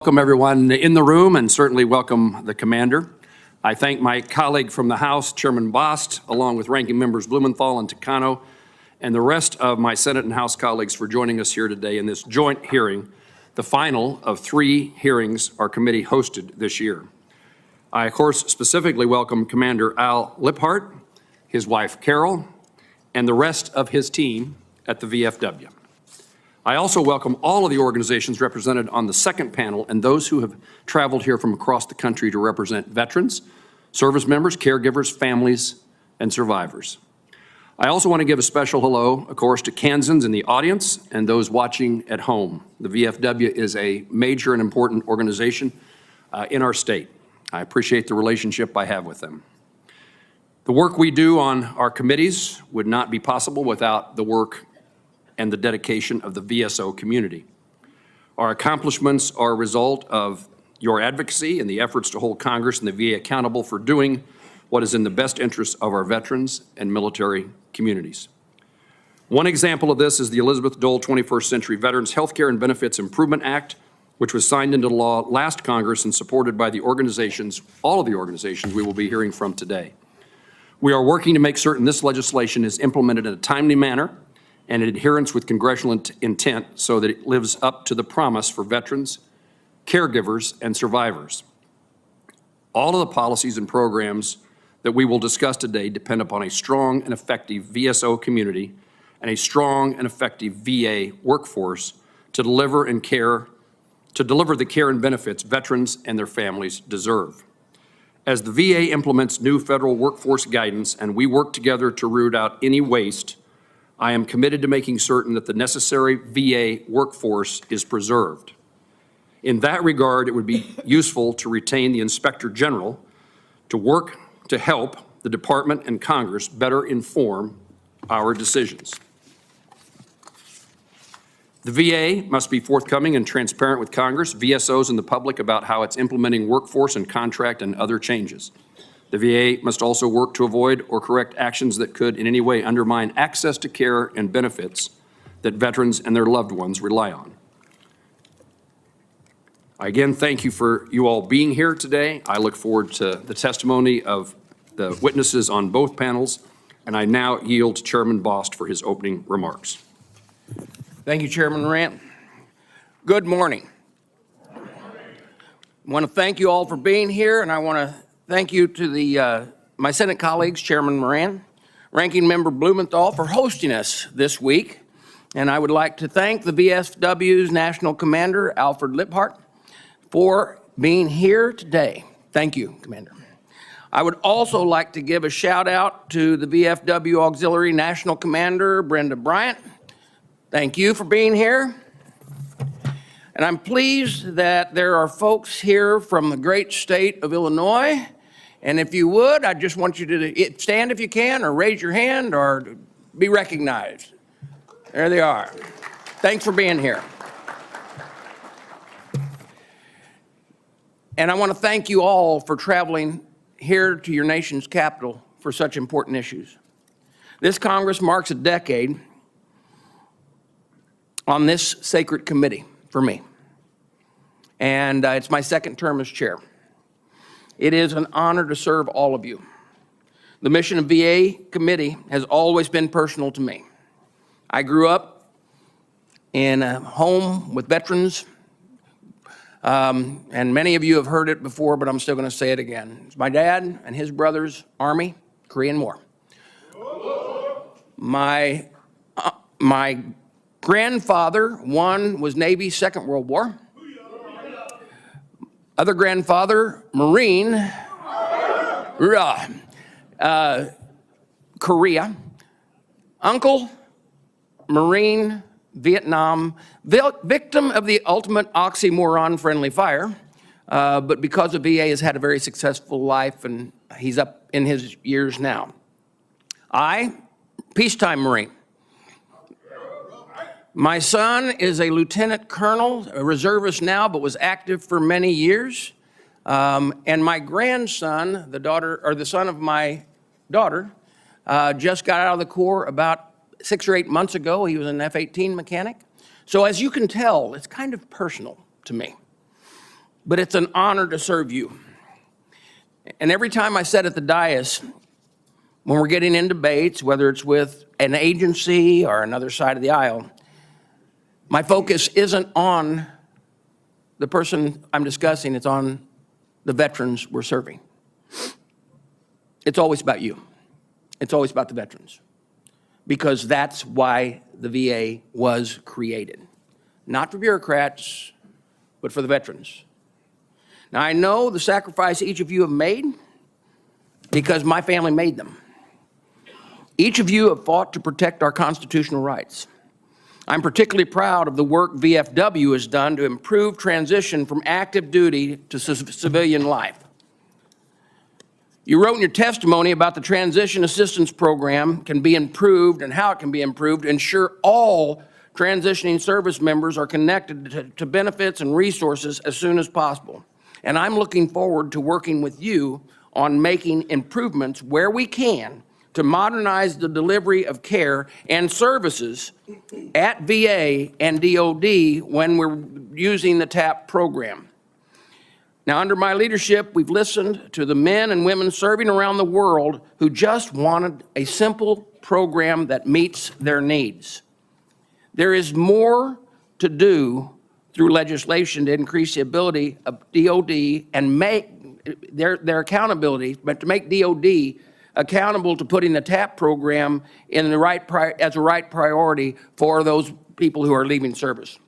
Welcome everyone in the room and certainly welcome the commander. I thank my colleague from the House, Chairman Bost, along with ranking members Blumenthal and Takano, and the rest of my Senate and House colleagues for joining us here today in this joint hearing, the final of 3 hearings our committee hosted this year. I, of course, specifically welcome Commander Al Lipphardt, his wife Carol, and the rest of his team at the VFW. I also welcome all of the organizations represented on the second panel and those who have traveled here from across the country to represent veterans, service members, caregivers, families, and survivors. I also want to give a special hello, of course, to Kansans in the audience and those watching at home. The VFW is a major and important organization in our state. I appreciate the relationship I have with them. The work we do on our committees would not be possible without the work and the dedication of the VSO community. Our accomplishments are a result of your advocacy and the efforts to hold Congress and the VA accountable for doing what is in the best interest of our veterans and military communities. One example of this is the Elizabeth Dole 21st Century Veterans Healthcare and Benefits Improvement Act, which was signed into law last Congress and supported by the organizations, all of the organizations we will be hearing from today. We are working to make certain this legislation is implemented in a timely manner and in adherence with congressional intent so that it lives up to the promise for veterans, caregivers, and survivors. All of the policies and programs that we will discuss today depend upon a strong and effective VSO community and a strong and effective VA workforce to deliver the care and benefits veterans and their families deserve. As the VA implements new federal workforce guidance and we work together to root out any waste, I am committed to making certain that the necessary VA workforce is preserved. In that regard, it would be useful to retain the Inspector General to work to help the Department and Congress better inform our decisions. The VA must be forthcoming and transparent with Congress, VSOs, and the public about how it's implementing workforce and contract and other changes. The VA must also work to avoid or correct actions that could in any way undermine access to care and benefits that veterans and their loved ones rely on. I again thank you for you all being here today. I look forward to the testimony of the witnesses on both panels, and I now yield to Chairman Bost for his opening remarks. Thank you, Chairman Rand. Good morning. I want to thank you all for being here, and I want to thank you to my Senate colleagues, Chairman Moran, Ranking Member Blumenthal, for hosting us this week. And I would like to thank the VFW's National Commander, Alfred Lipphardt, for being here today. Thank you, Commander. I would also like to give a shout out to the VFW Auxiliary National Commander, Brenda Bryant. Thank you for being here. And I'm pleased that there are folks here from the great state of Illinois. And if you would, I just want you to stand if you can, or raise your hand, or be recognized. There they are. Thanks for being here. And I want to thank you all for traveling here to your nation's capital for such important issues. This Congress marks a decade on this sacred committee for me. And it's my second term as chair. It is an honor to serve all of you. The mission of VA committee has always been personal to me. I grew up in a home with veterans, and many of you have heard it before, but I'm still going to say it again. It's my dad and his brothers, Army, Korean War. My grandfather, one was Navy, Second World War. Other grandfather, Marine, Korea. Uncle, Marine, Vietnam, victim of the ultimate oxymoron friendly fire, but because the VA has had a very successful life and he's up in his years now. I, peacetime Marine. My son is a lieutenant colonel, a reservist now, but was active for many years. And my grandson, the son of my daughter, just got out of the Corps about 6 or 8 months ago. He was an F-18 mechanic. So as you can tell, it's kind of personal to me. but it's an honor to serve you. And every time I sit at the dais, when we're getting in debates, whether it's with an agency or another side of the aisle, my focus isn't on the person I'm discussing, it's on the veterans we're serving. It's always about you. It's always about the veterans, because that's why the VA was created. Not for bureaucrats, but for the veterans. Now, I know the sacrifice each of you have made because my family made them. Each of you have fought to protect our constitutional rights. I'm particularly proud of the work VFW has done to improve transition from active duty to civilian life. You wrote in your testimony about the Transition Assistance Program can be improved and how it can be improved to ensure all transitioning service members are connected to benefits and resources as soon as possible. And I'm looking forward to working with you on making improvements where we can to modernize the delivery of care and services at VA and DOD when we're using the TAP program. Now, under my leadership, we've listened to the men and women serving around the world who just wanted a simple program that meets their needs. There is more to do through legislation to increase the ability of DOD and make their accountability, but to make DOD accountable to putting the TAP program in the as a right priority for those people who are leaving service.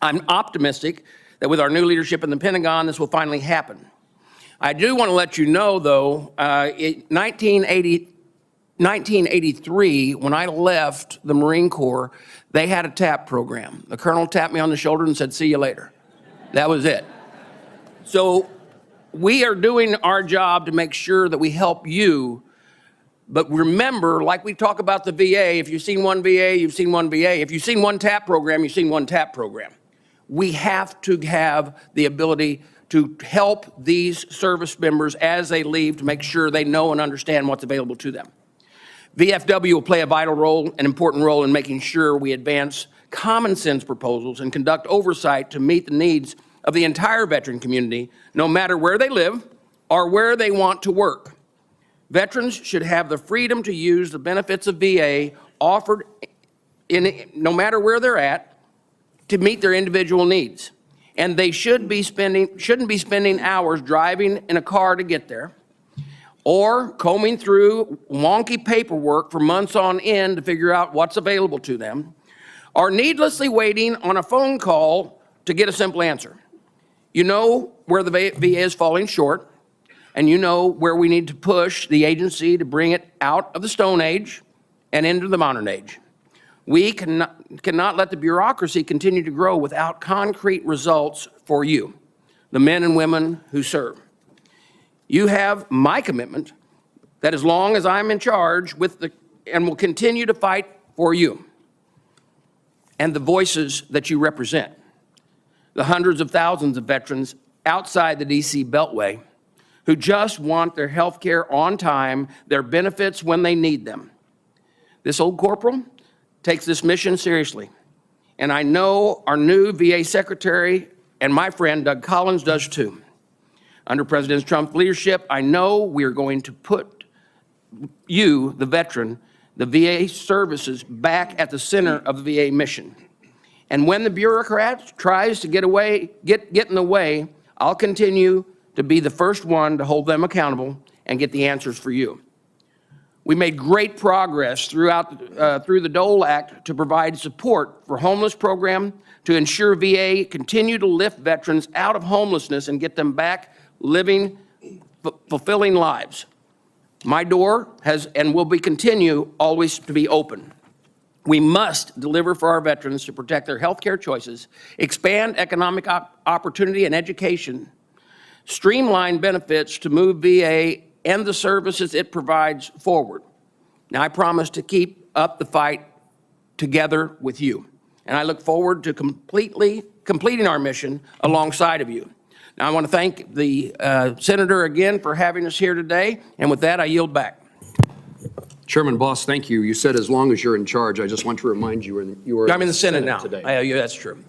I'm optimistic that with our new leadership in the Pentagon, this will finally happen. I do want to let you know, though, in 1983, when I left the Marine Corps, they had a TAP program. The colonel tapped me on the shoulder and said, "See you later." That was it. So we are doing our job to make sure that we help you. But remember, like we talk about the VA, if you've seen one VA, you've seen one VA. If you've seen one TAP program, you've seen one TAP program. We have to have the ability to help these service members as they leave to make sure they know and understand what's available to them. VFW will play a vital role, an important role in making sure we advance common sense proposals and conduct oversight to meet the needs of the entire veteran community, no matter where they live or where they want to work. Veterans should have the freedom to use the benefits of VA offered no matter where they're at to meet their individual needs. And they shouldn't be spending hours driving in a car to get there, or combing through wonky paperwork for months on end to figure out what's available to them, or needlessly waiting on a phone call to get a simple answer. You know where the VA is falling short, and you know where we need to push the agency to bring it out of the Stone Age and into the modern age. We cannot let the bureaucracy continue to grow without concrete results for you, the men and women who serve. You have my commitment that as long as I'm in charge and will continue to fight for you and the voices that you represent, the hundreds of thousands of veterans outside the DC Beltway who just want their health care on time, their benefits when they need them. This old corporal takes this mission seriously, and I know our new VA Secretary and my friend Doug Collins does too. Under President Trump's leadership, I know we are going to put you, the veteran, the VA services back at the center of the VA mission. And when the bureaucrat tries to get in the way, I'll continue to be the first one to hold them accountable and get the answers for you. We made great progress through the Dole Act to provide support for homeless program to ensure VA continue to lift veterans out of homelessness and get them back living fulfilling lives. My door has and will continue always to be open. We must deliver for our veterans to protect their health care choices, expand economic opportunity and education, streamline benefits to move VA and the services it provides forward. Now, I promise to keep up the fight together with you, and I look forward to completing our mission alongside of you. Now, I want to thank the Senator again for having us here today, and with that, I yield back. Chairman Boss, thank you. You said as long as you're in charge. I just want to remind you, you are I'm in the Senate now. Today. Yeah, that's true.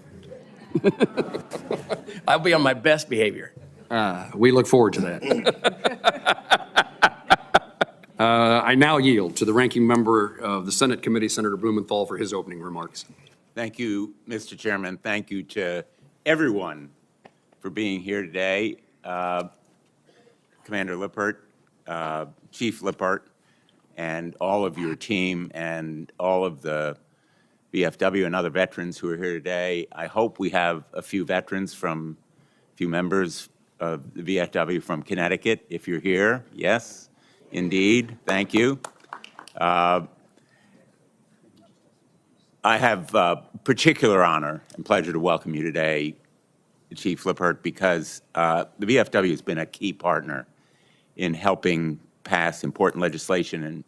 I'll be on my best behavior. We look forward to that. I now yield to the ranking member of the Senate Committee, Senator Blumenthal, for his opening remarks. Thank you, Mr. Chairman. Thank you to everyone for being here today. Commander Lipphardt, Chief Lipphardt, and all of your team and all of the VFW and other veterans who are here today. I hope we have a few members of the VFW from Connecticut. If you're here, yes, indeed, thank you. I have particular honor and pleasure to welcome you today, Chief Lipphardt, because the VFW has been a key partner in helping pass important legislation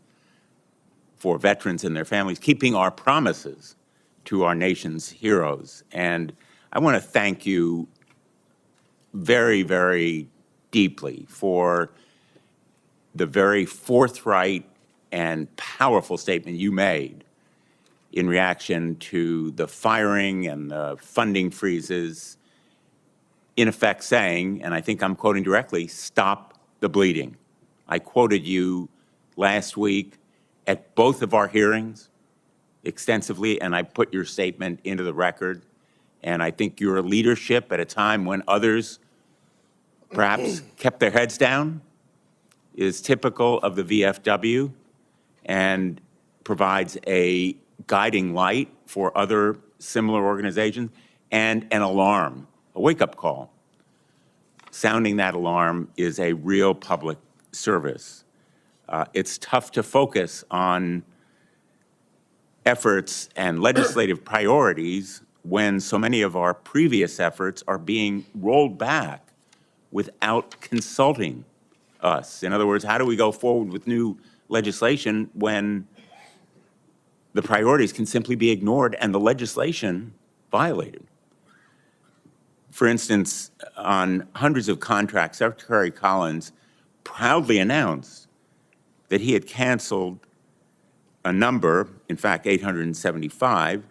for veterans and their families, keeping our promises to our nation's heroes. And I want to thank you very, very deeply for the very forthright and powerful statement you made in reaction to the firing and the funding freezes, in effect saying, and I think I'm quoting directly, stop the bleeding. I quoted you last week at both of our hearings extensively, and I put your statement into the record. And I think your leadership at a time when others perhaps kept their heads down is typical of the VFW and provides a guiding light for other similar organizations and an alarm, a wake-up call. Sounding that alarm is a real public service. It's tough to focus on efforts and legislative priorities when so many of our previous efforts are being rolled back without consulting us. In other words, how do we go forward with new legislation when the priorities can simply be ignored and the legislation violated? For instance, on hundreds of contracts, Secretary Collins proudly announced that he had canceled a number, in fact, 875,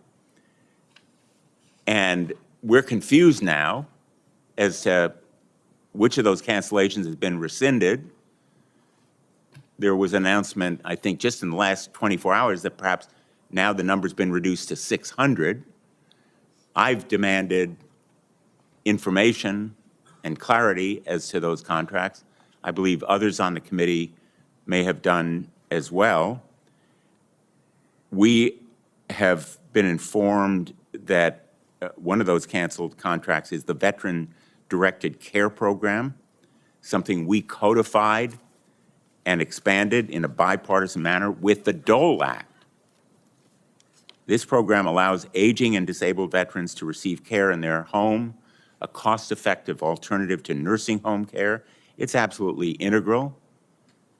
and we're confused now as to which of those cancellations has been rescinded. There was an announcement, I think, just in the last 24 hours that perhaps now the number's been reduced to 600. I've demanded information and clarity as to those contracts. I believe others on the committee may have done as well. We have been informed that one of those canceled contracts is the Veteran-Directed Care Program, something we codified and expanded in a bipartisan manner with the Dole Act. This program allows aging and disabled veterans to receive care in their home, a cost-effective alternative to nursing home care. It's absolutely integral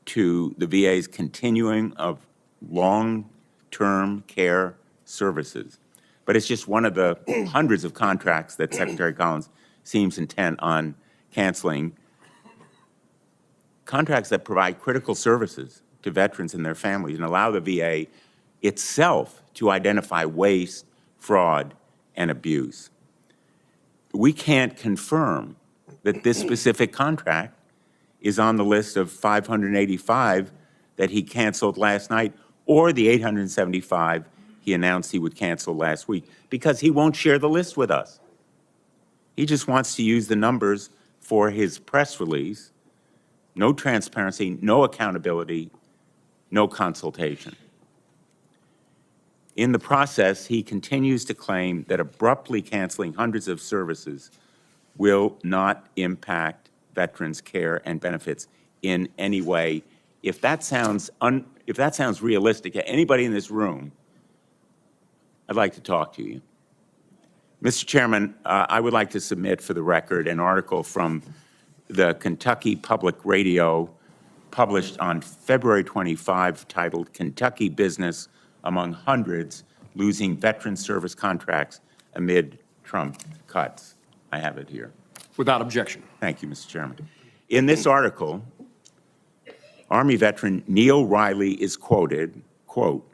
to the VA's continuing of long-term care services. But it's just one of the hundreds of contracts that Secretary Collins seems intent on canceling. Contracts that provide critical services to veterans and their families and allow the VA itself to identify waste, fraud, and abuse. We can't confirm that this specific contract is on the list of 585 that he canceled last night, or the 875 he announced he would cancel last week, because he won't share the list with us. He just wants to use the numbers for his press release. No transparency, no accountability, no consultation. In the process, he continues to claim that abruptly canceling hundreds of services will not impact veterans' care and benefits in any way. If that sounds realistic to anybody in this room, I'd like to talk to you. Mr. Chairman, I would like to submit for the record an article from the Kentucky Public Radio published on February 25 titled "Kentucky Business Among Hundreds Losing Veteran Service Contracts Amid Trump Cuts." I have it here. Without objection. Thank you, Mr. Chairman. In this article, Army veteran Neil Riley is quoted, quote,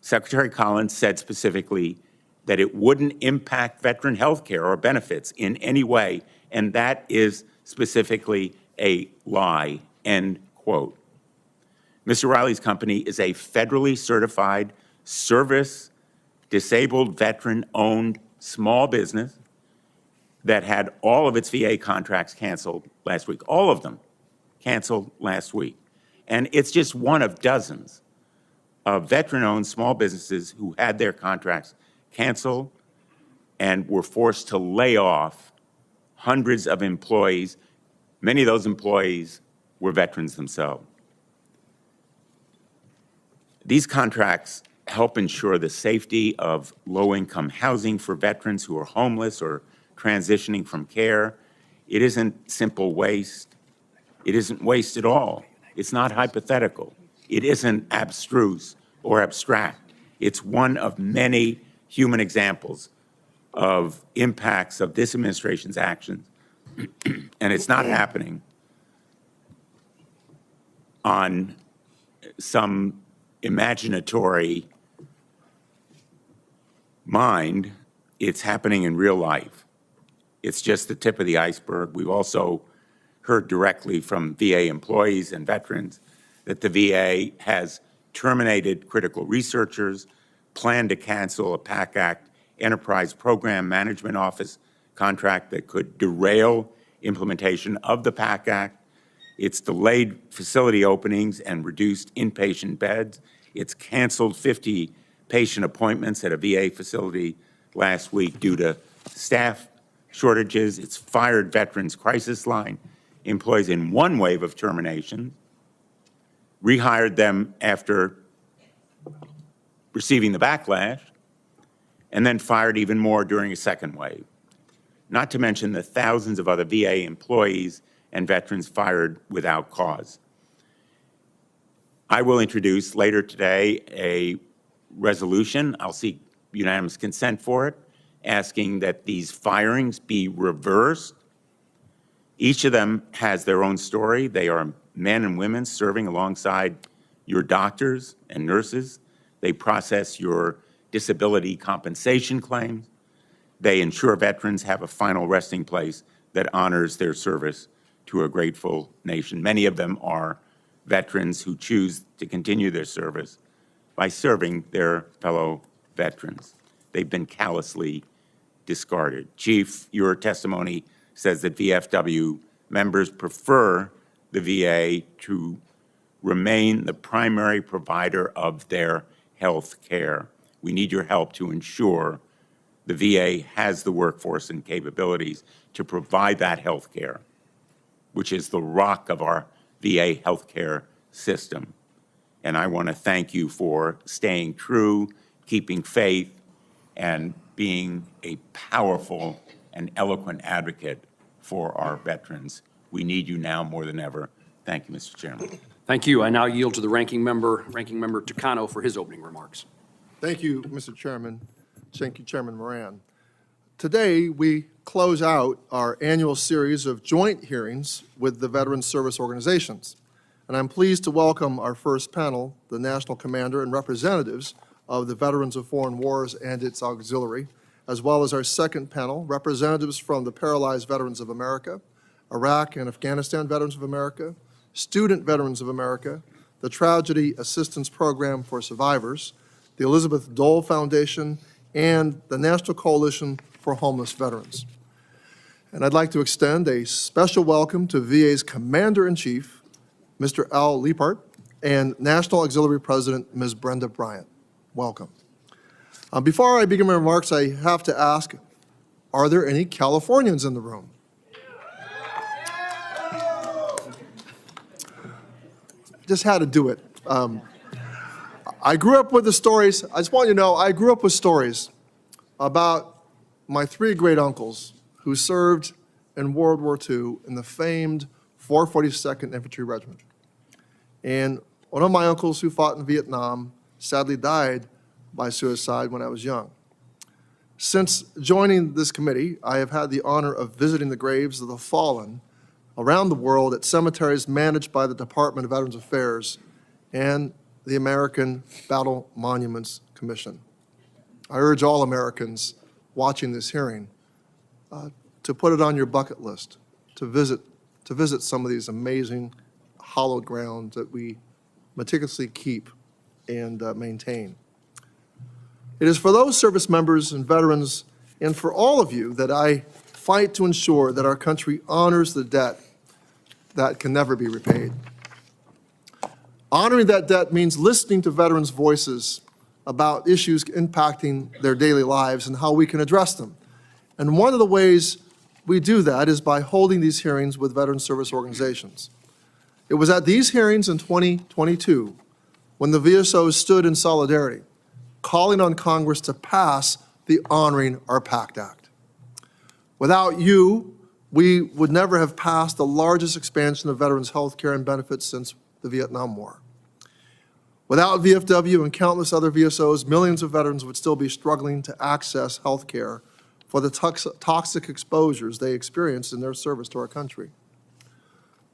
"Secretary Collins said specifically, that it wouldn't impact veteran health care or benefits in any way, and that is specifically a lie, end quote. Mr. Riley's company is a federally certified service disabled veteran-owned small business that had all of its VA contracts canceled last week, all of them canceled last week. And it's just one of dozens of veteran-owned small businesses who had their contracts canceled and were forced to lay off hundreds of employees. Many of those employees were veterans themselves. These contracts help ensure the safety of low-income housing for veterans who are homeless or transitioning from care. It isn't simple waste. It isn't waste at all. It's not hypothetical. It isn't abstruse or abstract. It's one of many human examples of impacts of this administration's actions, and it's not happening on some imaginatory mind. It's happening in real life. It's just the tip of the iceberg. We've also heard directly from VA employees and veterans that the VA has terminated critical researchers, planned to cancel a PAC Act Enterprise Program Management Office contract that could derail implementation of the PAC Act. It's delayed facility openings and reduced inpatient beds. It's canceled 50 patient appointments at a VA facility last week due to staff shortages. It's fired Veterans Crisis Line employees in one wave of termination, rehired them after receiving the backlash, and then fired even more during a second wave. Not to mention the thousands of other VA employees and veterans fired without cause. I will introduce later today a resolution. I'll seek unanimous consent for it, asking that these firings be reversed. Each of them has their own story. They are men and women serving alongside your doctors and nurses. They process your disability compensation claims. They ensure veterans have a final resting place that honors their service to a grateful nation. Many of them are veterans who choose to continue their service by serving their fellow veterans. They've been callously discarded. Chief, your testimony says that VFW members prefer the VA to remain the primary provider of their health care. We need your help to ensure the VA has the workforce and capabilities to provide that health care, which is the rock of our VA healthcare system. And I want to thank you for staying true, keeping faith, and being a powerful and eloquent advocate for our veterans. We need you now more than ever. Thank you, Mr. Chairman. Thank you. I now yield to the Ranking Member Takano, for his opening remarks. Thank you, Mr. Chairman. Thank you, Chairman Moran. Today, we close out our annual series of joint hearings with the veteran service organizations. And I'm pleased to welcome our first panel, the National Commander and representatives of the Veterans of Foreign Wars and its auxiliary, as well as our second panel, representatives from the Paralyzed Veterans of America, Iraq and Afghanistan Veterans of America, Student Veterans of America, the Tragedy Assistance Program for Survivors, the Elizabeth Dole Foundation, and the National Coalition for Homeless Veterans. And I'd like to extend a special welcome to VA's Commander-in-Chief, Mr. Al Lipphardt, and National Auxiliary President, Ms. Brenda Bryant. Welcome. Before I begin my remarks, I have to ask, are there any Californians in the room? Just had to do it. I grew up with the stories. I just want you to know, I grew up with stories about my three great uncles who served in World War II in the famed 442nd Infantry Regiment. And one of my uncles who fought in Vietnam sadly died by suicide when I was young. Since joining this committee, I have had the honor of visiting the graves of the fallen around the world at cemeteries managed by the Department of Veterans Affairs and the American Battle Monuments Commission. I urge all Americans watching this hearing to put it on your bucket list, to visit some of these amazing hallowed grounds that we meticulously keep and maintain. It is for those service members and veterans and for all of you that I fight to ensure that our country honors the debt that can never be repaid. Honoring that debt means listening to veterans' voices about issues impacting their daily lives and how we can address them. And one of the ways we do that is by holding these hearings with veteran service organizations. It was at these hearings in 2022 when the VSOs stood in solidarity, calling on Congress to pass the Honoring Our Pact Act. Without you, we would never have passed the largest expansion of veterans' health care and benefits since the Vietnam War. Without VFW and countless other VSOs, millions of veterans would still be struggling to access health care for the toxic exposures they experienced in their service to our country.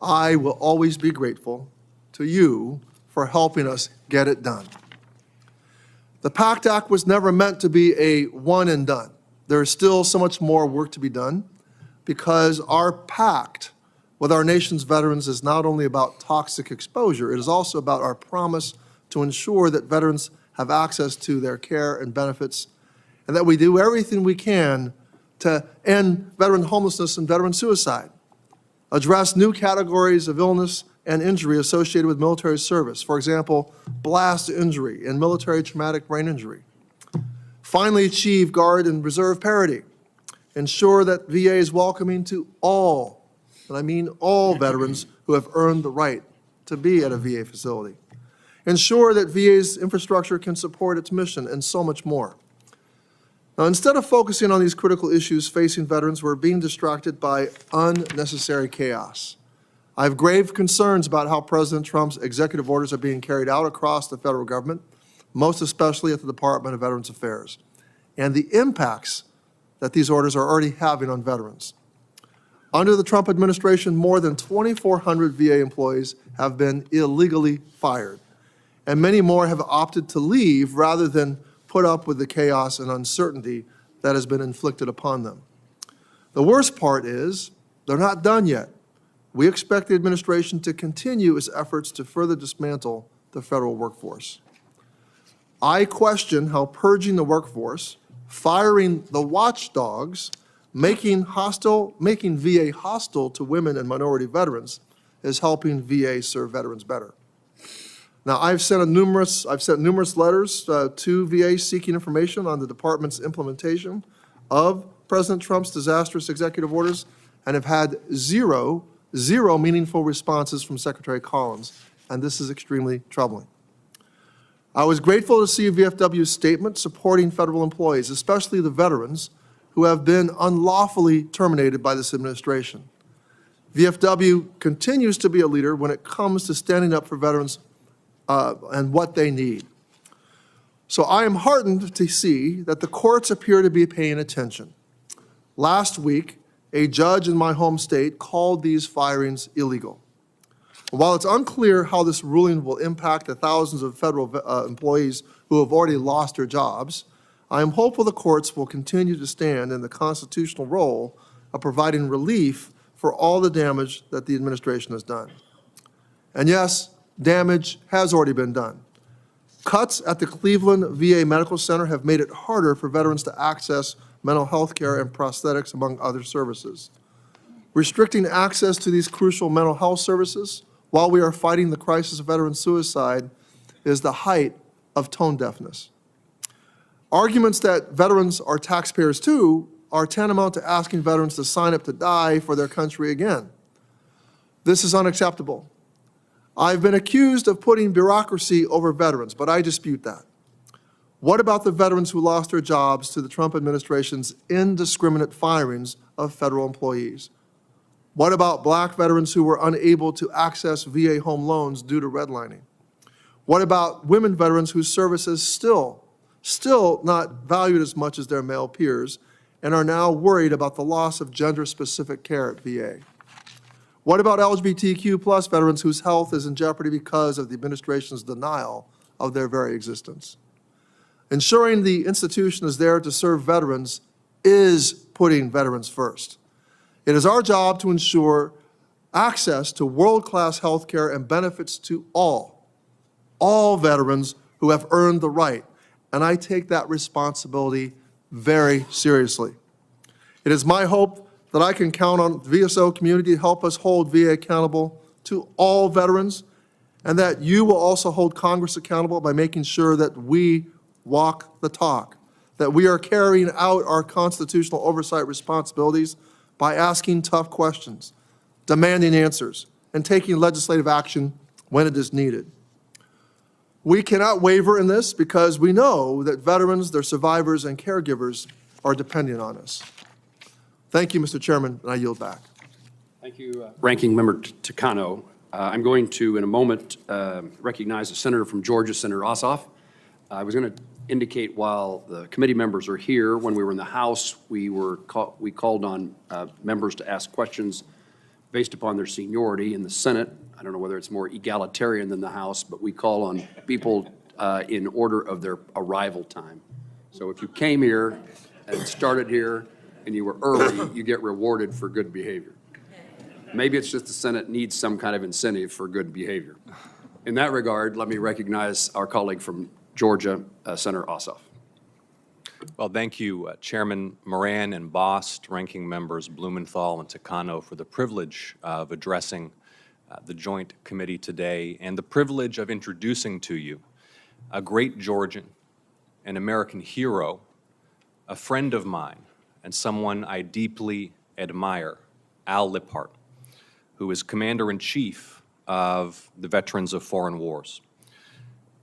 I will always be grateful to you for helping us get it done. The PACT Act was never meant to be a one and done. There is still so much more work to be done because our pact with our nation's veterans is not only about toxic exposure, it is also about our promise to ensure that veterans have access to their care and benefits, and that we do everything we can to end veteran homelessness and veteran suicide, address new categories of illness and injury associated with military service, for example, blast injury and military traumatic brain injury. Finally, achieve Guard and Reserve parity. Ensure that VA is welcoming to all, and I mean all veterans who have earned the right to be at a VA facility. Ensure that VA's infrastructure can support its mission, and so much more. Now, instead of focusing on these critical issues facing veterans, we're being distracted by unnecessary chaos. I have grave concerns about how President Trump's executive orders are being carried out across the federal government, most especially at the Department of Veterans Affairs, and the impacts that these orders are already having on veterans. Under the Trump administration, more than 2,400 VA employees have been illegally fired, and many more have opted to leave rather than put up with the chaos and uncertainty that has been inflicted upon them. The worst part is they're not done yet. We expect the administration to continue its efforts to further dismantle the federal workforce. I question how purging the workforce, firing the watchdogs, making VA hostile to women and minority veterans is helping VA serve veterans better. Now, I've sent numerous letters to VA seeking information on the department's implementation of President Trump's disastrous executive orders and have had zero meaningful responses from Secretary Collins, and this is extremely troubling. I was grateful to see VFW's statement supporting federal employees, especially the veterans who have been unlawfully terminated by this administration. VFW continues to be a leader when it comes to standing up for veterans and what they need. So I am heartened to see that the courts appear to be paying attention. Last week, a judge in my home state called these firings illegal. While it's unclear how this ruling will impact the thousands of federal employees who have already lost their jobs, I am hopeful the courts will continue to stand in the constitutional role of providing relief for all the damage that the administration has done. And yes, damage has already been done. Cuts at the Cleveland VA Medical Center have made it harder for veterans to access mental health care and prosthetics, among other services. Restricting access to these crucial mental health services while we are fighting the crisis of veteran suicide is the height of tone deafness. Arguments that veterans are taxpayers too are tantamount to asking veterans to sign up to die for their country again. This is unacceptable. I've been accused of putting bureaucracy over veterans, but I dispute that. What about the veterans who lost their jobs to the Trump administration's indiscriminate firings of federal employees? What about black veterans who were unable to access VA home loans due to redlining? What about women veterans whose services still not valued as much as their male peers and are now worried about the loss of gender-specific care at VA? What about LGBTQ+ veterans whose health is in jeopardy because of the administration's denial of their very existence? Ensuring the institution is there to serve veterans is putting veterans first. It is our job to ensure access to world-class health care and benefits to all veterans who have earned the right, and I take that responsibility very seriously. It is my hope that I can count on the VSO community to help us hold VA accountable to all veterans, and that you will also hold Congress accountable by making sure that we walk the talk, that we are carrying out our constitutional oversight responsibilities by asking tough questions, demanding answers, and taking legislative action when it is needed. We cannot waver in this because we know that veterans, their survivors, and caregivers are depending on us. Thank you, Mr. Chairman, and I yield back. Thank you, Ranking Member Takano. I'm going to, in a moment, recognize the senator from Georgia, Senator Ossoff. I was going to indicate while the committee members are here, when we were in the House, we called on members to ask questions based upon their seniority. In the Senate, I don't know whether it's more egalitarian than the House, but we call on people in order of their arrival time. So if you came here and started here and you were early, you get rewarded for good behavior. Maybe it's just the Senate needs some kind of incentive for good behavior. In that regard, let me recognize our colleague from Georgia, Senator Ossoff. Well, thank you, Chairman Moran and Bost, Ranking Members Blumenthal and Takano, for the privilege of addressing the Joint Committee today and the privilege of introducing to you a great Georgian, an American hero, a friend of mine, and someone I deeply admire, Al Lipphardt, who is Commander-in-Chief of the Veterans of Foreign Wars.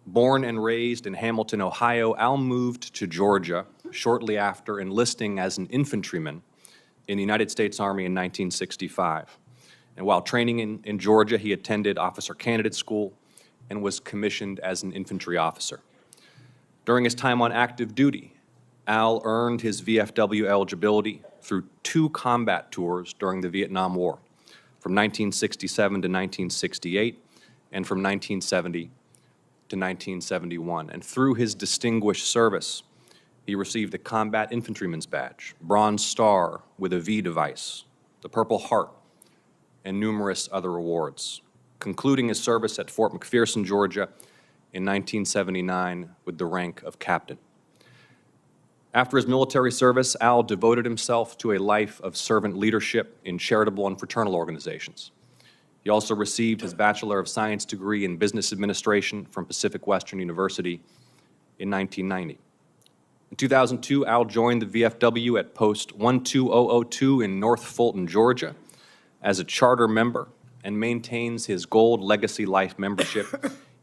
Born and raised in Hamilton, Ohio, Al moved to Georgia shortly after enlisting as an infantryman in the United States Army in 1965. And while training in Georgia, he attended Officer Candidate School and was commissioned as an infantry officer. During his time on active duty, Al earned his VFW eligibility through 2 combat tours during the Vietnam War, from 1967 to 1968, and from 1970 to 1971. And through his distinguished service, he received the Combat Infantryman's Badge, Bronze Star with a V device, the Purple Heart, and numerous other awards, concluding his service at Fort McPherson, Georgia in 1979 with the rank of captain. After his military service, Al devoted himself to a life of servant leadership in charitable and fraternal organizations. He also received his Bachelor of Science degree in Business Administration from Pacific Western University in 1990. In 2002, Al joined the VFW at Post 12002 in North Fulton, Georgia, as a charter member and maintains his Gold Legacy Life membership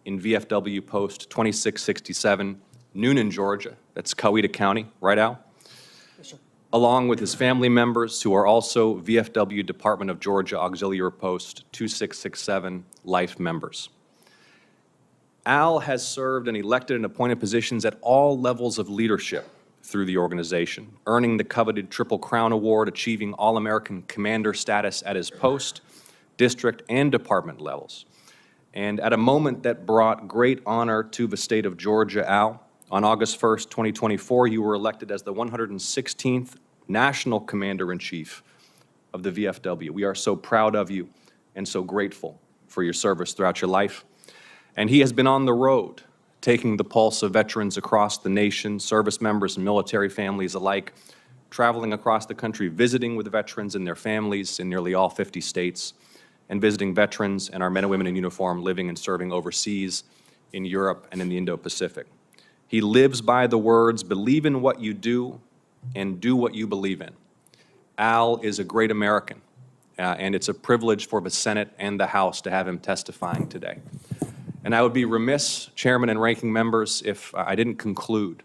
in VFW Post 2667, Noonan, Georgia. That's Coweta County, right, Al? Yes, sir. Along with his family members who are also VFW Department of Georgia Auxiliary Post 2667 Life members. Al has served in elected and appointed positions at all levels of leadership through the organization, earning the coveted Triple Crown Award, achieving All-American Commander status at his post, district, and department levels. And at a moment that brought great honor to the state of Georgia, Al, on August 1st, 2024, you were elected as the 116th National Commander-in-Chief of the VFW. We are so proud of you and so grateful for your service throughout your life. And he has been on the road, taking the pulse of veterans across the nation, service members and military families alike, traveling across the country, visiting with veterans and their families in nearly all 50 states, and visiting veterans and our men and women in uniform living and serving overseas in Europe and in the Indo-Pacific. He lives by the words, believe in what you do and do what you believe in. Al is a great American, and it's a privilege for the Senate and the House to have him testifying today. And I would be remiss, Chairman and Ranking Members, if I didn't conclude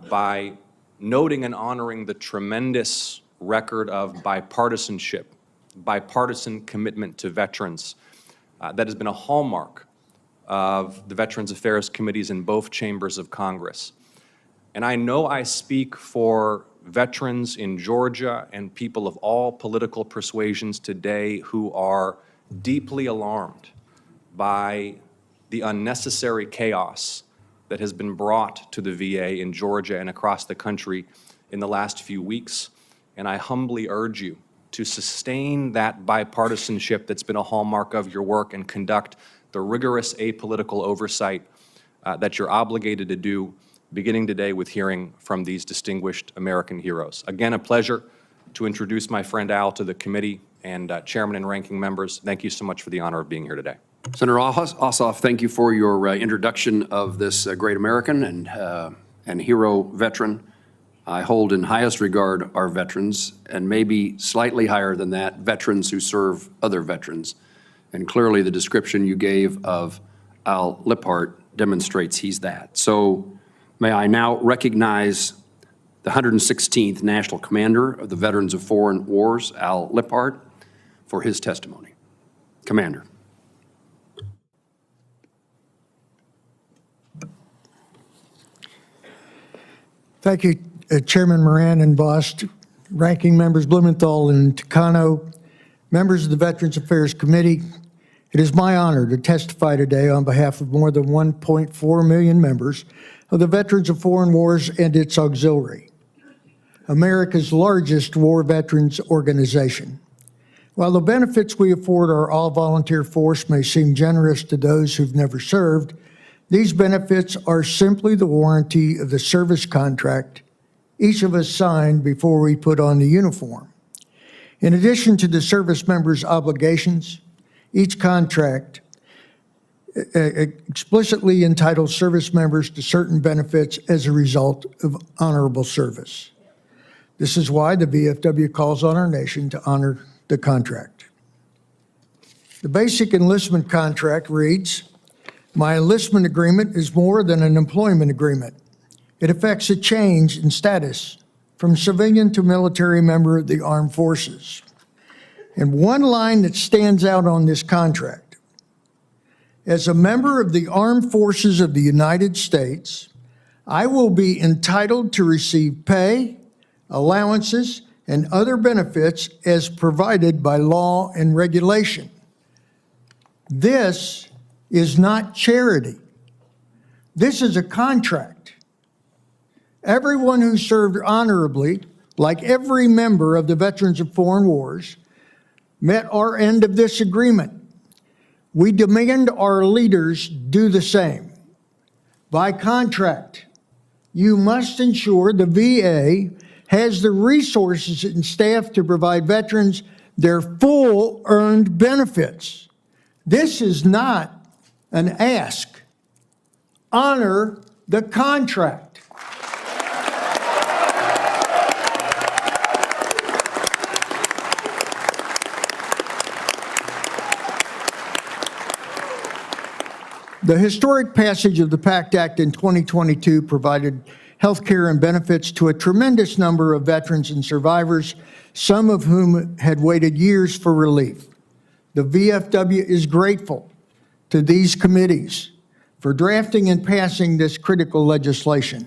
by noting and honoring the tremendous record of bipartisanship, bipartisan commitment to veterans that has been a hallmark of the Veterans Affairs Committees in both chambers of Congress. And I know I speak for veterans in Georgia and people of all political persuasions today who are deeply alarmed by the unnecessary chaos that has been brought to the VA in Georgia and across the country in the last few weeks. And I humbly urge you to sustain that bipartisanship that's been a hallmark of your work and conduct the rigorous apolitical oversight that you're obligated to do, beginning today with hearing from these distinguished American heroes. Again, a pleasure to introduce my friend Al to the committee, and chairman and ranking members, thank you so much for the honor of being here today. Senator Ossoff, thank you for your introduction of this great American and hero veteran. I hold in highest regard our veterans, and maybe slightly higher than that, veterans who serve other veterans. And clearly the description you gave of Al Lipphardt demonstrates he's that. So may I now recognize the 116th National Commander of the Veterans of Foreign Wars, Al Lipphardt, for his testimony. Commander. Thank you, Chairman Moran and Bost, ranking members Blumenthal and Takano, members of the Veterans Affairs Committee. It is my honor to testify today on behalf of more than 1.4 million members of the Veterans of Foreign Wars and its auxiliary, America's largest war veterans organization. While the benefits we afford our all-volunteer force may seem generous to those who've never served, these benefits are simply the warranty of the service contract each of us signed before we put on the uniform. In addition to the service members' obligations, each contract explicitly entitles service members to certain benefits as a result of honorable service. This is why the VFW calls on our nation to honor the contract. The basic enlistment contract reads, "My enlistment agreement is more than an employment agreement. It affects a change in status from civilian to military member of the armed forces." And one line that stands out on this contract: "As a member of the armed forces of the United States, I will be entitled to receive pay, allowances, and other benefits as provided by law and regulation." This is not charity. This is a contract. Everyone who served honorably, like every member of the Veterans of Foreign Wars, met our end of this agreement. We demand our leaders do the same. By contract, you must ensure the VA has the resources and staff to provide veterans their full earned benefits. This is not an ask. Honor the contract. The historic passage of the PACT Act in 2022 provided health care and benefits to a tremendous number of veterans and survivors, some of whom had waited years for relief. The VFW is grateful to these committees for drafting and passing this critical legislation.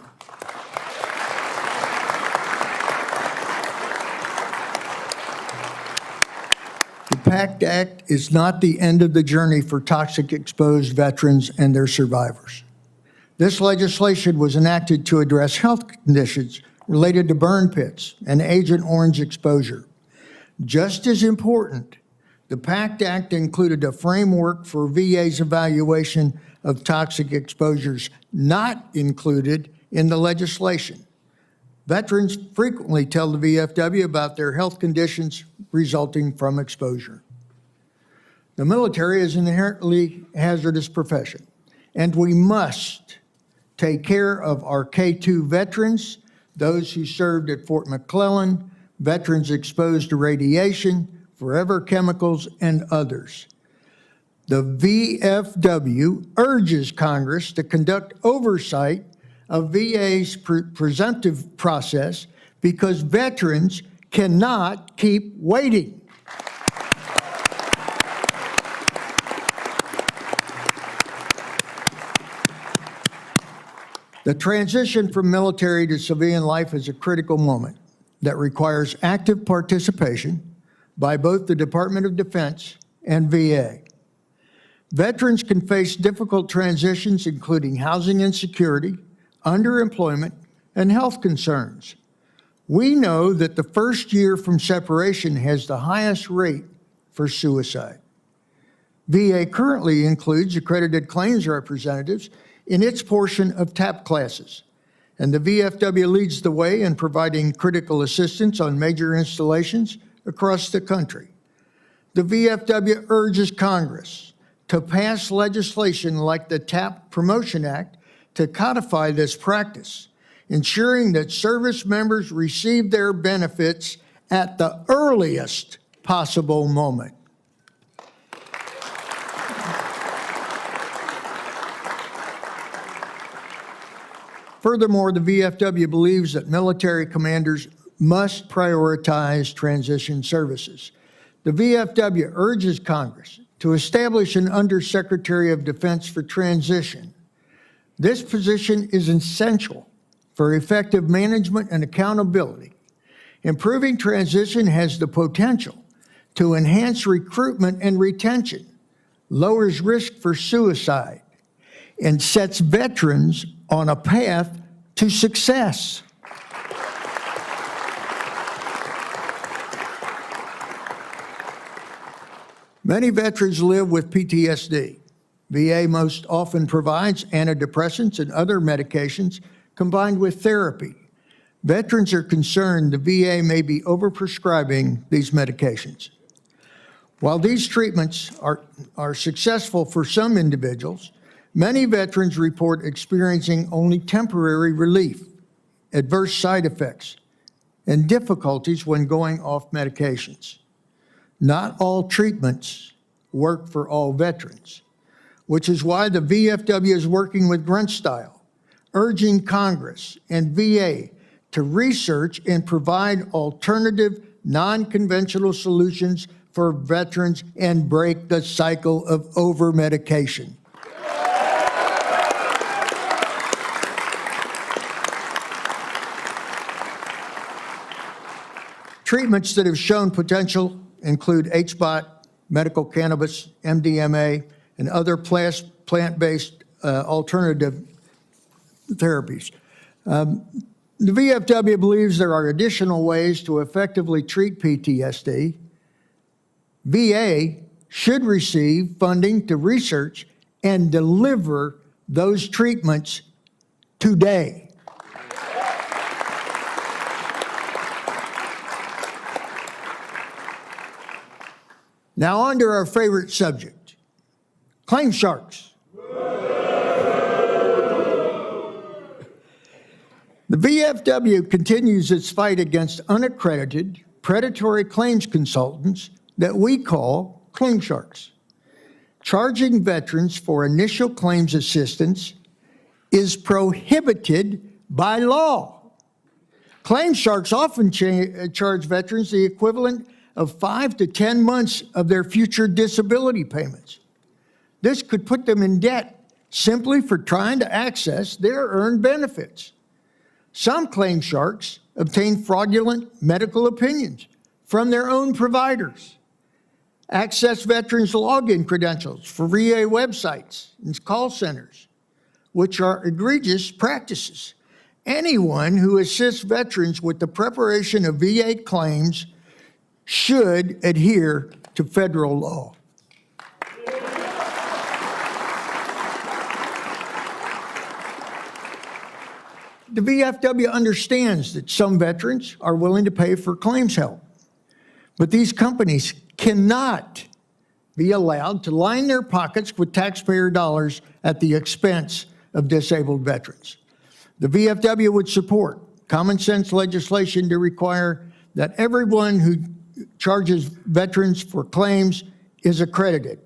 The PACT Act is not the end of the journey for toxic exposed veterans and their survivors. This legislation was enacted to address health conditions related to burn pits and Agent Orange exposure. Just as important, the PACT Act included a framework for VA's evaluation of toxic exposures not included in the legislation. Veterans frequently tell the VFW about their health conditions resulting from exposure. The military is an inherently hazardous profession, and we must take care of our K-2 veterans, those who served at Fort McClellan, veterans exposed to radiation, forever chemicals, and others. The VFW urges Congress to conduct oversight of VA's presumptive process because veterans cannot keep waiting. The transition from military to civilian life is a critical moment that requires active participation by both the Department of Defense and VA. Veterans can face difficult transitions, including housing insecurity, underemployment, and health concerns. We know that the first year from separation has the highest rate for suicide. VA currently includes accredited claims representatives in its portion of TAP classes, and the VFW leads the way in providing critical assistance on major installations across the country. The VFW urges Congress to pass legislation like the TAP Promotion Act to codify this practice, ensuring that service members receive their benefits at the earliest possible moment. Furthermore, the VFW believes that military commanders must prioritize transition services. The VFW urges Congress to establish an Undersecretary of Defense for transition. This position is essential for effective management and accountability. Improving transition has the potential to enhance recruitment and retention, lowers risk for suicide, and sets veterans on a path to success. Many veterans live with PTSD. VA most often provides antidepressants and other medications combined with therapy. Veterans are concerned the VA may be overprescribing these medications. While these treatments are successful for some individuals, many veterans report experiencing only temporary relief, adverse side effects, and difficulties when going off medications. Not all treatments work for all veterans, which is why the VFW is working with Grunt Style, urging Congress and VA to research and provide alternative, non-conventional solutions for veterans and break the cycle of over-medication. Treatments that have shown potential include HBOT, medical cannabis, MDMA, and other plant-based alternative therapies. The VFW believes there are additional ways to effectively treat PTSD. VA should receive funding to research and deliver those treatments today. Now on to our favorite subject, claim sharks. The VFW continues its fight against unaccredited, predatory claims consultants that we call claim sharks. Charging veterans for initial claims assistance is prohibited by law. Claim sharks often charge veterans the equivalent of 5 to 10 months of their future disability payments. This could put them in debt simply for trying to access their earned benefits. Some claim sharks obtain fraudulent medical opinions from their own providers, access veterans' login credentials for VA websites and call centers, which are egregious practices. Anyone who assists veterans with the preparation of VA claims should adhere to federal law. The VFW understands that some veterans are willing to pay for claims help, but these companies cannot be allowed to line their pockets with taxpayer dollars at the expense of disabled veterans. The VFW would support common sense legislation to require that everyone who charges veterans for claims is accredited.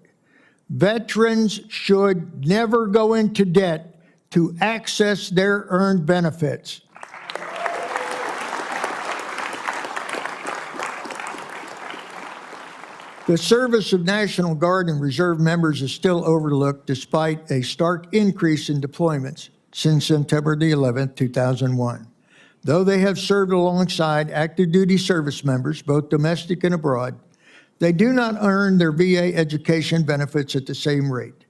Veterans should never go into debt to access their earned benefits. The service of National Guard and Reserve members is still overlooked despite a stark increase in deployments since September the 11th, 2001. Though they have served alongside active duty service members, both domestic and abroad, They do not earn their VA education benefits at the same rate.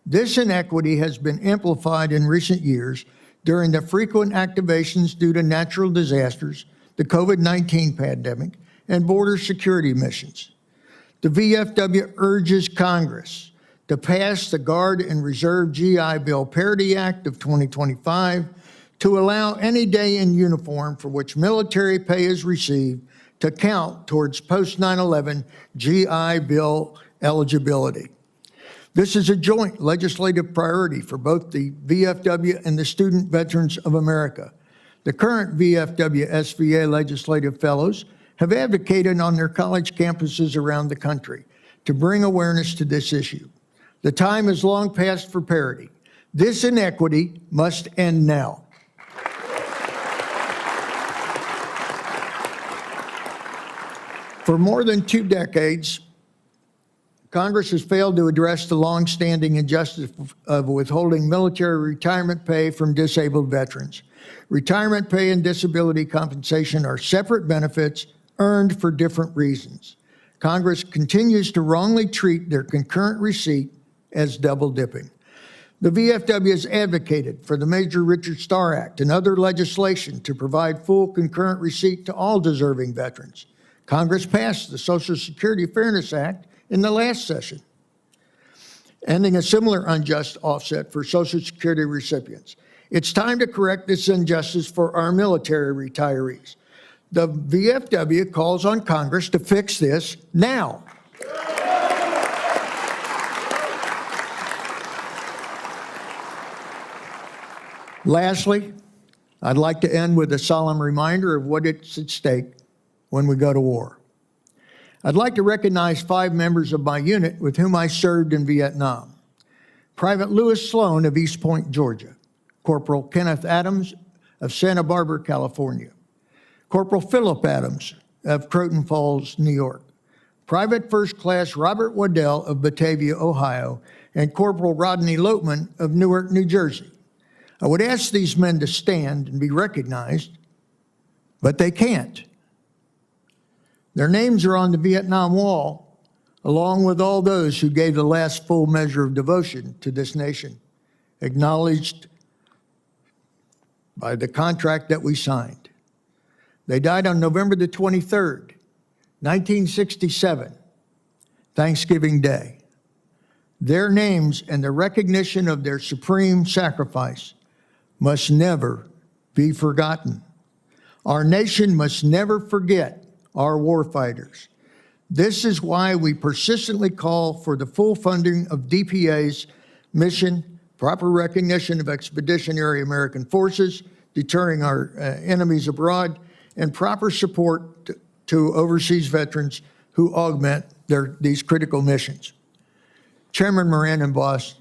This inequity has been amplified in recent years during the frequent activations due to natural disasters, the COVID-19 pandemic, and border security missions. The VFW urges Congress to pass the Guard and Reserve GI Bill Parity Act of 2025 to allow any day in uniform for which military pay is received to count towards post-9/11 GI Bill eligibility. This is a joint legislative priority for both the VFW and the Student Veterans of America. The current VFW SVA legislative fellows have advocated on their college campuses around the country to bring awareness to this issue. The time is long past for parity. This inequity must end now. For more than 2 decades, Congress has failed to address the longstanding injustice of withholding military retirement pay from disabled veterans. Retirement pay and disability compensation are separate benefits earned for different reasons. Congress continues to wrongly treat their concurrent receipt as double dipping. The VFW has advocated for the Major Richard Starr Act and other legislation to provide full concurrent receipt to all deserving veterans. Congress passed the Social Security Fairness Act in the last session, ending a similar unjust offset for Social Security recipients. It's time to correct this injustice for our military retirees. The VFW calls on Congress to fix this now. Lastly, I'd like to end with a solemn reminder of what is at stake when we go to war. I'd like to recognize 5 members of my unit with whom I served in Vietnam. Private Louis Sloan of East Point, Georgia. Corporal Kenneth Adams of Santa Barbara, California. Corporal Philip Adams of Croton Falls, New York. Private First Class Robert Waddell of Batavia, Ohio, and Corporal Rodney Lopeman of Newark, New Jersey. I would ask these men to stand and be recognized, but they can't. Their names are on the Vietnam Wall, along with all those who gave the last full measure of devotion to this nation, acknowledged by the contract that we signed. They died on November the 23rd, 1967, Thanksgiving Day. Their names and the recognition of their supreme sacrifice must never be forgotten. Our nation must never forget our warfighters. This is why we persistently call for the full funding of DPA's mission, proper recognition of expeditionary American forces, deterring our enemies abroad, and proper support to overseas veterans who augment these critical missions. Chairman Moran and Boss,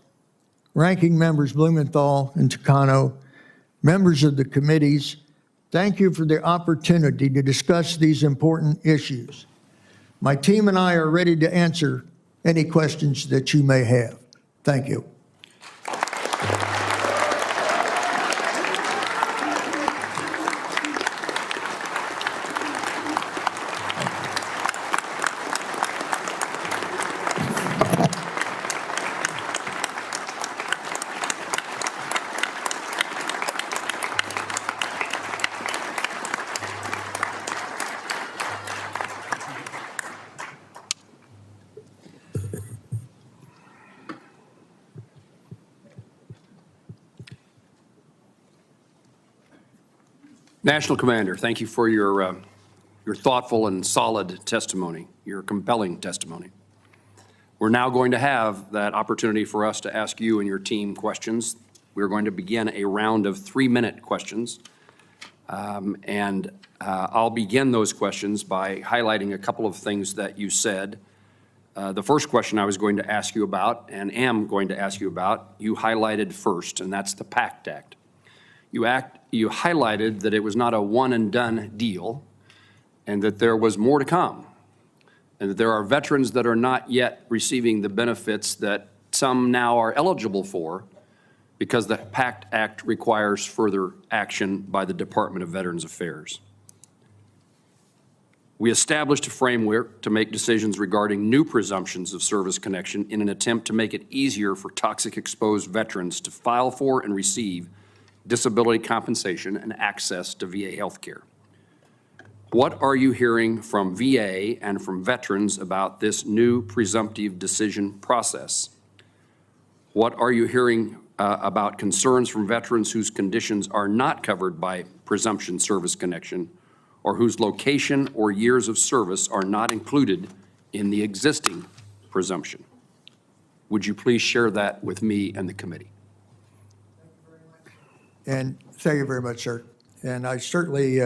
ranking members Blumenthal and Takano, members of the committees, thank you for the opportunity to discuss these important issues. My team and I are ready to answer any questions that you may have. Thank you. National Commander, thank you for your thoughtful and solid testimony, your compelling testimony. We're now going to have that opportunity for us to ask you and your team questions. We're going to begin a round of 3-minute questions. I'll begin those questions by highlighting a couple of things that you said. The first question I was going to ask you about and am going to ask you about, you highlighted first, and that's the PACT Act. You highlighted that it was not a one-and-done deal and that there was more to come, and that there are veterans that are not yet receiving the benefits that some now are eligible for because the PACT Act requires further action by the Department of Veterans Affairs. We established a framework to make decisions regarding new presumptions of service connection in an attempt to make it easier for toxic exposed veterans to file for and receive disability compensation and access to VA health care. What are you hearing from VA and from veterans about this new presumptive decision process? What are you hearing about concerns from veterans whose conditions are not covered by presumption service connection or whose location or years of service are not included in the existing presumption? Would you please share that with me and the committee? And thank you very much, sir. And I certainly,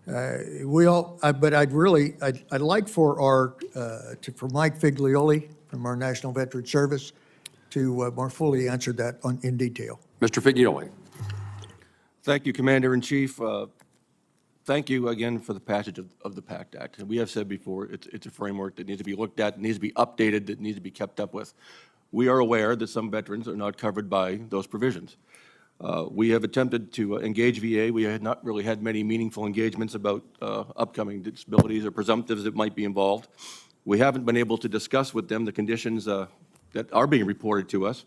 but I'd like for for Mike Figlioli from our National Veteran Service to more fully answer that in detail. Mr. Figlioli. Thank you, Commander-in-Chief. Thank you again for the passage of the PACT Act. And we have said before, it's a framework that needs to be looked at, needs to be updated, that needs to be kept up with. We are aware that some veterans are not covered by those provisions. We have attempted to engage VA. We had not really had many meaningful engagements about upcoming disabilities or presumptives that might be involved. We haven't been able to discuss with them the conditions that are being reported to us.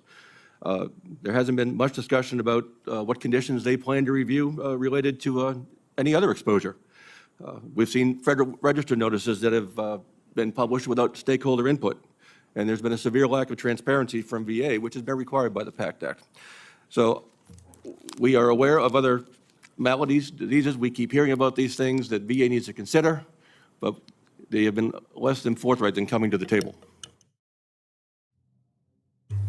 There hasn't been much discussion about what conditions they plan to review related to any other exposure. We've seen Federal Register notices that have been published without stakeholder input, and there's been a severe lack of transparency from VA, which has been required by the PACT Act. So we are aware of other maladies, diseases. We keep hearing about these things that VA needs to consider, but they have been less than forthright in coming to the table.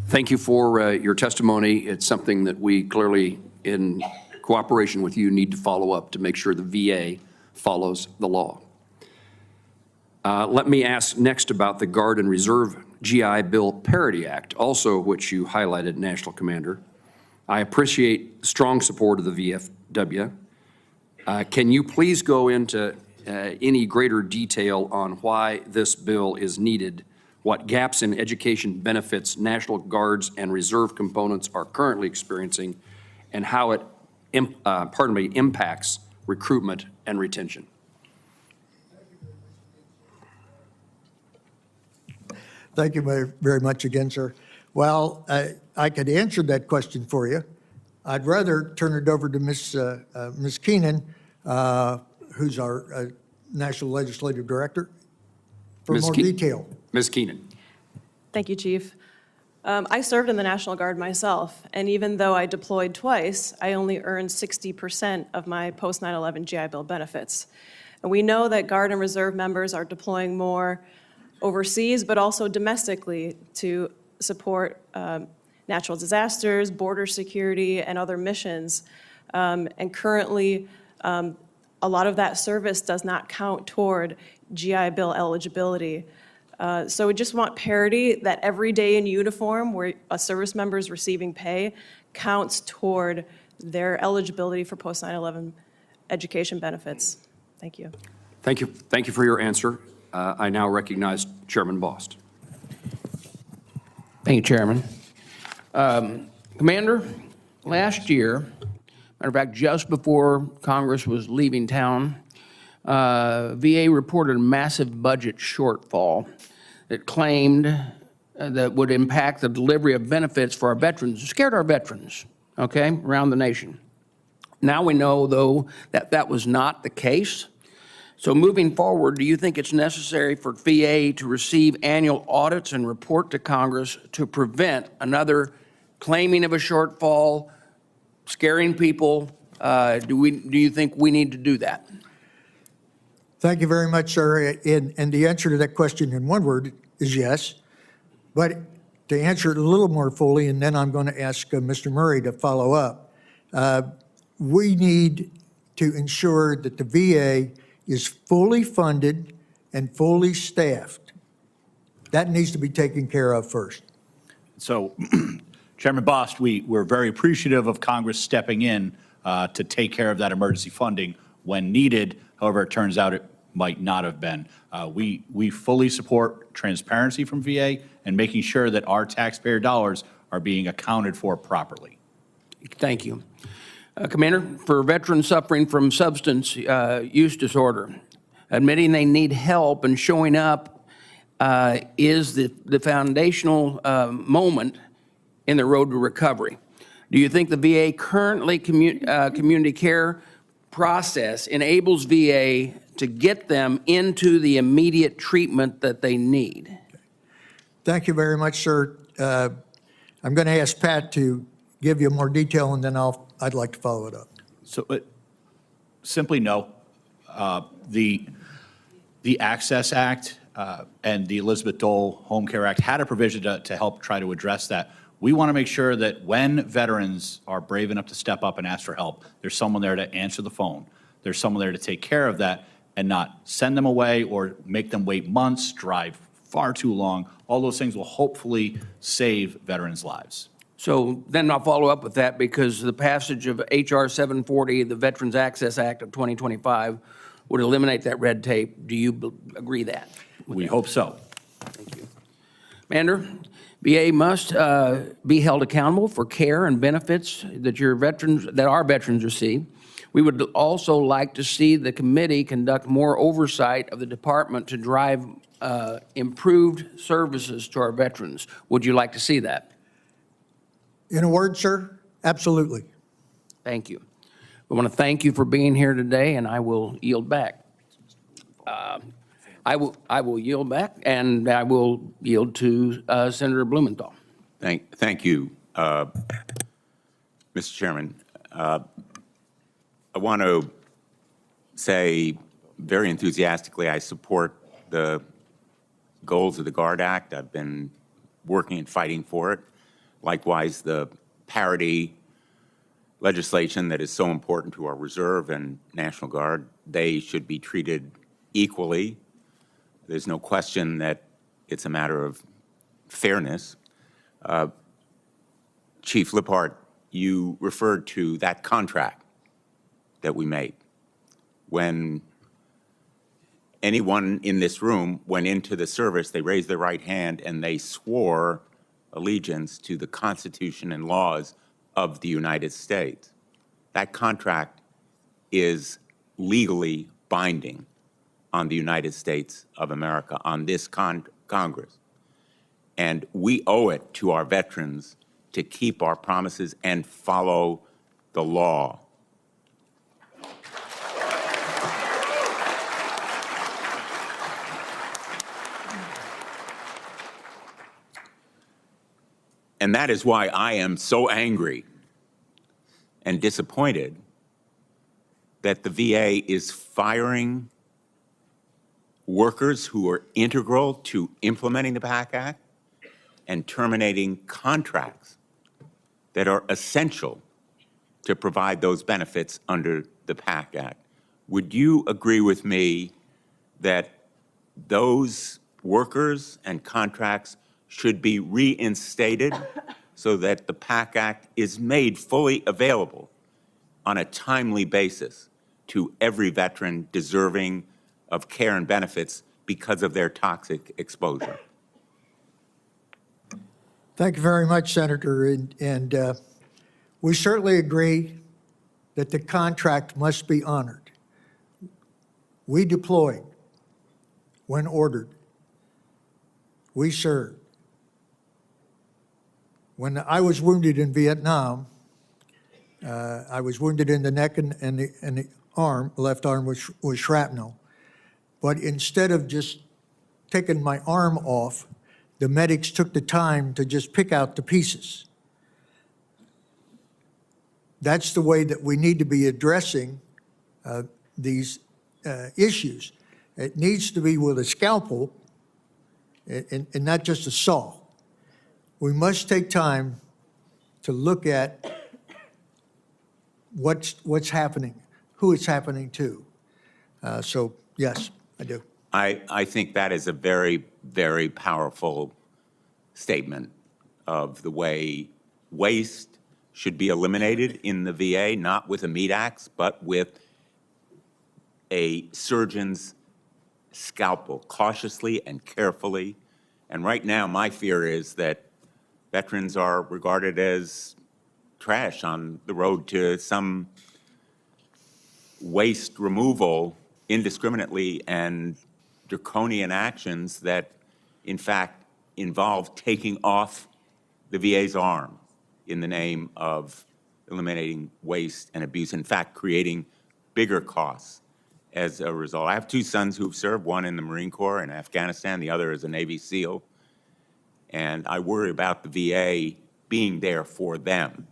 Thank you for your testimony. It's something that we clearly, in cooperation with you, need to follow up to make sure the VA follows the law. Let me ask next about the Guard and Reserve GI Bill Parity Act, also which you highlighted, National Commander. I appreciate strong support of the VFW. Can you please go into any greater detail on why this bill is needed, what gaps in education benefits National Guards and Reserve components are currently experiencing, and how it impacts recruitment and retention? Thank you very much again, sir. Well, I could answer that question for you. I'd rather turn it over to Ms. Keenan, who's our National Legislative Director, for more detail. Ms. Keenan. Thank you, Chief. I served in the National Guard myself, and even though I deployed twice, I only earned 60% of my post-9/11 GI Bill benefits. And we know that Guard and Reserve members are deploying more overseas, but also domestically to support natural disasters, border security, and other missions. And currently, a lot of that service does not count toward GI Bill eligibility. So we just want parity, that every day in uniform where a service member is receiving pay counts toward their eligibility for post-9/11 education benefits. Thank you. Thank you. Thank you for your answer. I now recognize Chairman Bost. Thank you, Chairman. Commander, last year, matter of fact, just before Congress was leaving town, VA reported a massive budget shortfall that claimed that would impact the delivery of benefits for our veterans. It scared our veterans, okay, around the nation. Now we know, though, that that was not the case. So moving forward, do you think it's necessary for VA to receive annual audits and report to Congress to prevent another claiming of a shortfall, scaring people? Do you think we need to do that? Thank you very much, sir. And the answer to that question in one word is yes. But to answer it a little more fully, and then I'm going to ask Mr. Murray to follow up, we need to ensure that the VA is fully funded and fully staffed. That needs to be taken care of first. So, Chairman Bost, we're very appreciative of Congress stepping in to take care of that emergency funding when needed. However, it turns out it might not have been. We fully support transparency from VA and making sure that our taxpayer dollars are being accounted for properly. Thank you. Commander, for veterans suffering from substance use disorder, Admitting they need help and showing up is the foundational moment in the road to recovery. Do you think the VA currently community care process enables VA to get them into the immediate treatment that they need? Thank you very much, sir. I'm going to ask Pat to give you more detail, and then I'd like to follow it up. So simply no. The Access Act and the Elizabeth Dole Home Care Act had a provision to help try to address that. We want to make sure that when veterans are brave enough to step up and ask for help, there's someone there to answer the phone. There's someone there to take care of that and not send them away or make them wait months, drive far too long. All those things will hopefully save veterans' lives. So then I'll follow up with that, because the passage of H.R. 740, the Veterans Access Act of 2025, would eliminate that red tape. Do you agree that? We hope so. Thank you. Commander, VA must be held accountable for care and benefits that our veterans receive. We would also like to see the committee conduct more oversight of the department to drive improved services to our veterans. Would you like to see that? In a word, sir, absolutely. Thank you. I want to thank you for being here today, and I will yield back. I will yield back, and I will yield to Senator Blumenthal. Thank you, Mr. Chairman. I want to say very enthusiastically I support the goals of the GUARD Act. I've been working and fighting for it. Likewise, the parity legislation that is so important to our Reserve and National Guard, they should be treated equally. There's no question that it's a matter of fairness. Chief Lipphardt, you referred to that contract that we made. When anyone in this room went into the service, they raised their right hand and they swore allegiance to the Constitution and laws of the United States. That contract is legally binding on the United States of America, on this Congress. And we owe it to our veterans to keep our promises and follow the law. And that is why I am so angry and disappointed that the VA is firing workers who are integral to implementing the PAC Act and terminating contracts that are essential to provide those benefits under the PAC Act. Would you agree with me that those workers and contracts should be reinstated so that the PAC Act is made fully available on a timely basis to every veteran deserving of care and benefits because of their toxic exposure? Thank you very much, Senator. And we certainly agree that the contract must be honored. We deployed when ordered. We served. When I was wounded in Vietnam, I was wounded in the neck and the arm, left arm was shrapnel. But instead of just taking my arm off, the medics took the time to just pick out the pieces. That's the way that we need to be addressing these issues. It needs to be with a scalpel and not just a saw. We must take time to look at what's happening, who it's happening to. So yes, I do. I think that is a very, very powerful statement of the way waste should be eliminated in the VA, not with a meat axe, but with a surgeon's scalpel, cautiously and carefully. And right now, my fear is that veterans are regarded as trash on the road to some waste removal indiscriminately and draconian actions that, in fact, involve taking off the VA's arm in the name of eliminating waste and abuse, in fact, creating bigger costs as a result. I have two sons who've served, one in the Marine Corps in Afghanistan, the other is a Navy SEAL, and I worry about the VA being there for them,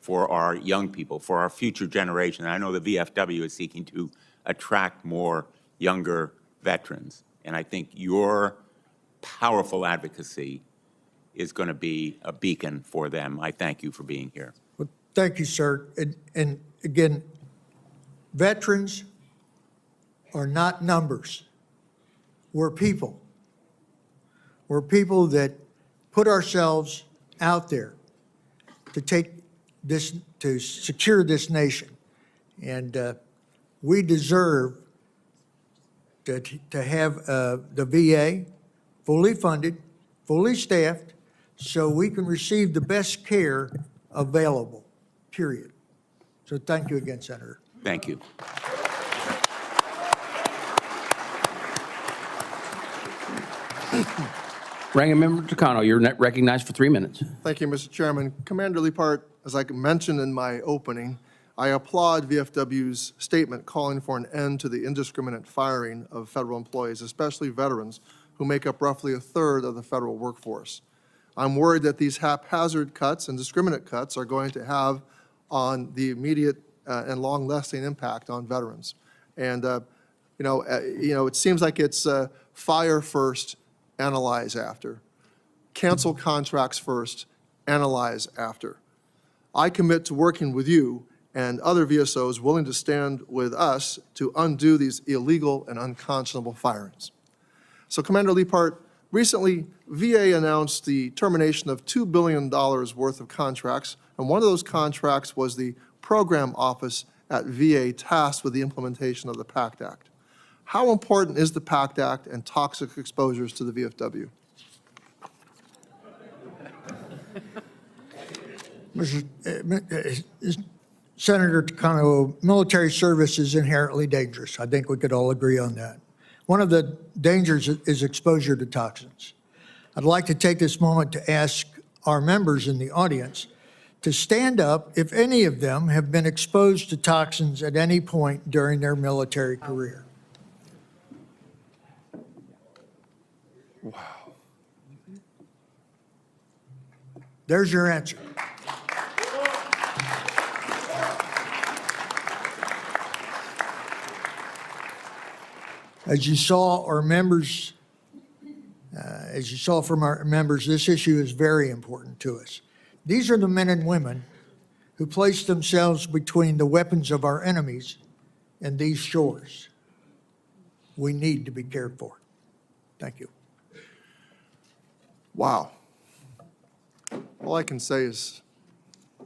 for our young people, for our future generation. And I know the VFW is seeking to attract more younger veterans, and I think your powerful advocacy is going to be a beacon for them. I thank you for being here. Well, thank you, sir. And again, veterans are not numbers. We're people. We're people that put ourselves out there to take this, to secure this nation. And we deserve to have the VA fully funded, fully staffed, so we can receive the best care available, period. So thank you again, Senator. Thank you. Ranking Member Takano, you're recognized for 3 minutes. Thank you, Mr. Chairman. Commander Lipphardt, as I mentioned in my opening, I applaud VFW's statement calling for an end to the indiscriminate firing of federal employees, especially veterans, who make up roughly a third of the federal workforce. I'm worried that these haphazard cuts and discriminate cuts are going to have on the immediate and long-lasting impact on veterans. And it seems like it's fire first, analyze after. Cancel contracts first, analyze after. I commit to working with you and other VSOs willing to stand with us to undo these illegal and unconscionable firings. So, Commander Lipphardt, recently VA announced the termination of $2 billion worth of contracts, and one of those contracts was the program office at VA tasked with the implementation of the PACT Act. How important is the PACT Act and toxic exposures to the VFW? Senator Takano, military service is inherently dangerous. I think we could all agree on that. One of the dangers is exposure to toxins. I'd like to take this moment to ask our members in the audience to stand up if any of them have been exposed to toxins at any point during their military career. Wow. There's your answer. As you saw, our members, from our members, this issue is very important to us. These are the men and women who place themselves between the weapons of our enemies and these shores. We need to be cared for. Thank you. Wow. All I can say is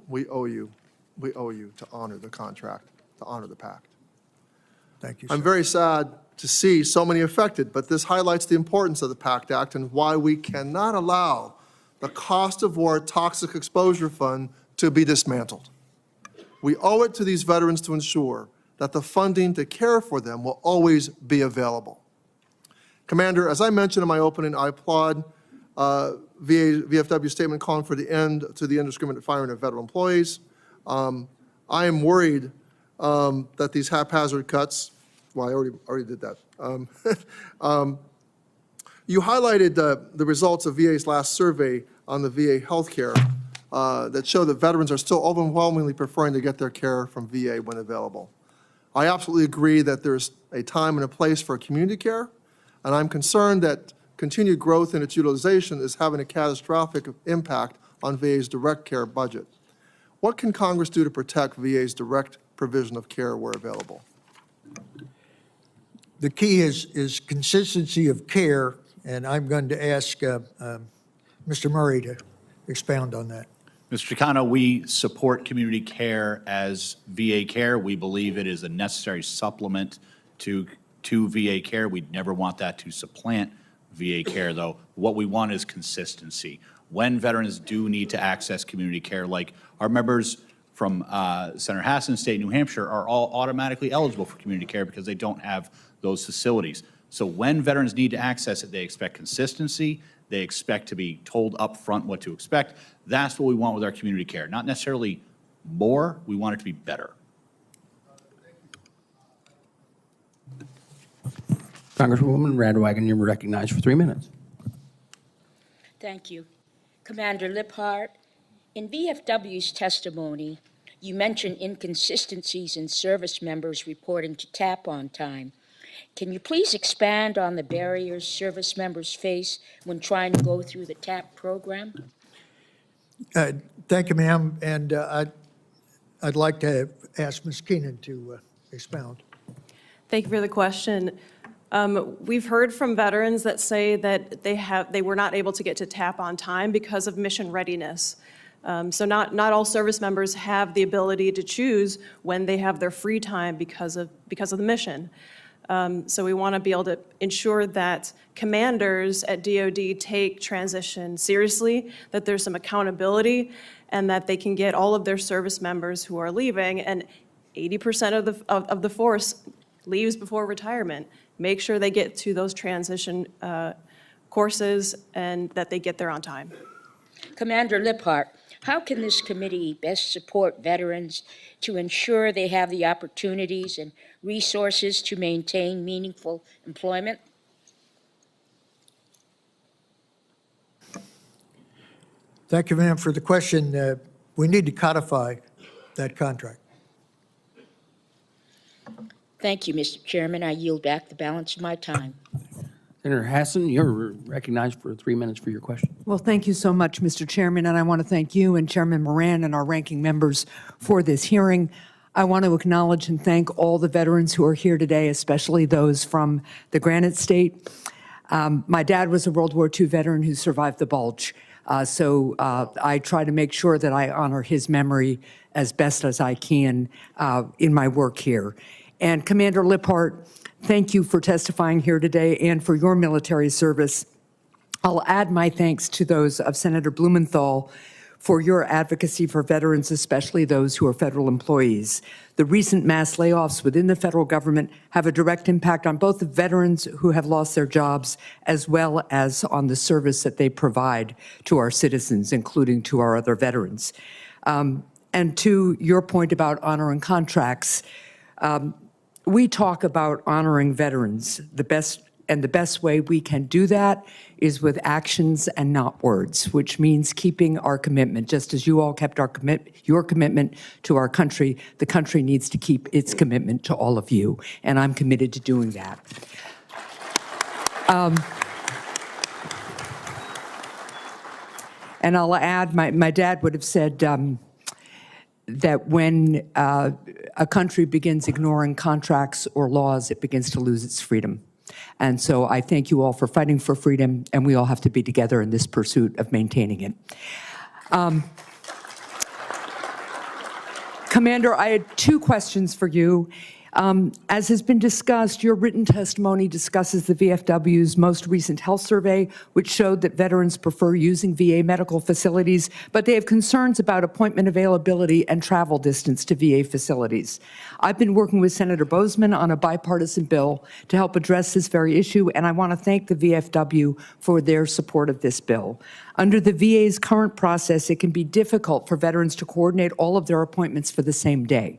we owe you to honor the contract, to honor the pact. Thank you, sir. I'm very sad to see so many affected, but this highlights the importance of the PACT Act and why we cannot allow the Cost of War Toxic Exposure Fund to be dismantled. We owe it to these veterans to ensure that the funding to care for them will always be available. Commander, as I mentioned in my opening, I applaud VFW's statement calling for the end to the indiscriminate firing of federal employees. I am worried that these haphazard cuts, well, I already did that. You highlighted the results of VA's last survey on the VA healthcare that show that veterans are still overwhelmingly preferring to get their care from VA when available. I absolutely agree that there's a time and a place for community care, and I'm concerned that continued growth in its utilization is having a catastrophic impact on VA's direct care budget. What can Congress do to protect VA's direct provision of care where available? The key is consistency of care, and I'm going to ask Mr. Murray to expound on that. Mr. Takano, we support community care as VA care. We believe it is a necessary supplement to VA care. We'd never want that to supplant VA care, though. What we want is consistency. When veterans do need to access community care, like our members from Senator Hassan's state, New Hampshire, are all automatically eligible for community care because they don't have those facilities. So when veterans need to access it, they expect consistency. They expect to be told up front what to expect. That's what we want with our community care. Not necessarily more, we want it to be better. Congresswoman Radwagen, you're recognized for 3 minutes. Thank you. Commander Lipphardt, in VFW's testimony, you mentioned inconsistencies in service members reporting to TAP on time. Can you please expand on the barriers service members face when trying to go through the TAP program? Thank you, ma'am, and I'd like to ask Ms. Keenan to expound. Thank you for the question. We've heard from veterans that say that they were not able to get to TAP on time because of mission readiness. So not all service members have the ability to choose when they have their free time because of the mission. So we want to be able to ensure that commanders at DoD take transition seriously, that there's some accountability, and that they can get all of their service members who are leaving, and 80% of the force leaves before retirement. Make sure they get to those transition courses and that they get there on time. Commander Lipphardt, how can this committee best support veterans to ensure they have the opportunities and resources to maintain meaningful employment? Thank you, ma'am, for the question. We need to codify that contract. Thank you, Mr. Chairman. I yield back the balance of my time. Senator Hassan, you're recognized for 3 minutes for your question. Well, thank you so much, Mr. Chairman, and I want to thank you and Chairman Moran and our ranking members for this hearing. I want to acknowledge and thank all the veterans who are here today, especially those from the Granite State. My dad was a World War II veteran who survived the Bulge, so I try to make sure that I honor his memory as best as I can in my work here. And Commander Lipphardt, thank you for testifying here today and for your military service. I'll add my thanks to those of Senator Blumenthal for your advocacy for veterans, especially those who are federal employees. The recent mass layoffs within the federal government have a direct impact on both the veterans who have lost their jobs as well as on the service that they provide to our citizens, including to our other veterans. And to your point about honoring contracts, we talk about honoring veterans. The best way we can do that is with actions and not words, which means keeping our commitment. Just as you all kept your commitment to our country, the country needs to keep its commitment to all of you, and I'm committed to doing that. And I'll add, my dad would have said, that when a country begins ignoring contracts or laws, it begins to lose its freedom. And so I thank you all for fighting for freedom, and we all have to be together in this pursuit of maintaining it. Commander, I had 2 questions for you. As has been discussed, your written testimony discusses the VFW's most recent health survey, which showed that veterans prefer using VA medical facilities, but they have concerns about appointment availability and travel distance to VA facilities. I've been working with Senator Bozeman on a bipartisan bill to help address this very issue, and I want to thank the VFW for their support of this bill. Under the VA's current process, it can be difficult for veterans to coordinate all of their appointments for the same day,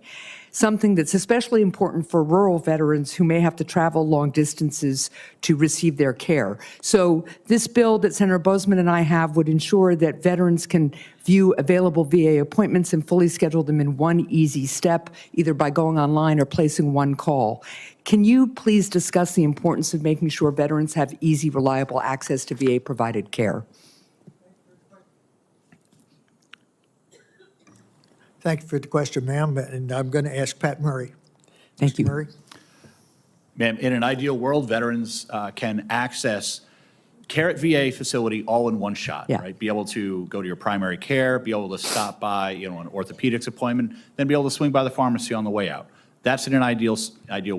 something that's especially important for rural veterans who may have to travel long distances to receive their care. So this bill that Senator Bozeman and I have would ensure that veterans can view available VA appointments and fully schedule them in one easy step, either by going online or placing one call. Can you please discuss the importance of making sure veterans have easy, reliable access to VA-provided care? Thank you for the question, ma'am, and I'm going to ask Pat Murray. Thank you. Mr. Murray? Ma'am, in an ideal world, veterans can access care at VA facility all in one shot, Yeah. right? Be able to go to your primary care, be able to stop by, an orthopedics appointment, then be able to swing by the pharmacy on the way out. That's in an ideal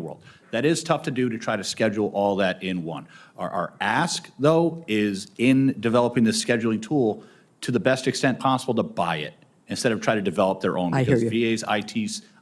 world. That is tough to do, to try to schedule all that in one. Our ask, though, is in developing this scheduling tool to the best extent possible to buy it instead of try to develop their own. I hear Because VA's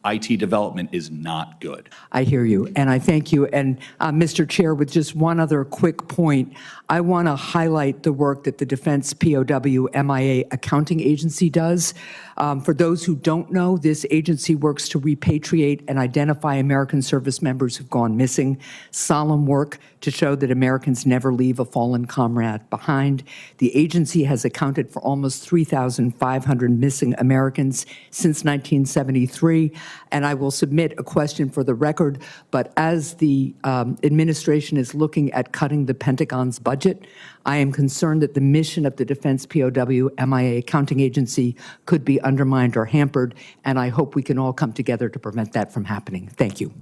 IT development is not good. I hear you, and I thank you. And Mr. Chair, with just one other quick point, I want to highlight the work that the Defense POW MIA Accounting Agency does. For those who don't know, this agency works to repatriate and identify American service members who've gone missing. Solemn work to show that Americans never leave a fallen comrade behind. The agency has accounted for almost 3,500 missing Americans since 1973. And I will submit a question for the record, but as the administration is looking at cutting the Pentagon's budget, I am concerned that the mission of the Defense POW MIA Accounting Agency could be undermined or hampered, and I hope we can all come together to prevent that from happening. Thank you.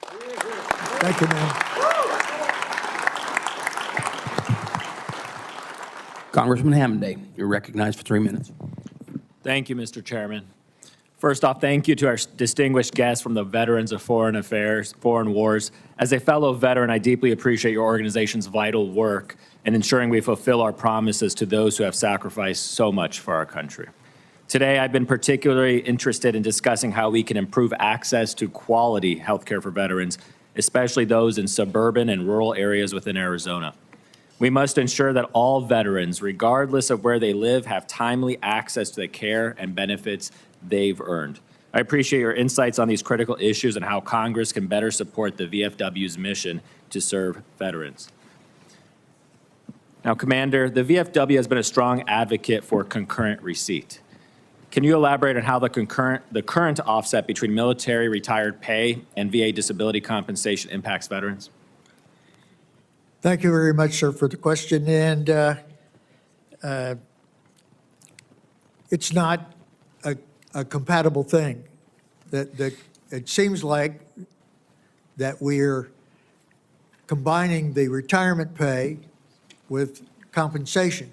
Thank you, ma'am. Congressman Hammond, you're recognized for 3 minutes. Thank you, Mr. Chairman. First off, thank you to our distinguished guests from the Veterans of Foreign Affairs, Foreign Wars. As a fellow veteran, I deeply appreciate your organization's vital work in ensuring we fulfill our promises to those who have sacrificed so much for our country. Today, I've been particularly interested in discussing how we can improve access to quality health care for veterans, especially those in suburban and rural areas within Arizona. We must ensure that all veterans, regardless of where they live, have timely access to the care and benefits they've earned. I appreciate your insights on these critical issues and how Congress can better support the VFW's mission to serve veterans. Now, Commander, the VFW has been a strong advocate for concurrent receipt. Can you elaborate on how the current offset between military retired pay and VA disability compensation impacts veterans? Thank you very much, sir, for the question. And it's not a compatible thing. That it seems like that we're combining the retirement pay with compensation.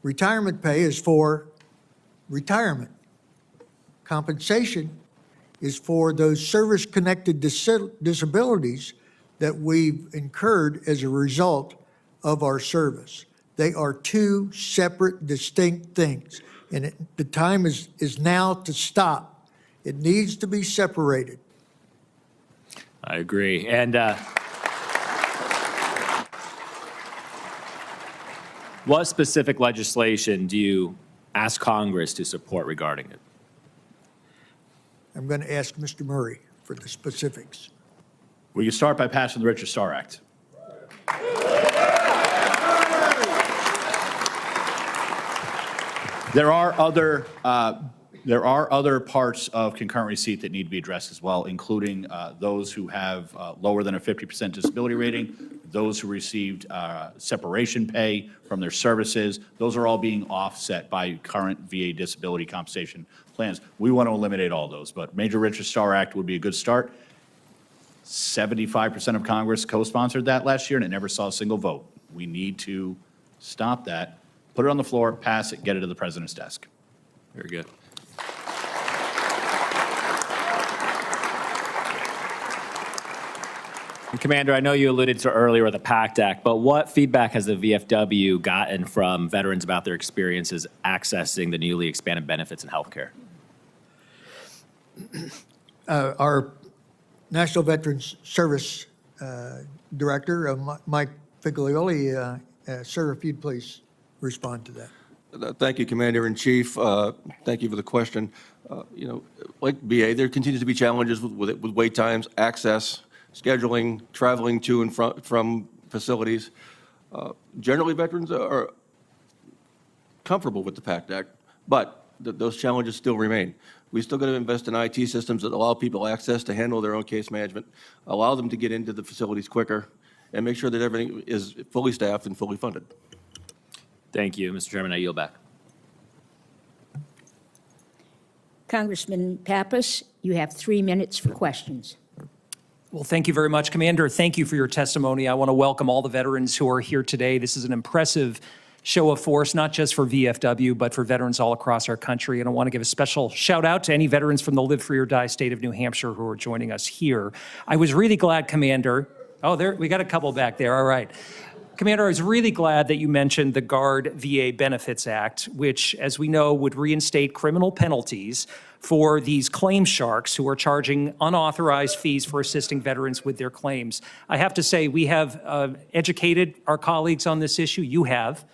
Retirement pay is for retirement. Compensation is for those service-connected disabilities that we've incurred as a result of our service. They are two separate, distinct things. And the time is now to stop. It needs to be separated. I agree. And what specific legislation do you ask Congress to support regarding it? I'm going to ask Mr. Murray for the specifics. We can start by passing the Richard Starr Act. There are other parts of concurrent receipt that need to be addressed as well, including those who have lower than a 50% disability rating, those who received separation pay from their services. Those are all being offset by current VA disability compensation plans. We want to eliminate all those, but Major Richard Starr Act would be a good start. 75% of Congress co-sponsored that last year, and it never saw a single vote. We need to stop that, put it on the floor, pass it, get it to the president's desk. Very good. And Commander, I know you alluded to earlier with the PACT Act, but what feedback has the VFW gotten from veterans about their experiences accessing the newly expanded benefits in healthcare? Our National Veterans Service Director, Mike Figlioli, sir, if you'd please respond to that. Thank you, Commander-in-Chief. Thank you for the question. Like VA, there continues to be challenges with wait times, access, scheduling, traveling to and from facilities. Generally, veterans are comfortable with the PACT Act, but those challenges still remain. We still got to invest in IT systems that allow people access to handle their own case management, allow them to get into the facilities quicker, and make sure that everything is fully staffed and fully funded. Thank you, Mr. Chairman. I yield back. Congressman Pappas, you have 3 minutes for questions. Well, thank you very much, Commander. Thank you for your testimony. I want to welcome all the veterans who are here today. This is an impressive show of force, not just for VFW, but for veterans all across our country. And I want to give a special shout out to any veterans from the Live Free or Die state of New Hampshire who are joining us here. I was really glad, Commander. Oh, there, we got a couple back there. All right. Commander, I was really glad that you mentioned the Guard VA Benefits Act, which, as we know, would reinstate criminal penalties for these claim sharks who are charging unauthorized fees for assisting veterans with their claims. I have to say, we have educated our colleagues on this issue. You have.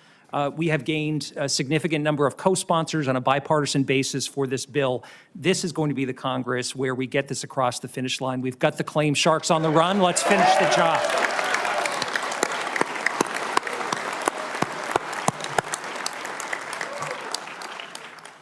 We have gained a significant number of co-sponsors on a bipartisan basis for this bill. This is going to be the Congress where we get this across the finish line. We've got the claim sharks on the run. Let's finish the job.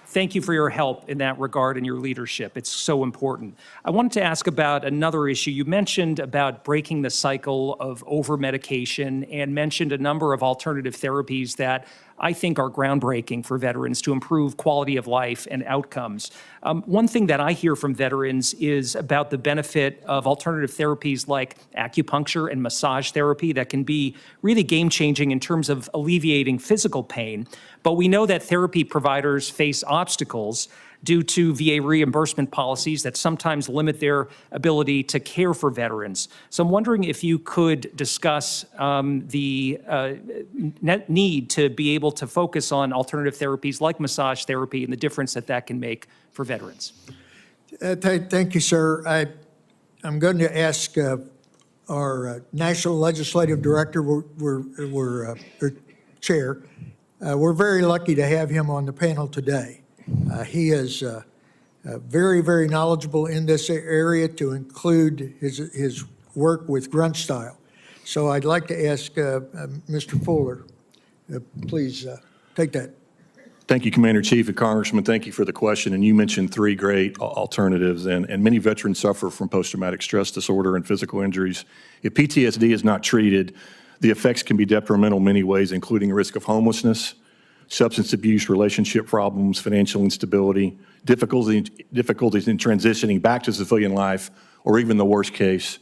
Thank you for your help in that regard and your leadership. It's so important. I wanted to ask about another issue. You mentioned about breaking the cycle of over-medication and mentioned a number of alternative therapies that I think are groundbreaking for veterans to improve quality of life and outcomes. One thing that I hear from veterans is about the benefit of alternative therapies like acupuncture and massage therapy that can be really game-changing in terms of alleviating physical pain. But we know that therapy providers face obstacles due to VA reimbursement policies that sometimes limit their ability to care for veterans. So I'm wondering if you could discuss the need to be able to focus on alternative therapies like massage therapy and the difference that that can make for veterans. Thank you, sir. I'm going to ask our National Legislative Director, or Chair. We're very lucky to have him on the panel today. He is very, very knowledgeable in this area, to include his work with grunt style. So I'd like to ask Mr. Fuller, please take that. Thank you, Commander Chief and Congressman. Thank you for the question. And you mentioned three great alternatives, and many veterans suffer from post-traumatic stress disorder and physical injuries. If PTSD is not treated, the effects can be detrimental in many ways, including risk of homelessness, substance abuse, relationship problems, financial instability, difficulties in transitioning back to civilian life, or even the worst case,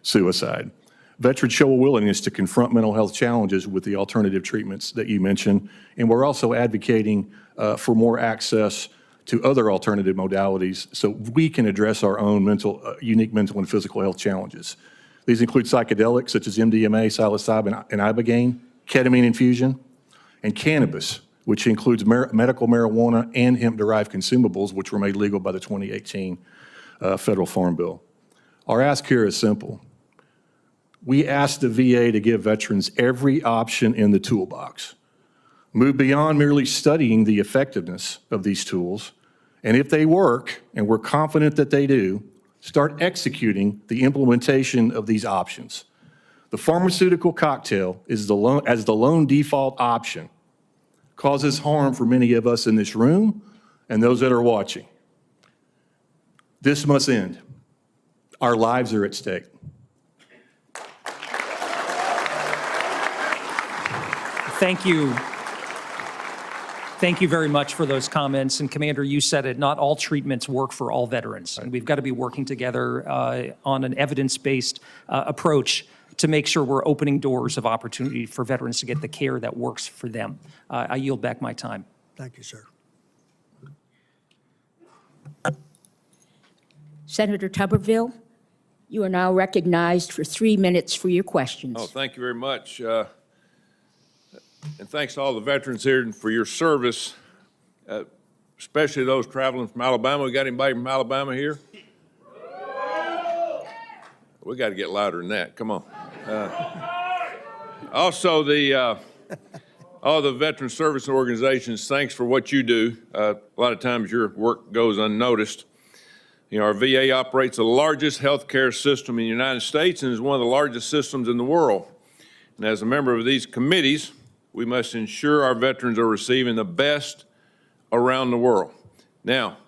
suicide. Veterans show a willingness to confront mental health challenges with the alternative treatments that you mentioned, and we're also advocating for more access to other alternative modalities so we can address our own unique mental and physical health challenges. These include psychedelics such as MDMA, psilocybin, and ibogaine, ketamine infusion, and cannabis, which includes medical marijuana and hemp-derived consumables, which were made legal by the 2018 Federal Farm Bill. Our ask here is simple. We ask the VA to give veterans every option in the toolbox. Move beyond merely studying the effectiveness of these tools, and if they work, and we're confident that they do, start executing the implementation of these options. The pharmaceutical cocktail is as the lone default option causes harm for many of us in this room and those that are watching. This must end. Our lives are at stake. Thank you. Thank you very much for those comments. And Commander, you said it, not all treatments work for all veterans. And we've got to be working together on an evidence-based approach to make sure we're opening doors of opportunity for veterans to get the care that works for them. I yield back my time. Thank you, sir. Senator Tuberville, you are now recognized for 3 minutes for your questions. Oh, thank you very much. And thanks to all the veterans here for your service, especially those traveling from Alabama. We got anybody from Alabama here? We got to get louder than that. Come on. Also, all the veteran service organizations, thanks for what you do. A lot of times your work goes unnoticed. You know, our VA operates the largest healthcare system in the United States and is one of the largest systems in the world. And as a member of these committees, we must ensure our veterans are receiving the best around the world. Now,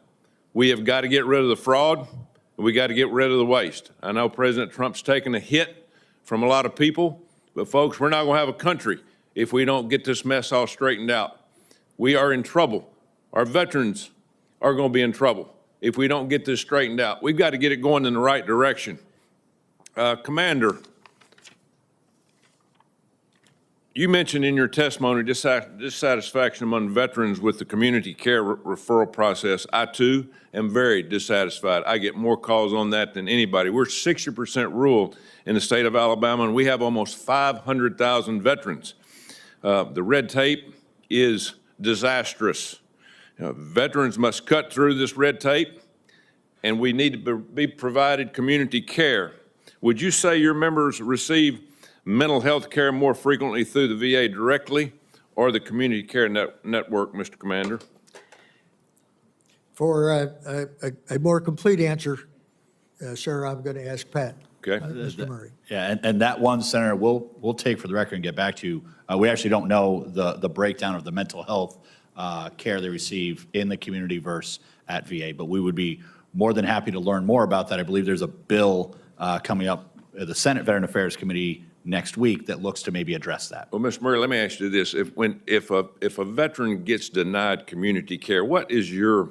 we have got to get rid of the fraud, and we got to get rid of the waste. I know President Trump's taken a hit from a lot of people, but folks, we're not going to have a country if we don't get this mess all straightened out. We are in trouble. Our veterans are going to be in trouble if we don't get this straightened out. We've got to get it going in the right direction. Commander, You mentioned in your testimony dissatisfaction among veterans with the community care referral process. I, too, am very dissatisfied. I get more calls on that than anybody. We're 60% rural in the state of Alabama, and we have almost 500,000 veterans. The red tape is disastrous. Veterans must cut through this red tape, and we need to be provided community care. Would you say your members receive mental health care more frequently through the VA directly or the community care network, Mr. Commander? For a more complete answer, sir, I'm going to ask Pat. Okay. Mr. Murray. Yeah, and that one, Senator, we'll take for the record and get back to you. We actually don't know the breakdown of the mental health care they receive in the community versus at VA, but we would be more than happy to learn more about that. I believe there's a bill coming up at the Senate Veteran Affairs Committee next week that looks to maybe address that. Well, Mr. Murray, let me ask you this. If a veteran gets denied community care, what is your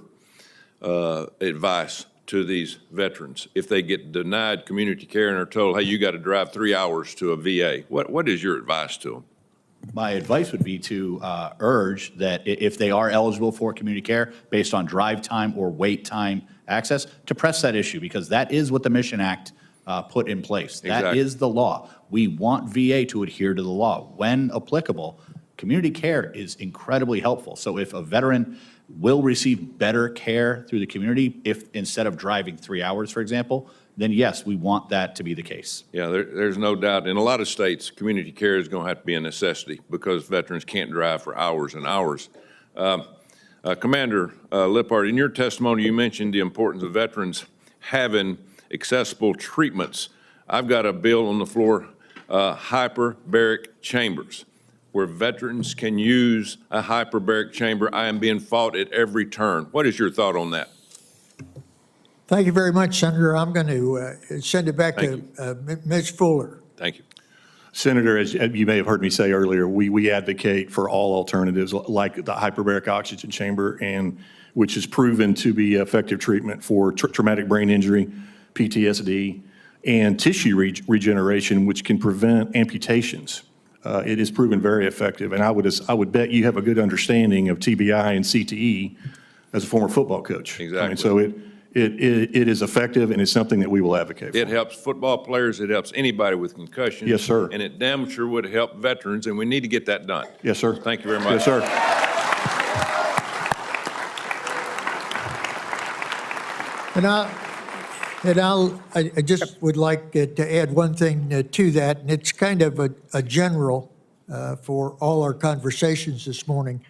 advice to these veterans if they get denied community care and are told, hey, you got to drive 3 hours to a VA? What is your advice to them? My advice would be to urge that if they are eligible for community care based on drive time or wait time access, to press that issue, because that is what the Mission Act put in place. That Exactly. is the law. We want VA to adhere to the law. When applicable, community care is incredibly helpful. So if a veteran will receive better care through the community, if instead of driving 3 hours, for example, then yes, we want that to be the case. Yeah, there's no doubt. In a lot of states, community care is going to have to be a necessity because veterans can't drive for hours and hours. Commander Lipphardt, in your testimony, you mentioned the importance of veterans having accessible treatments. I've got a bill on the floor, hyperbaric chambers, where veterans can use a hyperbaric chamber. I am being fought at every turn. What is your thought on that? Thank you very much, Senator. I'm going to send it back to Ms. Fuller. Thank you. Senator, as you may have heard me say earlier, we advocate for all alternatives like the hyperbaric oxygen chamber, and which is proven to be effective treatment for traumatic brain injury, PTSD, and tissue regeneration, which can prevent amputations. It is proven very effective, and I would bet you have a good understanding of TBI and CTE as a former football coach. Exactly. I mean, so it is effective, and it's something that we will advocate for. It helps football players. It helps anybody with concussions. Yes, sir. And it damn sure would help veterans, and we need to get that done. Yes, sir. Thank you very much. Yes, sir. I just would like to add one thing to that, and it's kind of a general for all our conversations this morning.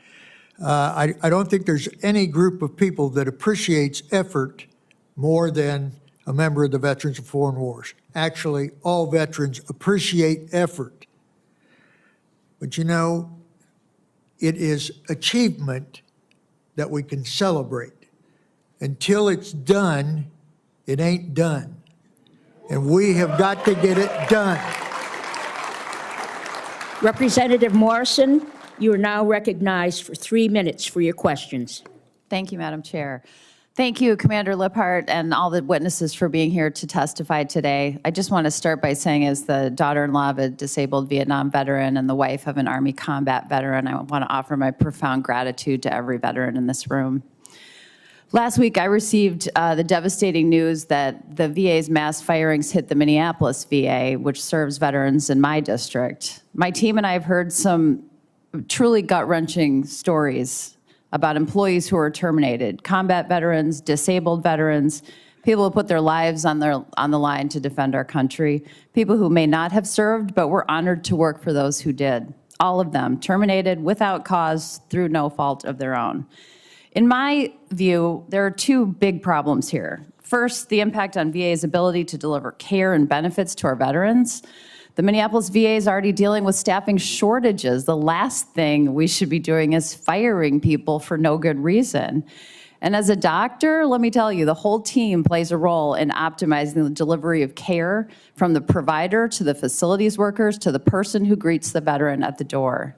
I don't think there's any group of people that appreciates effort more than a member of the Veterans of Foreign Wars. Actually, all veterans appreciate effort. But you know, it is achievement that we can celebrate. Until it's done, it ain't done. And we have got to get it done. Representative Morrison, you are now recognized for 3 minutes for your questions. Thank you, Madam Chair. Thank you, Commander Lipphardt, and all the witnesses for being here to testify today. I just want to start by saying, as the daughter-in-law of a disabled Vietnam veteran and the wife of an Army combat veteran, I want to offer my profound gratitude to every veteran in this room. Last week, I received the devastating news that the VA's mass firings hit the Minneapolis VA, which serves veterans in my district. My team and I have heard some truly gut-wrenching stories about employees who are terminated, combat veterans, disabled veterans, people who put their lives on the line to defend our country, people who may not have served but were honored to work for those who did. All of them terminated without cause through no fault of their own. In my view, there are two big problems here. First, the impact on VA's ability to deliver care and benefits to our veterans. The Minneapolis VA is already dealing with staffing shortages. The last thing we should be doing is firing people for no good reason. And as a doctor, let me tell you, the whole team plays a role in optimizing the delivery of care, from the provider to the facilities workers to the person who greets the veteran at the door.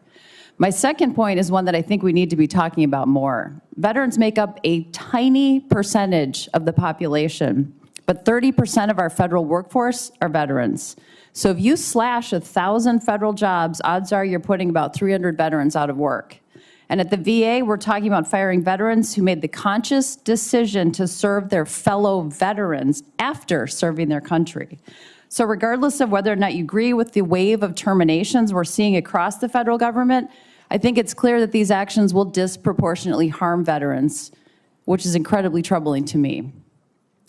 My second point is one that I think we need to be talking about more. Veterans make up a tiny percentage of the population, but 30% of our federal workforce are veterans. So if you slash 1,000 federal jobs, odds are you're putting about 300 veterans out of work. And at the VA, we're talking about firing veterans who made the conscious decision to serve their fellow veterans after serving their country. So regardless of whether or not you agree with the wave of terminations we're seeing across the federal government, I think it's clear that these actions will disproportionately harm veterans, which is incredibly troubling to me.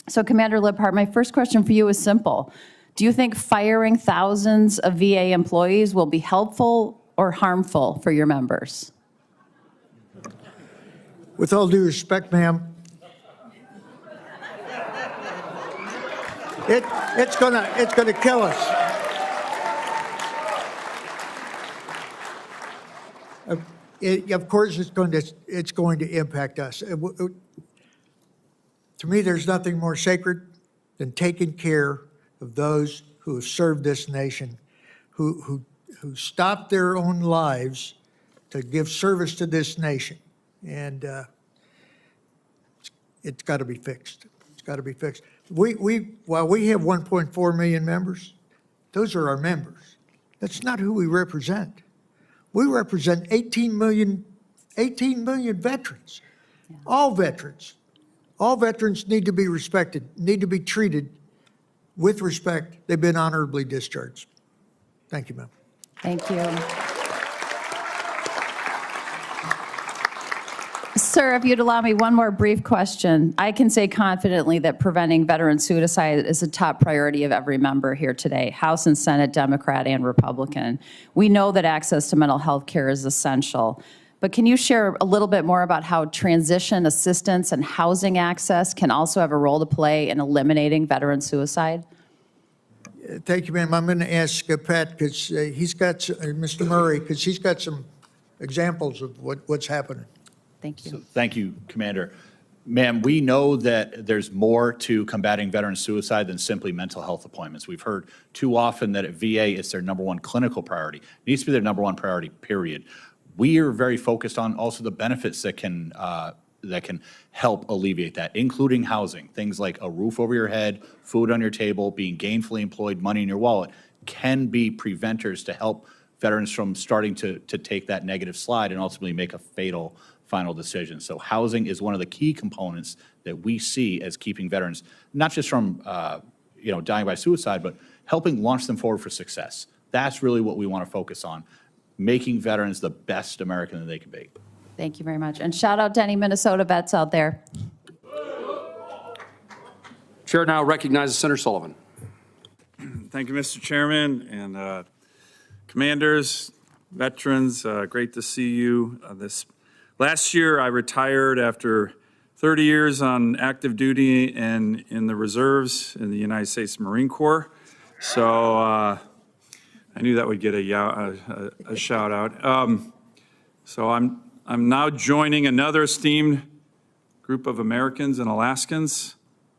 So Commander Lipphardt, my first question for you is simple. Do you think firing thousands of VA employees will be helpful or harmful for your members? With all due respect, ma'am, it's gonna kill us. Of course, it's going to impact us. To me, there's nothing more sacred than taking care of those who have served this nation, who stopped their own lives to give service to this nation. And it's got to be fixed. It's got to be fixed. While we have 1.4 million members, those are our members. That's not who we represent. We represent 18 million veterans. Yeah. All veterans. All veterans need to be respected, need to be treated with respect. They've been honorably discharged. Thank you, ma'am. Thank you. Sir, if you'd allow me one more brief question. I can say confidently that preventing veteran suicide is a top priority of every member here today, House and Senate, Democrat and Republican. We know that access to mental health care is essential. But can you share a little bit more about how transition assistance and housing access can also have a role to play in eliminating veteran suicide? Thank you, ma'am. I'm going to ask Pat, because he's got, Mr. Murray, because he's got some examples of what's happening. Thank you. So, thank you, Commander. Ma'am, we know that there's more to combating veteran suicide than simply mental health appointments. We've heard too often that at VA it's their #1 clinical priority. It needs to be their #1 priority, period. We are very focused on also the benefits that can help alleviate that, including housing. Things like a roof over your head, food on your table, being gainfully employed, money in your wallet can be preventers to help veterans from starting to take that negative slide and ultimately make a fatal final decision. So housing is one of the key components that we see as keeping veterans, not just from dying by suicide, but helping launch them forward for success. That's really what we want to focus on, making veterans the best American that they can be. Thank you very much. And shout out to any Minnesota vets out there. Chair now recognizes Senator Sullivan. Thank you, Mr. Chairman, and commanders, veterans, great to see you. Last year, I retired after 30 years on active duty and in the reserves in the United States Marine Corps. So I knew that would get a shout out. So I'm now joining another esteemed group of Americans and Alaskans.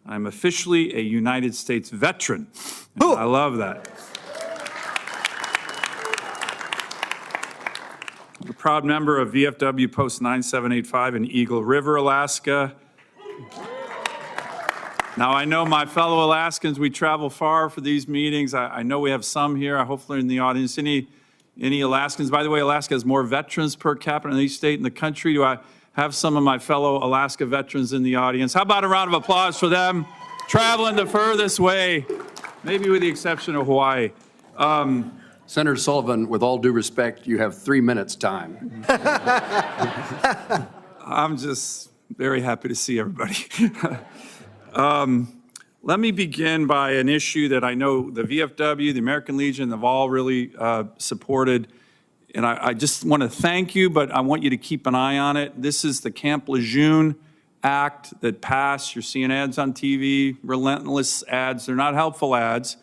I'm officially a United States veteran. I love that. I'm a proud member of VFW Post 9785 in Eagle River, Alaska. Now, I know my fellow Alaskans, we travel far for these meetings. I know we have some here, hopefully in the audience. Any Alaskans? By the way, Alaska has more veterans per capita than any state in the country. Do I have some of my fellow Alaska veterans in the audience? How about a round of applause for them traveling the furthest way, maybe with the exception of Hawaii. Senator Sullivan, with all due respect, you have 3 minutes time. I'm just very happy to see everybody. Let me begin by an issue that I know the VFW, the American Legion have all really supported. And I just want to thank you, but I want you to keep an eye on it. This is the Camp Lejeune Act that passed. You're seeing ads on TV, relentless ads. They're not helpful ads,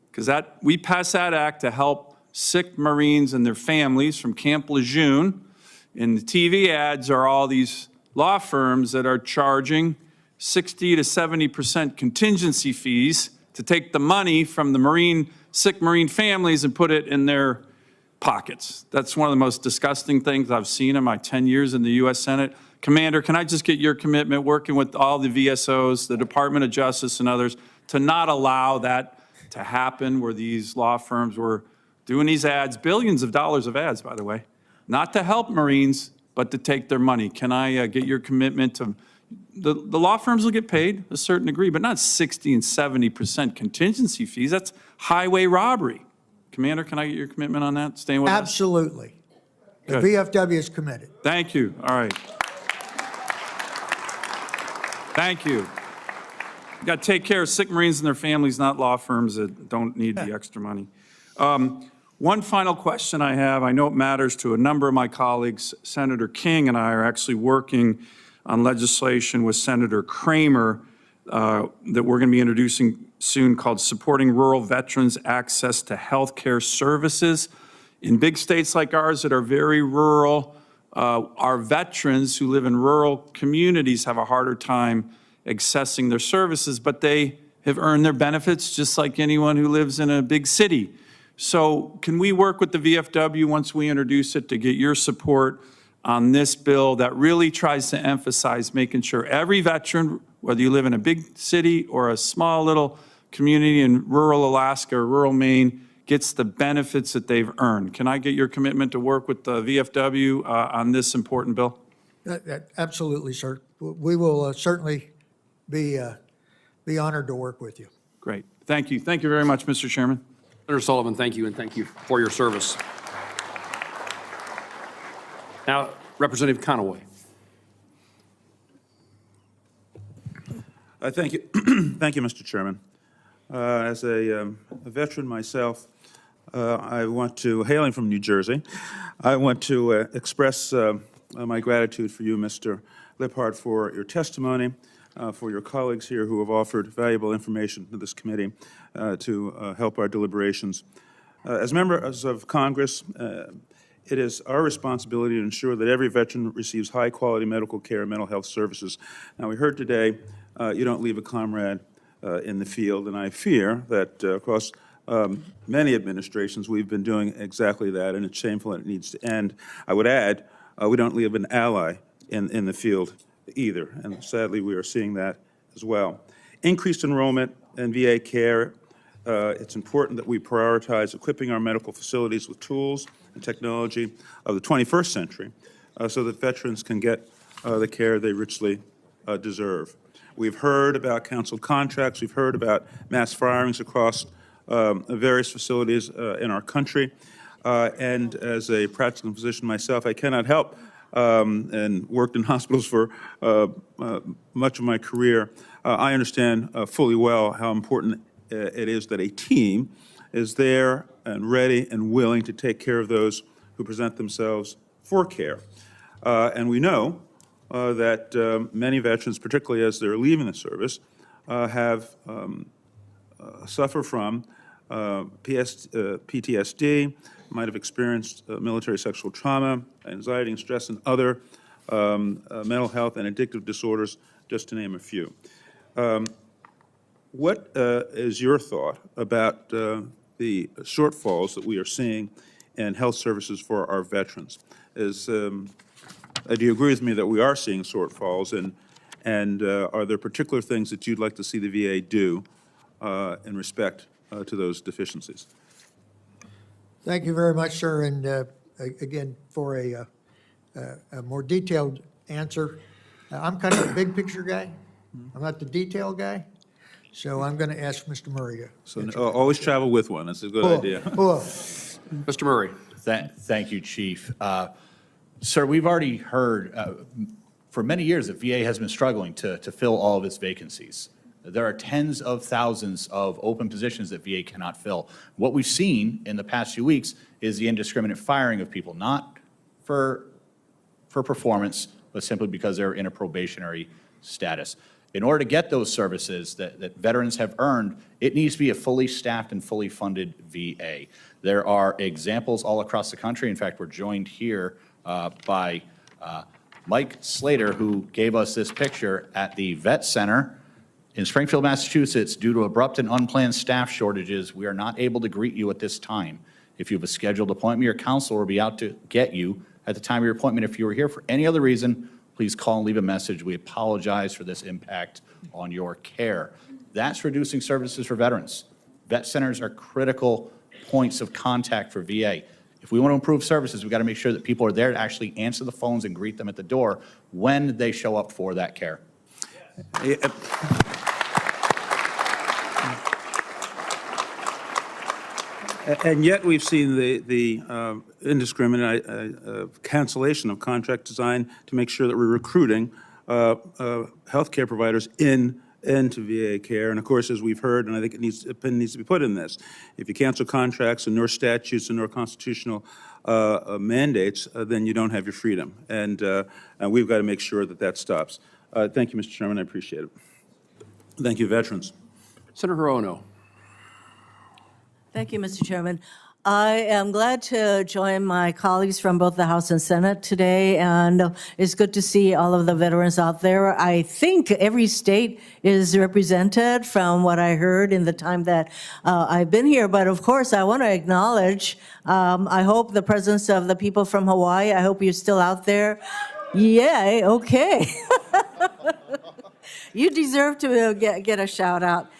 because we passed that act to help sick Marines and their families from Camp Lejeune. And the TV ads are all these law firms that are charging 60 to 70% contingency fees to take the money from the sick Marine families and put it in their pockets. That's one of the most disgusting things I've seen in my 10 years in the U.S. Senate. Commander, can I just get your commitment, working with all the VSOs, the Department of Justice and others, to not allow that to happen, where these law firms were doing these ads, billions of dollars of ads, by the way, not to help Marines, but to take their money. Can I get your commitment to, the law firms will get paid a certain degree, but not 60 and 70% contingency fees. That's highway robbery. Commander, can I get your commitment on that? Staying with us? Absolutely. The Good. VFW is committed. Thank you. All right. Thank you. You got to take care of sick Marines and their families, not law firms that don't need the extra money. One final question I have. I know it matters to a number of my colleagues. Senator King and I are actually working on legislation with Senator Kramer that we're going to be introducing soon, called Supporting Rural Veterans Access to Health Care Services. In big states like ours that are very rural, our veterans who live in rural communities have a harder time accessing their services, but they have earned their benefits just like anyone who lives in a big city. So can we work with the VFW once we introduce it to get your support on this bill that really tries to emphasize making sure every veteran, whether you live in a big city or a small little community in rural Alaska or rural Maine, gets the benefits that they've earned? Can I get your commitment to work with the VFW on this important bill? Absolutely, sir. We will certainly be honored to work with you. Great. Thank you. Thank you very much, Mr. Chairman. Senator Sullivan, thank you, and thank you for your service. Now, Representative Conaway. Thank you. Thank you, Mr. Chairman. As a veteran myself, I want to, hailing from New Jersey, I want to express my gratitude for you, Mr. Lipphardt, for your testimony, for your colleagues here who have offered valuable information to this committee to help our deliberations. As members of Congress, it is our responsibility to ensure that every veteran receives high-quality medical care and mental health services. Now, we heard today you don't leave a comrade in the field, and I fear that across many administrations we've been doing exactly that, and it's shameful and it needs to end. I would add, we don't leave an ally in the field either, and sadly we are seeing that as well. Increased enrollment in VA care, it's important that we prioritize equipping our medical facilities with tools and technology of the 21st century so that veterans can get the care they richly deserve. We've heard about canceled contracts. We've heard about mass firings across various facilities in our country. And as a practical physician myself, I cannot help and worked in hospitals for much of my career. I understand fully well how important it is that a team is there and ready and willing to take care of those who present themselves for care. And we know that many veterans, particularly as they're leaving the service, suffer from PTSD, might have experienced military sexual trauma, anxiety and stress, and other mental health and addictive disorders, just to name a few. What is your thought about the shortfalls that we are seeing in health services for our veterans? Do you agree with me that we are seeing shortfalls, and are there particular things that you'd like to see the VA do in respect to those deficiencies? Thank you very much, sir, and again, for a more detailed answer. I'm kind of a big picture guy. I'm not the detail guy, so I'm going to ask Mr. Murray to. So always travel with one. That's a good idea. Mr. Murray. Thank you, Chief. Sir, we've already heard for many years that VA has been struggling to fill all of its vacancies. There are tens of thousands of open positions that VA cannot fill. What we've seen in the past few weeks is the indiscriminate firing of people, not for performance, but simply because they're in a probationary status. In order to get those services that veterans have earned, it needs to be a fully staffed and fully funded VA. There are examples all across the country. In fact, we're joined here by Mike Slater, who gave us this picture at the Vet Center in Springfield, Massachusetts. Due to abrupt and unplanned staff shortages, we are not able to greet you at this time. If you have a scheduled appointment, your counselor will be out to get you at the time of your appointment. If you were here for any other reason, please call and leave a message. We apologize for this impact on your care. That's reducing services for veterans. Vet centers are critical points of contact for VA. If we want to improve services, we've got to make sure that people are there to actually answer the phones and greet them at the door when they show up for that care. And yet we've seen the indiscriminate cancellation of contract design to make sure that we're recruiting healthcare providers into VA care. And of course, as we've heard, and I think a pin needs to be put in this, if you cancel contracts and nor statutes and nor constitutional mandates, then you don't have your freedom. And we've got to make sure that that stops. Thank you, Mr. Chairman. I appreciate it. Thank you, veterans. Senator Ono. Thank you, Mr. Chairman. I am glad to join my colleagues from both the House and Senate today, and it's good to see all of the veterans out there. I think every state is represented from what I heard in the time that I've been here, but of course I want to acknowledge, I hope the presence of the people from Hawaii. I hope you're still out there. Yay, okay. You deserve to get a shout out.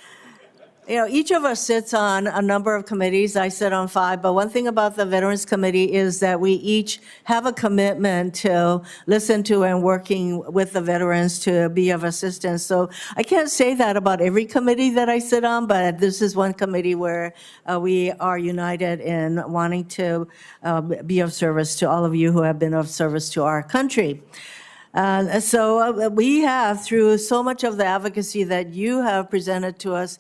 You know, each of us sits on a number of committees. I sit on 5, but one thing about the Veterans Committee is that we each have a commitment to listen to and working with the veterans to be of assistance. So I can't say that about every committee that I sit on, but this is one committee where we are united in wanting to be of service to all of you who have been of service to our country. So we have, through so much of the advocacy that you have presented to us,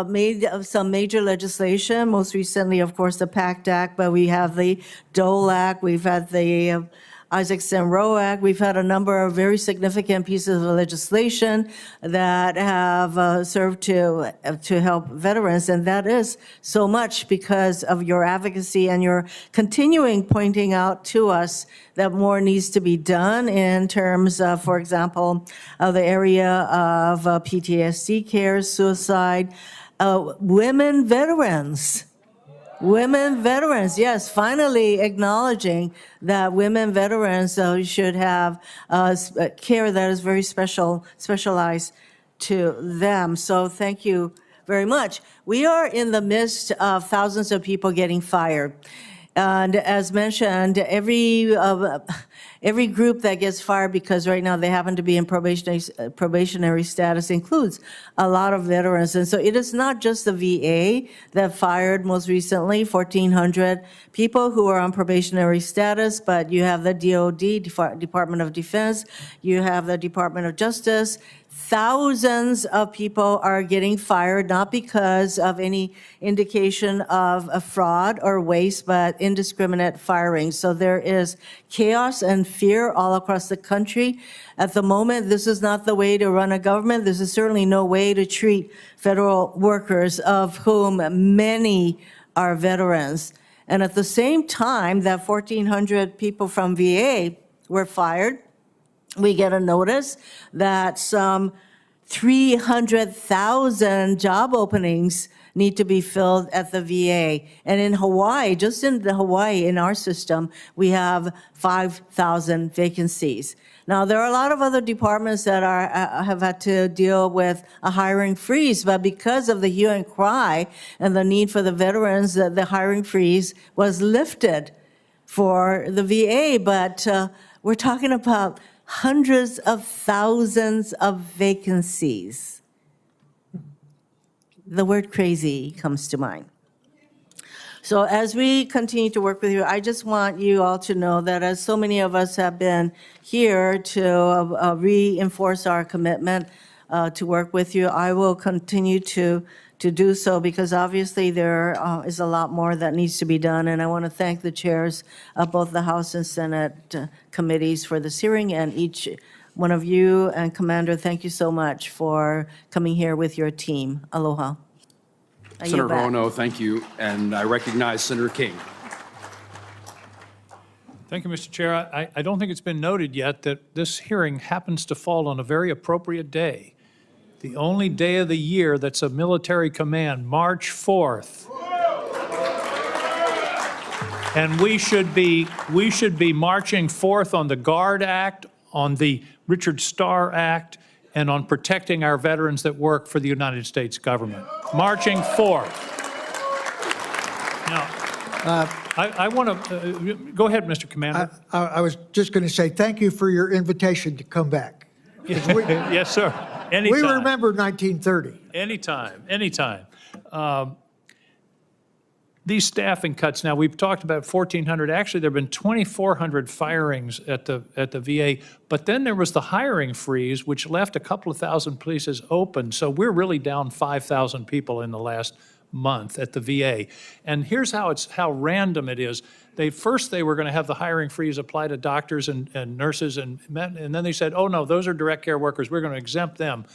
made some major legislation, most recently, of course, the PACT Act, but we have the Dole Act, we've had the Isaacson-Roe Act, we've had a number of very significant pieces of legislation that have served to help veterans, and that is so much because of your advocacy and your continuing pointing out to us that more needs to be done in terms of, for example, the area of PTSD care, suicide, women veterans. Women veterans, yes, finally acknowledging that women veterans should have care that is very specialized to them. So thank you very much. We are in the midst of thousands of people getting fired. And as mentioned, every group that gets fired because right now they happen to be in probationary status includes a lot of veterans. And so it is not just the VA that fired most recently, 1,400 people who are on probationary status, but you have the DOD, Department of Defense, you have the Department of Justice. Thousands of people are getting fired, not because of any indication of a fraud or waste, but indiscriminate firing. So there is chaos and fear all across the country. At the moment, this is not the way to run a government. This is certainly no way to treat federal workers, of whom many are veterans. And at the same time that 1,400 people from VA were fired, we get a notice that some 300,000 job openings need to be filled at the VA. And in Hawaii, just in the Hawaii, in our system, we have 5,000 vacancies. Now, there are a lot of other departments that have had to deal with a hiring freeze, but because of the hue and cry and the need for the veterans, the hiring freeze was lifted for the VA. But we're talking about hundreds of thousands of vacancies. The word crazy comes to mind. So as we continue to work with you, I just want you all to know that as so many of us have been here to reinforce our commitment to work with you, I will continue to do so, because obviously there is a lot more that needs to be done. And I want to thank the chairs of both the House and Senate committees for this hearing, and each one of you, and Commander, thank you so much for coming here with your team. Aloha. I yield Senator back. Ono, thank you. And I recognize Senator King. Thank you, Mr. Chair. I don't think it's been noted yet that this hearing happens to fall on a very appropriate day. The only day of the year that's a military command, March 4th. And we should be marching forth on the GUARD Act, on the Richard Starr Act, and on protecting our veterans that work for the United States government. Marching forth. Now, I want to, go ahead, Mr. Commander. I was just going to say thank you for your invitation to come back. Yes, sir. Anytime. We remember 1930. Anytime. These staffing cuts, now, we've talked about 1,400. Actually, there have been 2,400 firings at the VA, but then there was the hiring freeze, which left a couple of thousand places open. So we're really down 5,000 people in the last month at the VA. And here's how random it is. First they were going to have the hiring freeze apply to doctors and nurses, and then they said, oh, no, those are direct care workers. We're going to exempt them.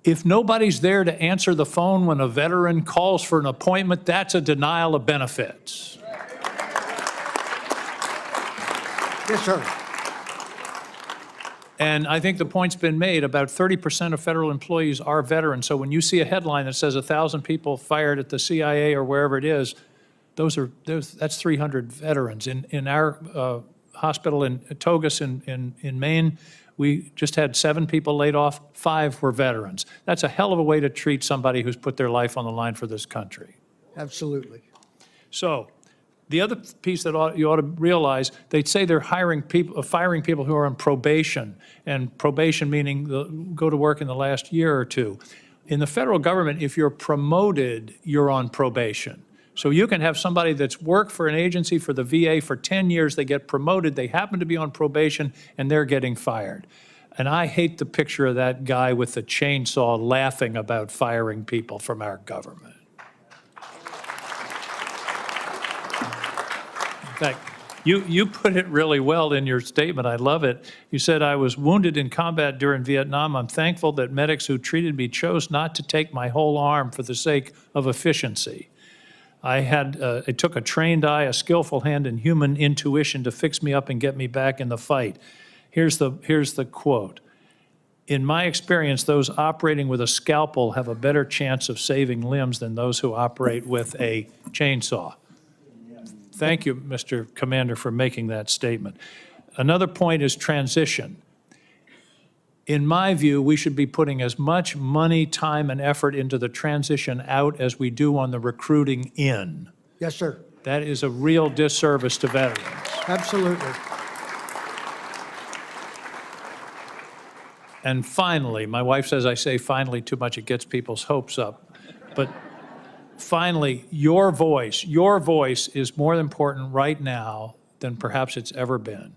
If nobody's there to answer the phone when a veteran calls for an appointment, that's a denial of benefits. Yes, sir. And I think the point's been made, about 30% of federal employees are veterans. So when you see a headline that says 1,000 people fired at the CIA or wherever it is, that's 300 veterans. In our hospital in Togus in Maine, we just had 7 people laid off, 5 were veterans. That's a hell of a way to treat somebody who's put their life on the line for this country. Absolutely. So the other piece that you ought to realize, they'd say they're firing people who are on probation, and probation meaning go to work in the last year or two. In the federal government, if you're promoted, you're on probation. So you can have somebody that's worked for an agency for the VA for 10 years, they get promoted, they happen to be on probation, and they're getting fired. And I hate the picture of that guy with the chainsaw laughing about firing people from our government. In fact, you put it really well in your statement. I love it. You said, I was wounded in combat during Vietnam. I'm thankful that medics who treated me chose not to take my whole arm for the sake of efficiency. It took a trained eye, a skillful hand, and human intuition to fix me up and get me back in the fight. Here's the quote. In my experience, those operating with a scalpel have a better chance of saving limbs than those who operate with a chainsaw. Thank you, Mr. Commander, for making that statement. Another point is transition. In my view, we should be putting as much money, time, and effort into the transition out as we do on the recruiting in. Yes, sir. That is a real disservice to veterans. Absolutely. And finally, my wife says I say finally too much, it gets people's hopes up. But finally, your voice is more important right now than perhaps it's ever been.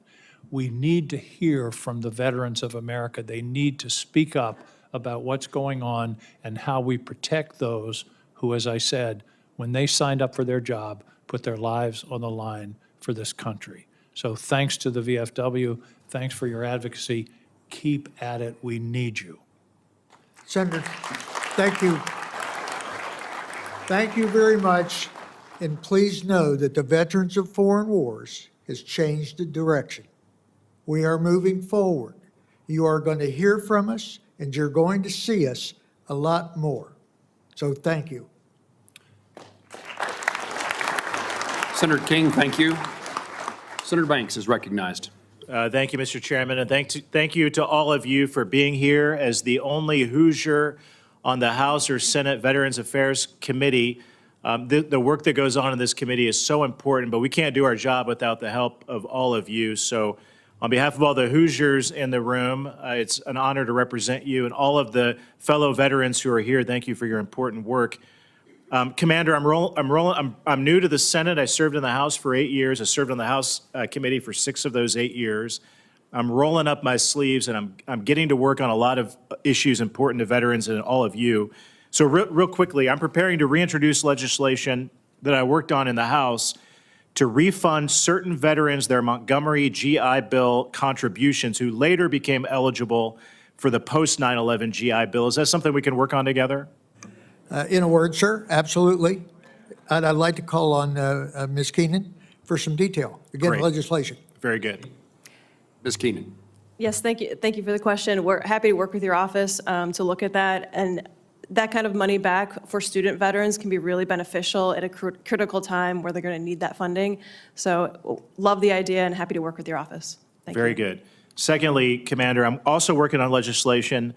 We need to hear from the veterans of America. They need to speak up about what's going on and how we protect those who, as I said, when they signed up for their job, put their lives on the line for this country. So thanks to the VFW. Thanks for your advocacy. Keep at it. We need you. Senator, thank you. Thank you very much. And please know that the Veterans of Foreign Wars has changed the direction. We are moving forward. You are going to hear from us, and you're going to see us a lot more. So thank you. Senator King, thank you. Senator Banks is recognized. Thank you, Mr. Chairman, and thank you to all of you for being here as the only Hoosier on the House or Senate Veterans Affairs Committee. The work that goes on in this committee is so important, but we can't do our job without the help of all of you. So on behalf of all the Hoosiers in the room, it's an honor to represent you, and all of the fellow veterans who are here, thank you for your important work. Commander, I'm new to the Senate. I served in the House for 8 years. I served on the House committee for 6 of those 8 years. I'm rolling up my sleeves, and I'm getting to work on a lot of issues important to veterans and all of you. So real quickly, I'm preparing to reintroduce legislation that I worked on in the House to refund certain veterans their Montgomery GI Bill contributions who later became eligible for the post 9/11 GI Bill. Is that something we can work on together? In a word, sir, absolutely. I'd like to call on Ms. Keenan for some detail. Again, Great. legislation. Very good. Ms. Keenan. Yes, thank you. Thank you for the question. We're happy to work with your office to look at that. And that kind of money back for student veterans can be really beneficial at a critical time where they're going to need that funding. So love the idea and happy to work with your office. Thank you. Very good. Secondly, Commander, I'm also working on legislation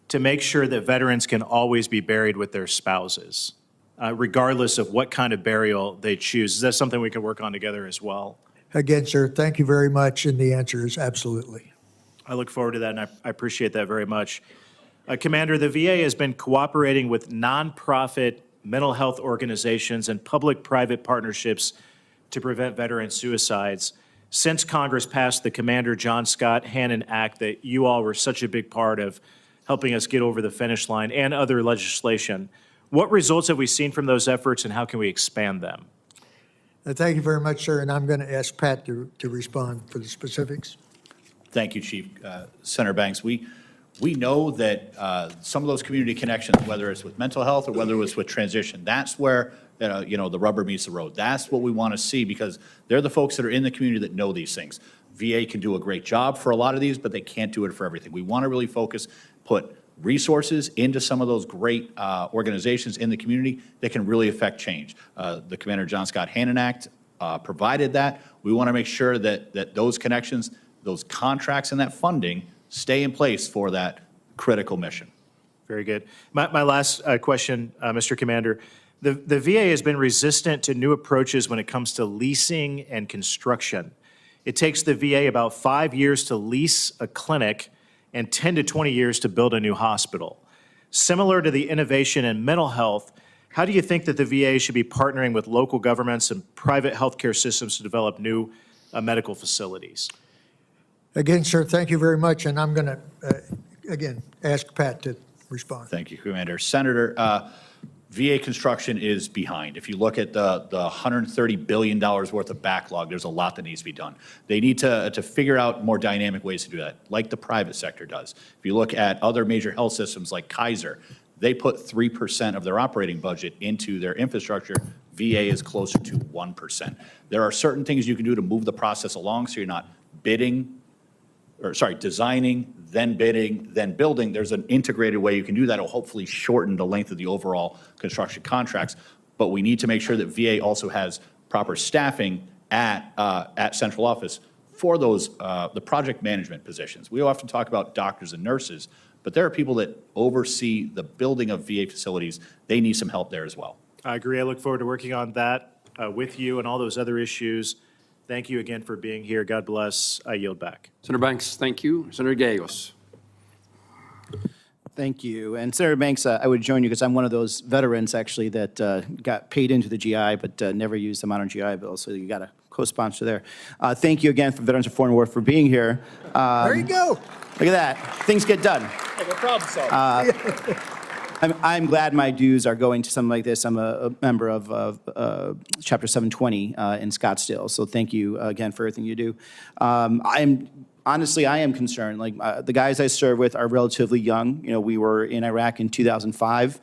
to make sure that veterans can always be buried with their spouses, regardless of what kind of burial they choose. Is that something we can work on together as well? Again, sir, thank you very much, and the answer is absolutely. I look forward to that, and I appreciate that very much. Commander, the VA has been cooperating with nonprofit mental health organizations and public-private partnerships to prevent veteran suicides. Since Congress passed the Commander John Scott Hannon Act that you all were such a big part of helping us get over the finish line, and other legislation, what results have we seen from those efforts, and how can we expand them? Thank you very much, sir, and I'm going to ask Pat to respond for the specifics. Thank you, Chief. Senator Banks, we know that some of those community connections, whether it's with mental health or whether it's with transition, that's where the rubber meets the road. That's what we want to see, because they're the folks that are in the community that know these things. VA can do a great job for a lot of these, but they can't do it for everything. We want to really focus, put resources into some of those great organizations in the community that can really affect change. The Commander John Scott Hannon Act provided that. We want to make sure that those connections, those contracts, and that funding stay in place for that critical mission. Very good. My last question, Mr. Commander. The VA has been resistant to new approaches when it comes to leasing and construction. It takes the VA about 5 years to lease a clinic and 10 to 20 years to build a new hospital. Similar to the innovation in mental health, how do you think that the VA should be partnering with local governments and private healthcare systems to develop new medical facilities? Again, sir, thank you very much, and I'm going to, again, ask Pat to respond. Thank you, Commander. Senator, VA construction is behind. If you look at the $130 billion worth of backlog, there's a lot that needs to be done. They need to figure out more dynamic ways to do that, like the private sector does. If you look at other major health systems like Kaiser, they put 3% of their operating budget into their infrastructure. VA is closer to 1%. There are certain things you can do to move the process along so you're not designing, then bidding, then building. There's an integrated way you can do that. It'll hopefully shorten the length of the overall construction contracts. But we need to make sure that VA also has proper staffing at central office for those the project management positions. We often talk about doctors and nurses, but there are people that oversee the building of VA facilities. They need some help there as well. I agree. I look forward to working on that with you and all those other issues. Thank you again for being here. God bless. I yield back. Senator Banks, thank you. Senator Gallegos. Thank you. And Senator Banks, I would join you because I'm one of those veterans actually that got paid into the GI but never used the modern GI Bill. So you got a co-sponsor there. Thank you again for Veterans of Foreign War for being here. There you go. Look at that. Things get done. Hey, no problem solved. I'm glad my dues are going to something like this. I'm a member of Chapter 720 in Scottsdale, so thank you again for everything you do. Honestly, I am concerned. Like the guys I serve with are relatively young. You know, we were in Iraq in 2005.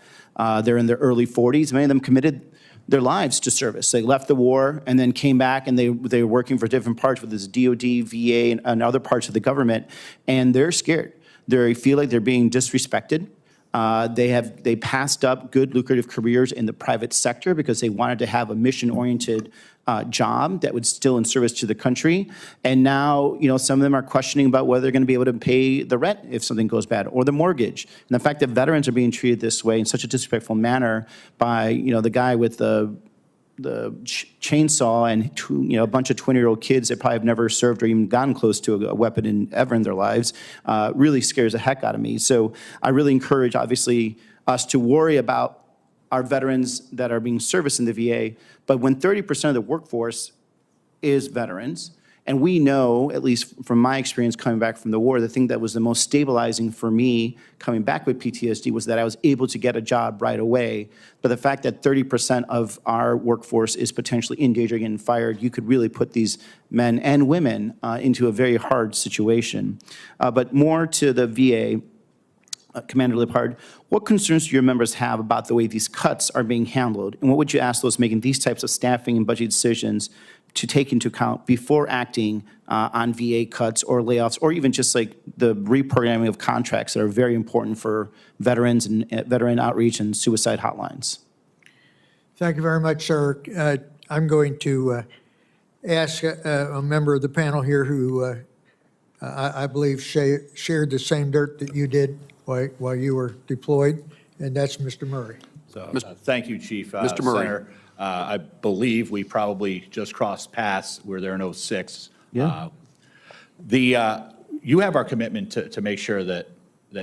They're in their early 40s. Many of them committed their lives to service. They left the war and then came back, and they were working for different parts with this DOD, VA, and other parts of the government, and they're scared. They feel like they're being disrespected. They passed up good lucrative careers in the private sector because they wanted to have a mission-oriented job that was still in service to the country. And now, you know, some of them are questioning about whether they're going to be able to pay the rent if something goes bad, or the mortgage. And the fact that veterans are being treated this way in such a disrespectful manner by, you know, the guy with the chainsaw and a bunch of 20-year-old kids that probably have never served or even gotten close to a weapon ever in their lives really scares the heck out of me. So I really encourage, obviously, us to worry about our veterans that are being serviced in the VA. But when 30% of the workforce is veterans, and we know, at least from my experience coming back from the war, the thing that was the most stabilizing for me coming back with PTSD was that I was able to get a job right away. But the fact that 30% of our workforce is potentially in danger of getting fired, you could really put these men and women into a very hard situation. But more to the VA, Commander Lipphardt, what concerns do your members have about the way these cuts are being handled? And what would you ask those making these types of staffing and budget decisions to take into account before acting on VA cuts or layoffs, or even just like the reprogramming of contracts that are very important for veterans and veteran outreach and suicide hotlines? Thank you very much, sir. I'm going to ask a member of the panel here who I believe shared the same dirt that you did while you were deployed, and that's Mr. Murray. So, thank you, Chief. Mr. Murray. Senator, I believe we probably just crossed paths where there are 06. Yeah. You have our commitment to make sure that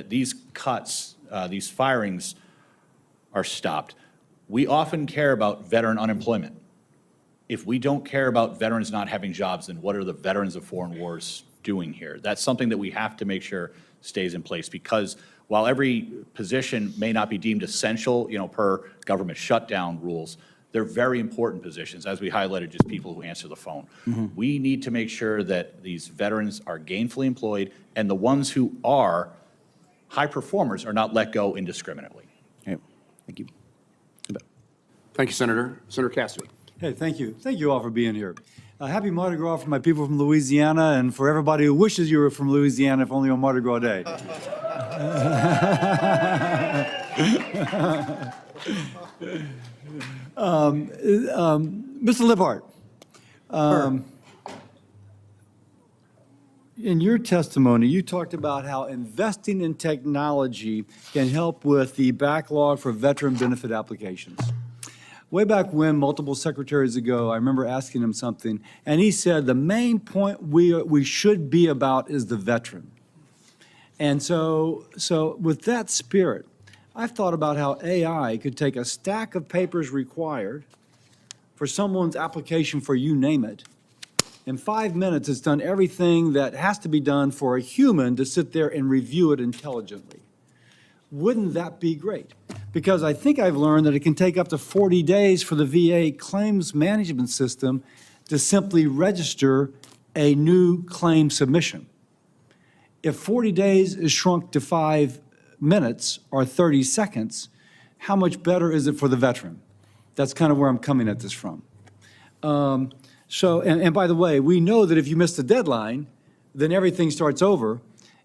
these cuts, these firings are stopped. We often care about veteran unemployment. If we don't care about veterans not having jobs, then what are the veterans of foreign wars doing here? That's something that we have to make sure stays in place, because while every position may not be deemed essential, per government shutdown rules, they're very important positions, as we highlighted, just people who answer the phone. We need to make sure that these veterans are gainfully employed, and the ones who are high performers are not let go indiscriminately. Okay. Thank you. Thank you, Senator. Senator Cassidy. Hey, thank you. Thank you all for being here. Happy Mardi Gras for my people from Louisiana, and for everybody who wishes you were from Louisiana, if only on Mardi Gras Day. Mr. Lipphardt, in your testimony, you talked about how investing in technology can help with the backlog for veteran benefit applications. Way back when, multiple secretaries ago, I remember asking him something, and he said the main point we should be about is the veteran. And so with that spirit, I've thought about how AI could take a stack of papers required for someone's application for you name it. In 5 minutes, it's done everything that has to be done for a human to sit there and review it intelligently. Wouldn't that be great? Because I think I've learned that it can take up to 40 days for the VA claims management system to simply register a new claim submission. If 40 days is shrunk to 5 minutes or 30 seconds, how much better is it for the veteran? That's kind of where I'm coming at this from. And by the way, we know that if you miss the deadline, then everything starts over.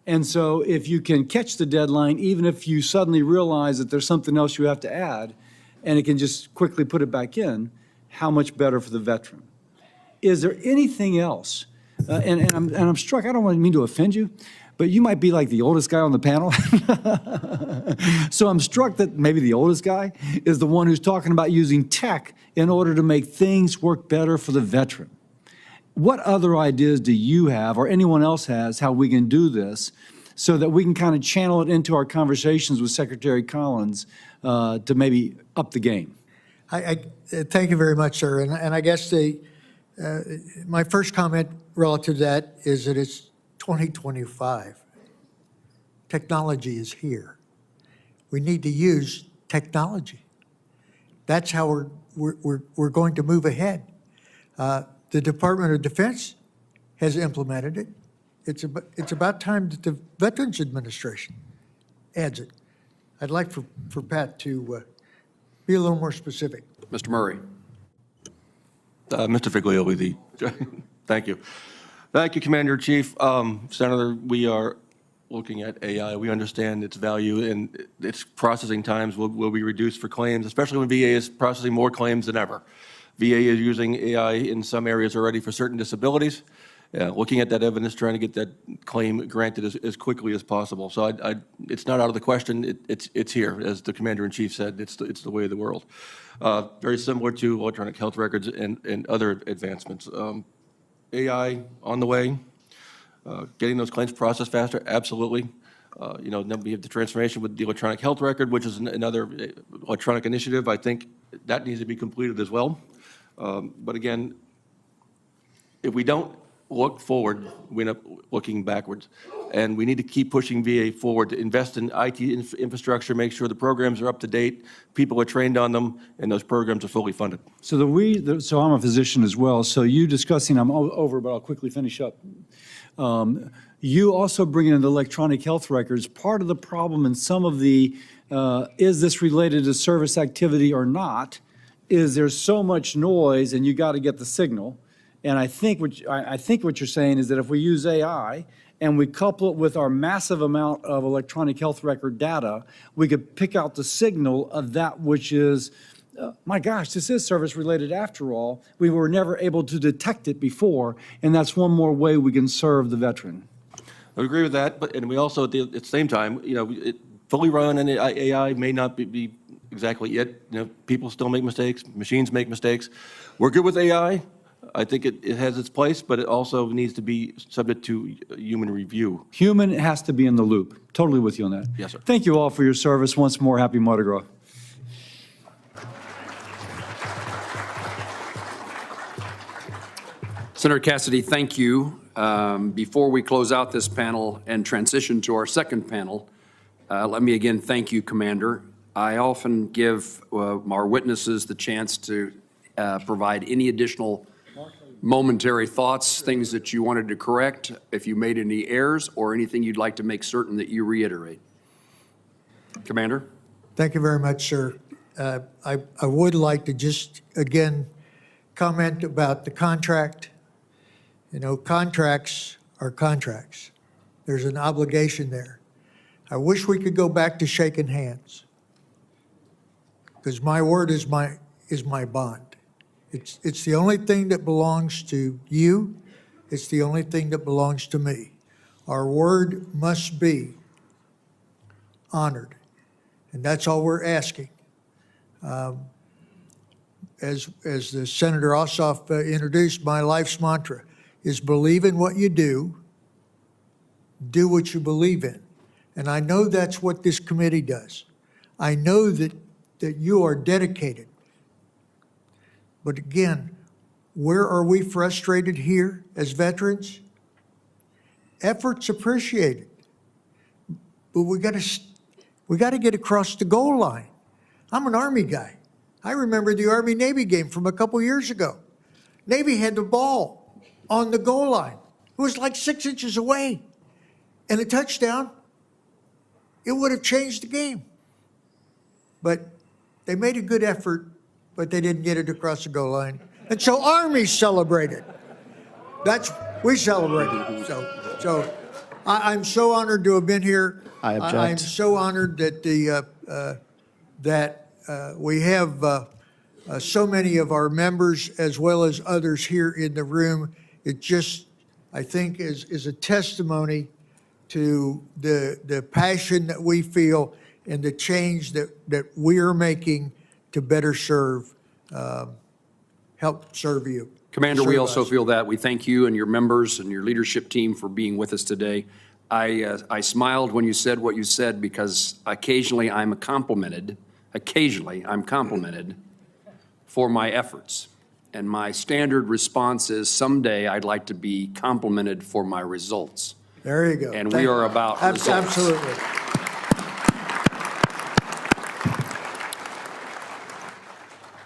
And so if you can catch the deadline, even if you suddenly realize that there's something else you have to add, and it can just quickly put it back in, how much better for the veteran? Is there anything else? And I'm struck, I don't mean to offend you, but you might be like the oldest guy on the panel. So I'm struck that maybe the oldest guy is the one who's talking about using tech in order to make things work better for the veteran. What other ideas do you have, or anyone else has, how we can do this so that we can kind of channel it into our conversations with Secretary Collins to maybe up the game? Thank you very much, sir. And I guess my first comment relative to that is that it's 2025. Technology is here. We need to use technology. That's how we're going to move ahead. The Department of Defense has implemented it. It's about time that the Veterans Administration adds it. I'd like for Pat to be a little more specific. Mr. Murray. Mr. Figlioli, thank you. Thank you, Commander-in-Chief. Senator, we are looking at AI. We understand its value, and its processing times will be reduced for claims, especially when VA is processing more claims than ever. VA is using AI in some areas already for certain disabilities. Looking at that evidence, trying to get that claim granted as quickly as possible. So it's not out of the question. It's here, as the Commander-in-Chief said. It's the way of the world. Very similar to electronic health records and other advancements. AI on the way. Getting those claims processed faster, absolutely. Then we have the transformation with the electronic health record, which is another electronic initiative. I think that needs to be completed as well. But again, if we don't look forward, we end up looking backwards. And we need to keep pushing VA forward to invest in IT infrastructure, make sure the programs are up to date, people are trained on them, and those programs are fully funded. So so I'm a physician as well. So you discussing, I'm over, but I'll quickly finish up. You also bring in the electronic health records. Part of the problem in some of the, is this related to service activity or not, is there's so much noise and you got to get the signal. And I think what you're saying is that if we use AI and we couple it with our massive amount of electronic health record data, we could pick out the signal of that which is, my gosh, this is service related after all. We were never able to detect it before, and that's one more way we can serve the veteran. I would agree with that, but, and we also, at the same time, fully run and AI may not be exactly it. People still make mistakes, machines make mistakes. We're good with AI. I think it has its place, but it also needs to be subject to human review. Human has to be in the loop. Totally with you on that. Yes, sir. Thank you all for your service. Once more, happy Mardi Gras. Senator Cassidy, thank you. Before we close out this panel and transition to our second panel, let me again thank you, Commander. I often give our witnesses the chance to provide any additional momentary thoughts, things that you wanted to correct, if you made any errors, or anything you'd like to make certain that you reiterate. Commander? Thank you very much, sir. I would like to just, again, comment about the contract. Contracts are contracts. There's an obligation there. I wish we could go back to shaking hands, because my word is my bond. It's the only thing that belongs to you. It's the only thing that belongs to me. Our word must be honored, and that's all we're asking. As the Senator Ossoff introduced, my life's mantra is believe in what you do what you believe in. And I know that's what this committee does. I know that you are dedicated. But again, where are we frustrated here as veterans? Effort's appreciated, but we got to get across the goal line. I'm an Army guy. I remember the Army-Navy game from a couple years ago. Navy had the ball on the goal line. It was like 6 inches away. And a touchdown, it would have changed the game. But they made a good effort, but they didn't get it across the goal line. And so Army celebrated. We celebrated. So I'm so honored to have been here. I object. I'm so honored that we have so many of our members as well as others here in the room. It just, I think, is a testimony to the passion that we feel and the change that we are making to better help serve you. Commander, we Serve also us. feel that. We thank you and your members and your leadership team for being with us today. I smiled when you said what you said, because occasionally I'm complimented for my efforts. And my standard response is, someday I'd like to be complimented for my results. There you go. And we are about results. Absolutely.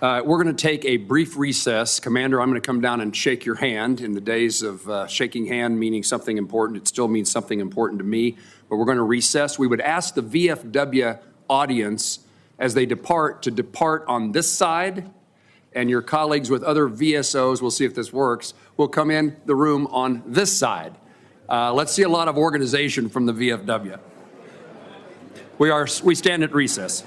We're going to take a brief recess. Commander, I'm going to come down and shake your hand. In the days of shaking hand meaning something important, it still means something important to me. But we're going to recess. We would ask the VFW audience, as they depart, to depart on this side, and your colleagues with other VSOs, we'll see if this works, will come in the room on this side. Let's see a lot of organization from the VFW. We stand at recess.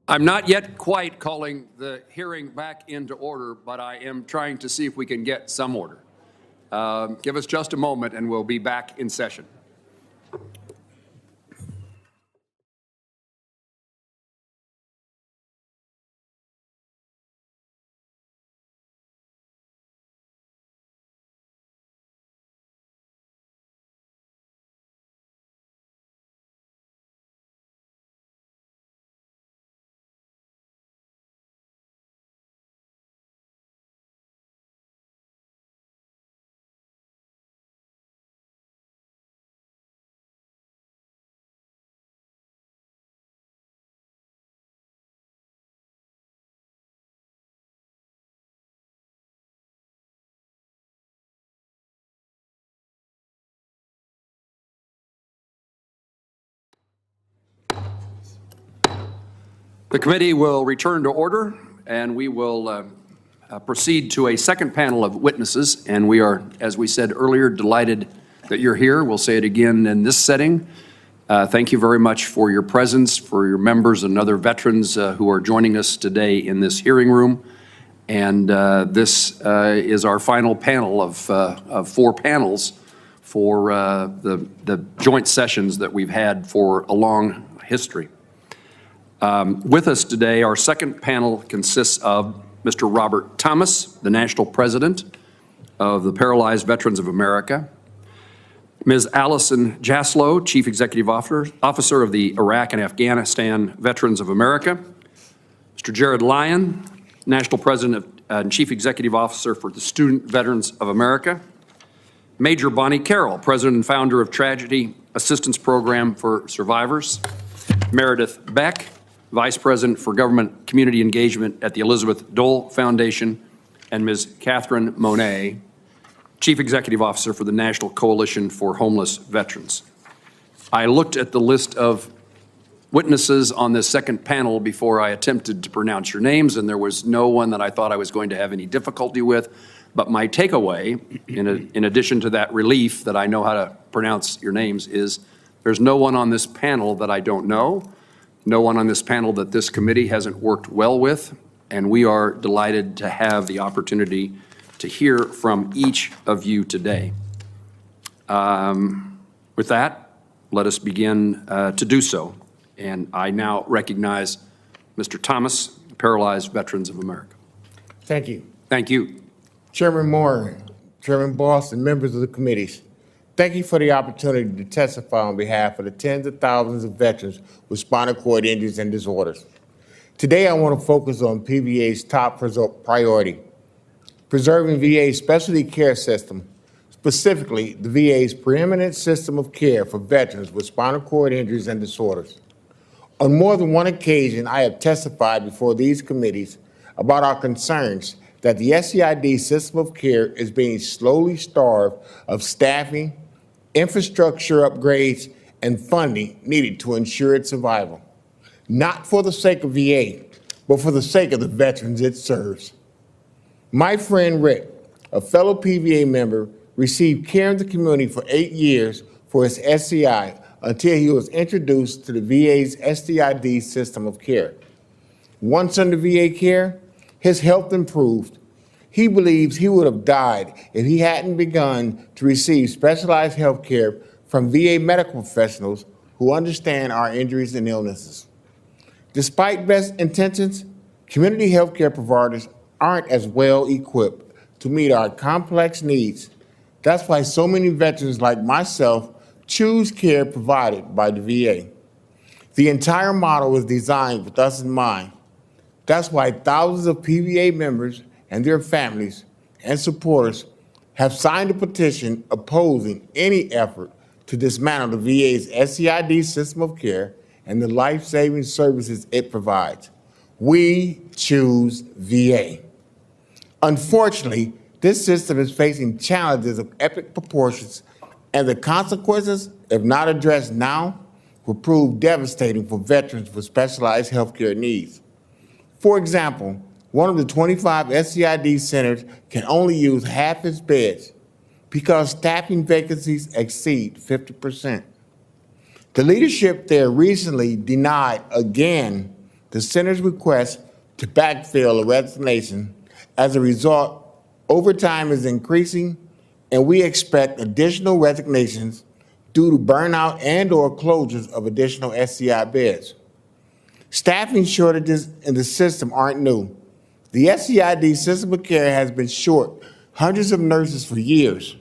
I'm not yet quite calling the hearing back into order, but I am trying to see if we can get some order. Give us just a moment and we'll be back in session. The committee will return to order, and we will proceed to a second panel of witnesses. And we are, as we said earlier, delighted that you're here. We'll say it again in this setting. Thank you very much for your presence, for your members and other veterans who are joining us today in this hearing room. And this is our final panel of 4 panels for the joint sessions that we've had for a long history. With us today, our second panel consists of Mr. Robert Thomas, the National President of the Paralyzed Veterans of America, Ms. Allison Jaslow, Chief Executive Officer of the Iraq and Afghanistan Veterans of America, Mr. Jared Lyon, National President and Chief Executive Officer for the Student Veterans of America, Major Bonnie Carroll, President and founder of Tragedy Assistance Program for Survivors, Meredith Beck, Vice President for Government Community Engagement at the Elizabeth Dole Foundation, and Ms. Catherine Monet, Chief Executive Officer for the National Coalition for Homeless Veterans. I looked at the list of witnesses on this second panel before I attempted to pronounce your names, and there was no one that I thought I was going to have any difficulty with. But my takeaway, in addition to that relief that I know how to pronounce your names, is there's no one on this panel that I don't know, no one on this panel that this committee hasn't worked well with, and we are delighted to have the opportunity to hear from each of you today. With that, let us begin to do so. And I now recognize Mr. Thomas, Paralyzed Veterans of America. Thank you. Thank you. Chairman Moore, Chairman Boss, and members of the committees, thank you for the opportunity to testify on behalf of the tens of thousands of veterans with spinal cord injuries and disorders. Today, I want to focus on PVA's top priority, preserving VA's specialty care system, specifically the VA's preeminent system of care for veterans with spinal cord injuries and disorders. On more than one occasion, I have testified before these committees about our concerns that the SCID system of care is being slowly starved of staffing, infrastructure upgrades, and funding needed to ensure its survival. Not for the sake of VA, but for the sake of the veterans it serves. My friend Rick, a fellow PVA member, received care in the community for 8 years for his SCI until he was introduced to the VA's SCID system of care. Once under VA care, his health improved. He believes he would have died if he hadn't begun to receive specialized health care from VA medical professionals who understand our injuries and illnesses. Despite best intentions, community health care providers aren't as well equipped to meet our complex needs. That's why so many veterans like myself choose care provided by the VA. The entire model was designed with us in mind. That's why thousands of PVA members and their families and supporters have signed a petition opposing any effort to dismantle the VA's SCID system of care and the life-saving services it provides. We choose VA. Unfortunately, this system is facing challenges of epic proportions, and the consequences, if not addressed now, will prove devastating for veterans with specialized healthcare needs. For example, one of the 25 SCID centers can only use half its beds because staffing vacancies exceed 50%. The leadership there recently denied again the center's request to backfill a resignation. As a result, overtime is increasing, and we expect additional resignations due to burnout and/or closures of additional SCI beds. Staffing shortages in the system aren't new. The SCID system of care has been short hundreds of nurses for years,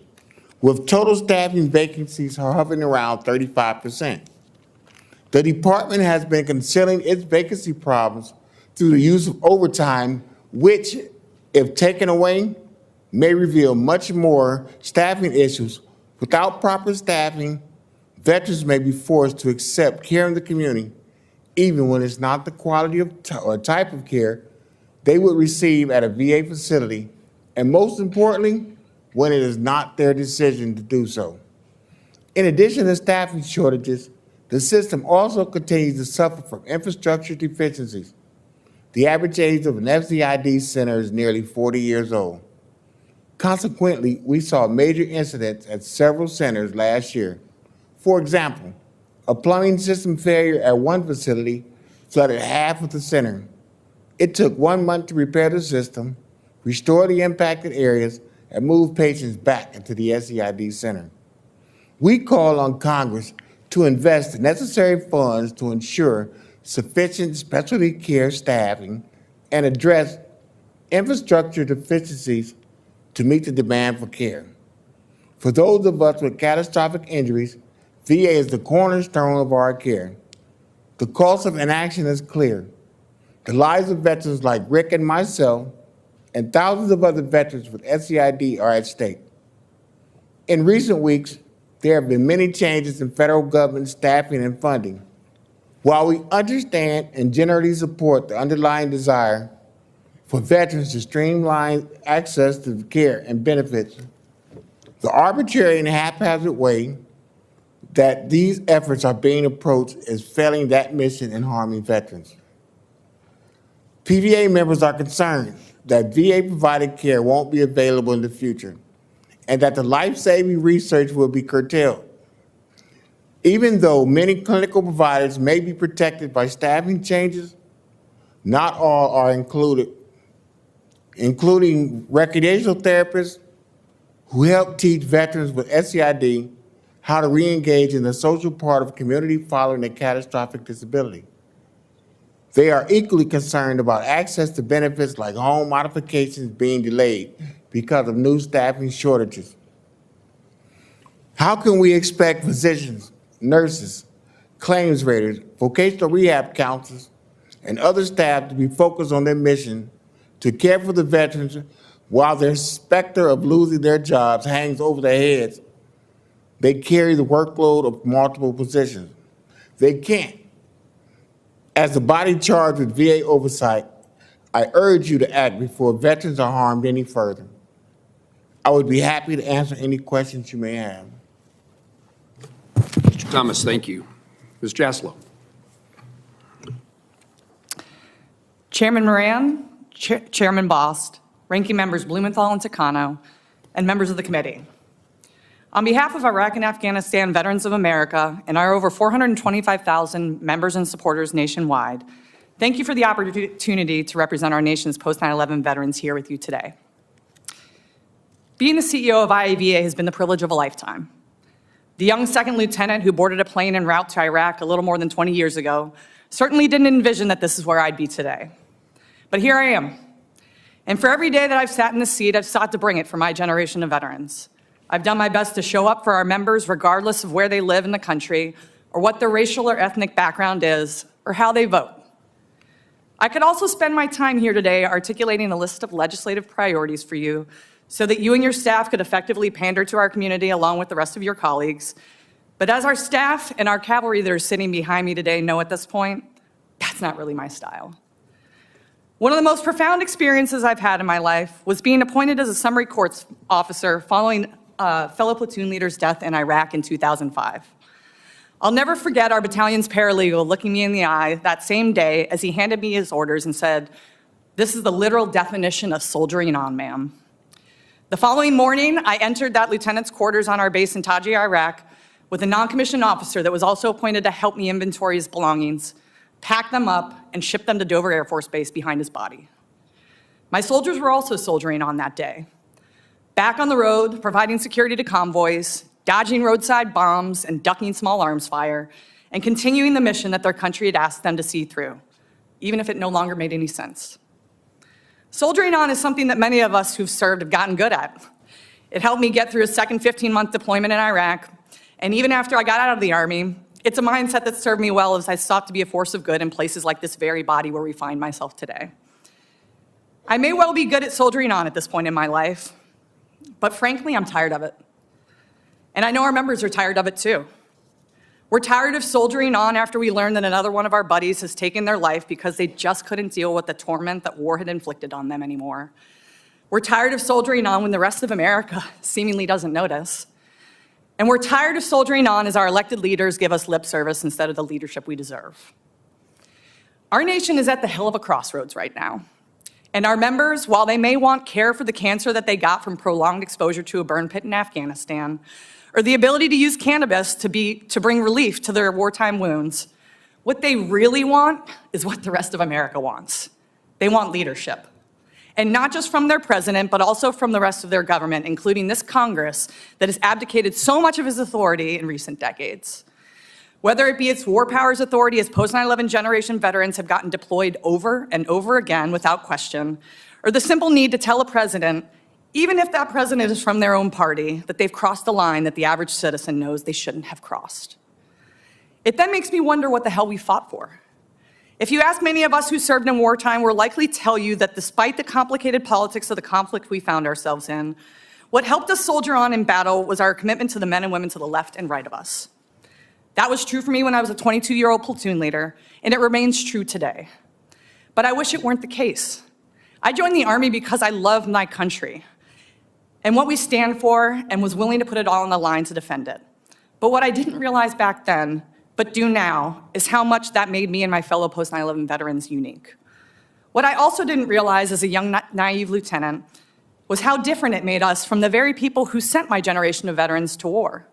with total staffing vacancies hovering around 35%. The department has been concealing its vacancy problems through the use of overtime, which, if taken away, may reveal much more staffing issues. Without proper staffing, veterans may be forced to accept care in the community, even when it's not the quality of or type of care they would receive at a VA facility, and most importantly, when it is not their decision to do so. In addition to staffing shortages, the system also continues to suffer from infrastructure deficiencies. The average age of an FCID center is nearly 40 years old. Consequently, we saw major incidents at several centers last year. For example, a plumbing system failure at one facility flooded half of the center. It took 1 month to repair the system, restore the impacted areas, and move patients back into the SCID center. We call on Congress to invest the necessary funds to ensure sufficient specialty care staffing and address infrastructure deficiencies to meet the demand for care. For those of us with catastrophic injuries, VA is the cornerstone of our care. The cost of inaction is clear. The lives of veterans like Rick and myself and thousands of other veterans with SCID are at stake. In recent weeks, there have been many changes in federal government staffing and funding. While we understand and generally support the underlying desire for veterans to streamline access to care and benefits, the arbitrary and haphazard way that these efforts are being approached is failing that mission and harming veterans. PVA members are concerned that VA-provided care won't be available in the future and that the life-saving research will be curtailed. Even though many clinical providers may be protected by staffing changes, not all are included, including recreational therapists who help teach veterans with SCID how to re-engage in the social part of community following a catastrophic disability. They are equally concerned about access to benefits like home modifications being delayed because of new staffing shortages. How can we expect physicians, nurses, claims raters, vocational rehab counselors, and other staff to be focused on their mission to care for the veterans while their specter of losing their jobs hangs over their heads? They carry the workload of multiple positions. They can't. As the body charged with VA oversight, I urge you to act before veterans are harmed any further. I would be happy to answer any questions you may have. Mr. Thomas, thank you. Ms. Jaslow. Chairman Moran, Chairman Bost, Ranking Members Blumenthal and Takano, and members of the committee. On behalf of Iraq and Afghanistan Veterans of America and our over 425,000 members and supporters nationwide, thank you for the opportunity to represent our nation's post-9/11 veterans here with you today. Being the CEO of IAVA has been the privilege of a lifetime. The young second lieutenant who boarded a plane en route to Iraq a little more than 20 years ago certainly didn't envision that this is where I'd be today. But here I am. And for every day that I've sat in this seat, I've sought to bring it for my generation of veterans. I've done my best to show up for our members regardless of where they live in the country or what their racial or ethnic background is or how they vote. I could also spend my time here today articulating a list of legislative priorities for you so that you and your staff could effectively pander to our community along with the rest of your colleagues. But as our staff and our cavalry that are sitting behind me today know at this point, that's not really my style. One of the most profound experiences I've had in my life was being appointed as a summary courts officer following fellow platoon leader's death in Iraq in 2005. I'll never forget our battalion's paralegal looking me in the eye that same day as he handed me his orders and said, "This is the literal definition of soldiering on, ma'am." The following morning, I entered that lieutenant's quarters on our base in Taji, Iraq, with a non-commissioned officer that was also appointed to help me inventory his belongings, packed them up, and shipped them to Dover Air Force Base behind his body. My soldiers were also soldiering on that day, back on the road, providing security to convoys, dodging roadside bombs and ducking small arms fire, and continuing the mission that their country had asked them to see through, even if it no longer made any sense. Soldiering on is something that many of us who've served have gotten good at. It helped me get through a second 15-month deployment in Iraq, and even after I got out of the Army, it's a mindset that served me well as I sought to be a force of good in places like this very body where we find myself today. I may well be good at soldiering on at this point in my life, but frankly, I'm tired of it. And I know our members are tired of it too. We're tired of soldiering on after we learn that another one of our buddies has taken their life because they just couldn't deal with the torment that war had inflicted on them anymore. We're tired of soldiering on when the rest of America seemingly doesn't notice. And we're tired of soldiering on as our elected leaders give us lip service instead of the leadership we deserve. Our nation is at the hell of a crossroads right now. And our members, while they may want care for the cancer that they got from prolonged exposure to a burn pit in Afghanistan, or the ability to use cannabis to bring relief to their wartime wounds, what they really want is what the rest of America wants. They want leadership. And not just from their president, but also from the rest of their government, including this Congress that has abdicated so much of his authority in recent decades. Whether it be its war powers authority as post-9/11 generation veterans have gotten deployed over and over again without question, or the simple need to tell a president, even if that president is from their own party, that they've crossed a line that the average citizen knows they shouldn't have crossed. It then makes me wonder what the hell we fought for. If you ask many of us who served in wartime, we'll likely tell you that despite the complicated politics of the conflict we found ourselves in, what helped us soldier on in battle was our commitment to the men and women to the left and right of us. That was true for me when I was a 22-year-old platoon leader, and it remains true today. But I wish it weren't the case. I joined the Army because I love my country and what we stand for, and was willing to put it all on the line to defend it. But what I didn't realize back then, but do now, is how much that made me and my fellow post-9/11 veterans unique. What I also didn't realize as a young, naive lieutenant was how different it made us from the very people who sent my generation of veterans to war,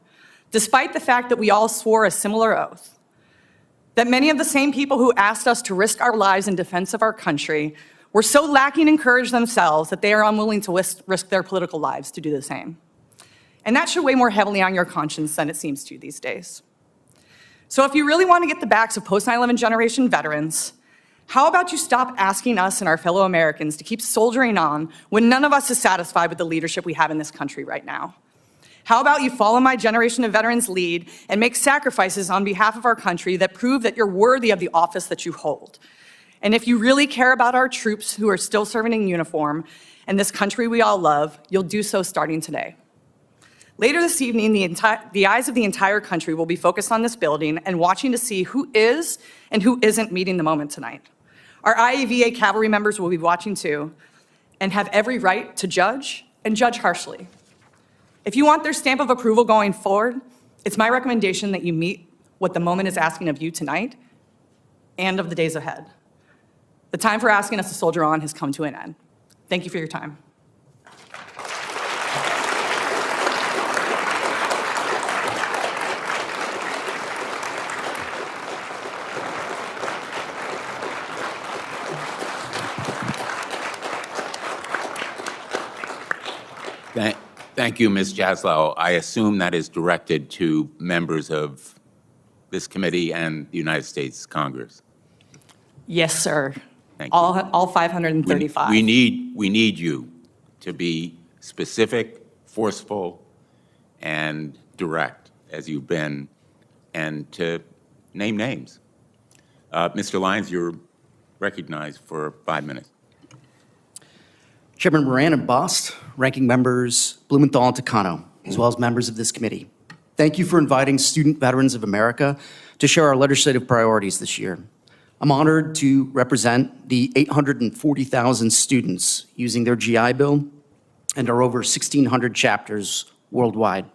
despite the fact that we all swore a similar oath. That many of the same people who asked us to risk our lives in defense of our country were so lacking in courage themselves that they are unwilling to risk their political lives to do the same. And that should weigh more heavily on your conscience than it seems to these days. So if you really want to get the backs of post-9/11 generation veterans, how about you stop asking us and our fellow Americans to keep soldiering on when none of us is satisfied with the leadership we have in this country right now? How about you follow my generation of veterans' lead and make sacrifices on behalf of our country that prove that you're worthy of the office that you hold? And if you really care about our troops who are still serving in uniform and this country we all love, you'll do so starting today. Later this evening, the eyes of the entire country will be focused on this building and watching to see who is and who isn't meeting the moment tonight. Our IAVA cavalry members will be watching too and have every right to judge and judge harshly. If you want their stamp of approval going forward, it's my recommendation that you meet what the moment is asking of you tonight and of the days ahead. The time for asking us to soldier on has come to an end. Thank you for your time. Thank you, Ms. Jaslow. I assume that is directed to members of this committee and the United States Congress. Yes, sir. Thank you. All 535. We need you to be specific, forceful, and direct, as you've been, and to name names. Mr. Lyons, you're recognized for 5 minutes. Chairman Moran and Bost, ranking members Blumenthal and Takano, as well as members of this committee. Thank you for inviting Student Veterans of America to share our legislative priorities this year. I'm honored to represent the 840,000 students using their GI Bill and our over 1,600 chapters worldwide,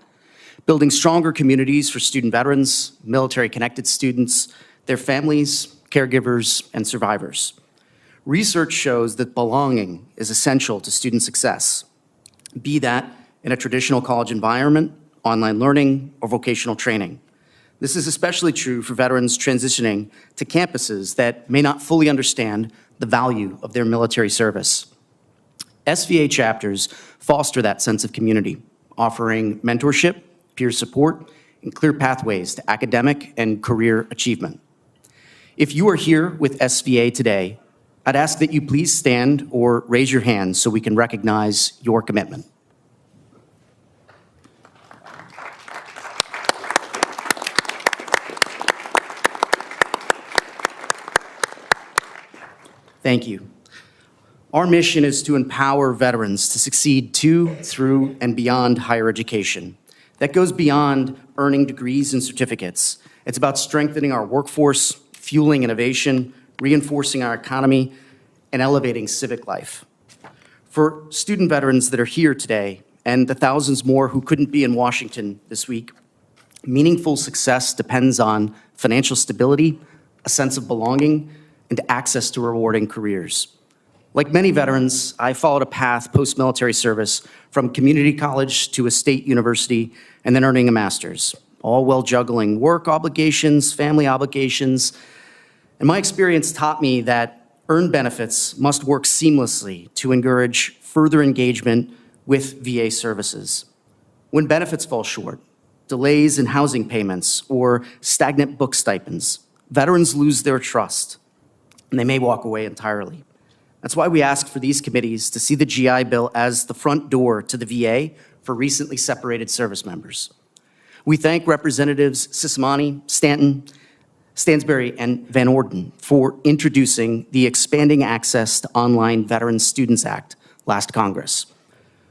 building stronger communities for student veterans, military-connected students, their families, caregivers, and survivors. Research shows that belonging is essential to student success, be that in a traditional college environment, online learning, or vocational training. This is especially true for veterans transitioning to campuses that may not fully understand the value of their military service. SVA chapters foster that sense of community, offering mentorship, peer support, and clear pathways to academic and career achievement. If you are here with SVA today, I'd ask that you please stand or raise your hand so we can recognize your commitment. Thank you. Our mission is to empower veterans to succeed to, through, and beyond higher education. That goes beyond earning degrees and certificates. It's about strengthening our workforce, fueling innovation, reinforcing our economy, and elevating civic life. For student veterans that are here today, and the thousands more who couldn't be in Washington this week, meaningful success depends on financial stability, a sense of belonging, and access to rewarding careers. Like many veterans, I followed a path post-military service from community college to a state university and then earning a master's, all while juggling work obligations, family obligations. And my experience taught me that earned benefits must work seamlessly to encourage further engagement with VA services. When benefits fall short, delays in housing payments, or stagnant book stipends, veterans lose their trust, and they may walk away entirely. That's why we ask for these committees to see the GI Bill as the front door to the VA for recently separated service members. We thank Representatives Sismani, Stanton, Stansberry, and Van Orden for introducing the Expanding Access to Online Veterans Students Act last Congress.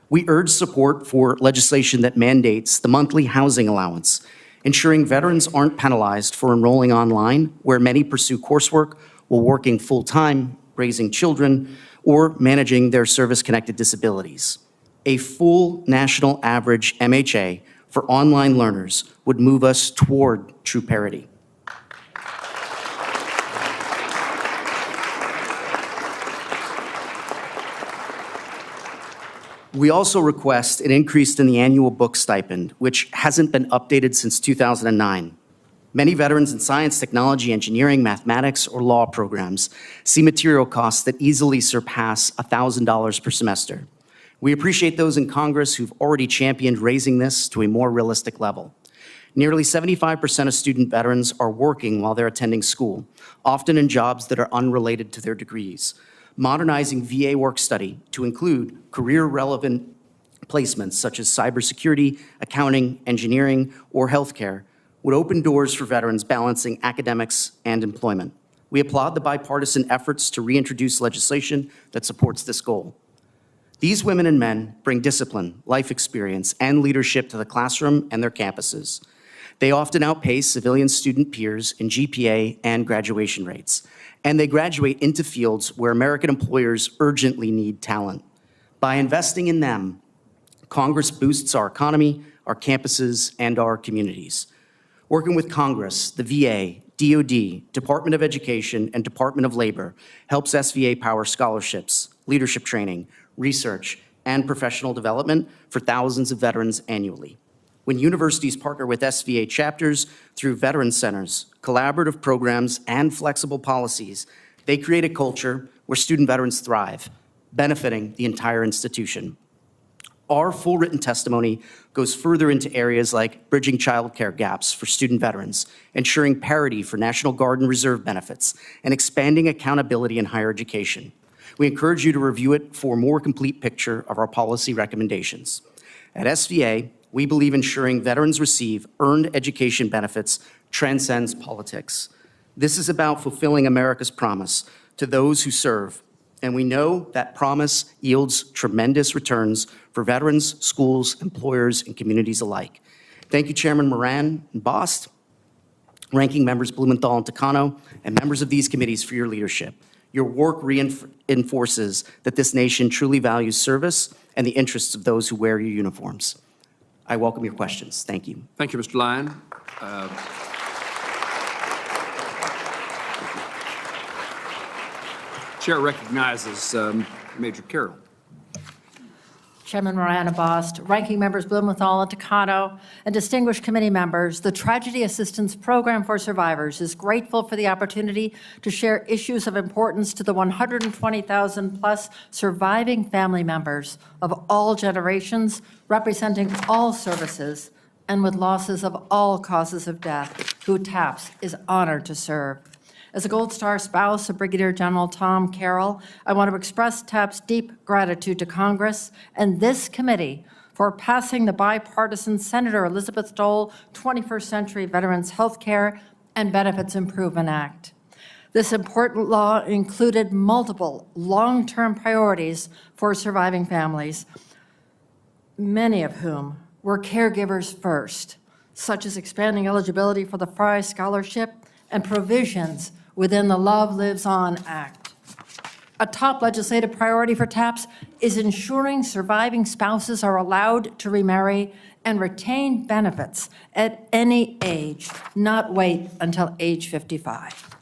We urge support for legislation that mandates the monthly housing allowance, ensuring veterans aren't penalized for enrolling online, where many pursue coursework while working full-time, raising children, or managing their service-connected disabilities. A full national average MHA for online learners would move us toward true parity. We also request an increase in the annual book stipend, which hasn't been updated since 2009. Many veterans in science, technology, engineering, mathematics, or law programs see material costs that easily surpass $1,000 per semester. We appreciate those in Congress who've already championed raising this to a more realistic level. Nearly 75% of student veterans are working while they're attending school, often in jobs that are unrelated to their degrees. Modernizing VA work study to include career-relevant placements such as cybersecurity, accounting, engineering, or healthcare would open doors for veterans balancing academics and employment. We applaud the bipartisan efforts to reintroduce legislation that supports this goal. These women and men bring discipline, life experience, and leadership to the classroom and their campuses. They often outpace civilian student peers in GPA and graduation rates, and they graduate into fields where American employers urgently need talent. By investing in them, Congress boosts our economy, our campuses, and our communities. Working with Congress, the VA, DOD, Department of Education, and Department of Labor helps SVA power scholarships, leadership training, research, and professional development for thousands of veterans annually. When universities partner with SVA chapters through veteran centers, collaborative programs, and flexible policies, they create a culture where student veterans thrive, benefiting the entire institution. Our full written testimony goes further into areas like bridging childcare gaps for student veterans, ensuring parity for National Guard and Reserve benefits, and expanding accountability in higher education. We encourage you to review it for a more complete picture of our policy recommendations. At SVA, we believe ensuring veterans receive earned education benefits transcends politics. This is about fulfilling America's promise to those who serve, and we know that promise yields tremendous returns for veterans, schools, employers, and communities alike. Thank you, Chairman Moran and Bost, Ranking Members Blumenthal and Takano, and members of these committees for your leadership. Your work reinforces that this nation truly values service and the interests of those who wear your uniforms. I welcome your questions. Thank you. Thank you, Mr. Lyon. Chair recognizes Major Carroll. Chairman Moran Bost, Ranking Members Blumenthal and Takano, and distinguished committee members, the Tragedy Assistance Program for Survivors is grateful for the opportunity to share issues of importance to the 120,000 plus surviving family members of all generations, representing all services, and with losses of all causes of death, who TAPS is honored to serve. As a Gold Star spouse of Brigadier General Tom Carroll, I want to express TAP's deep gratitude to Congress and this committee for passing the bipartisan Senator Elizabeth Dole 21st Century Veterans Health Care and Benefits Improvement Act. This important law included multiple long-term priorities for surviving families, many of whom were caregivers first, such as expanding eligibility for the Fry Scholarship and provisions within the Love Lives On Act. A top legislative priority for TAPS is ensuring surviving spouses are allowed to remarry and retain benefits at any age, not wait until age 55.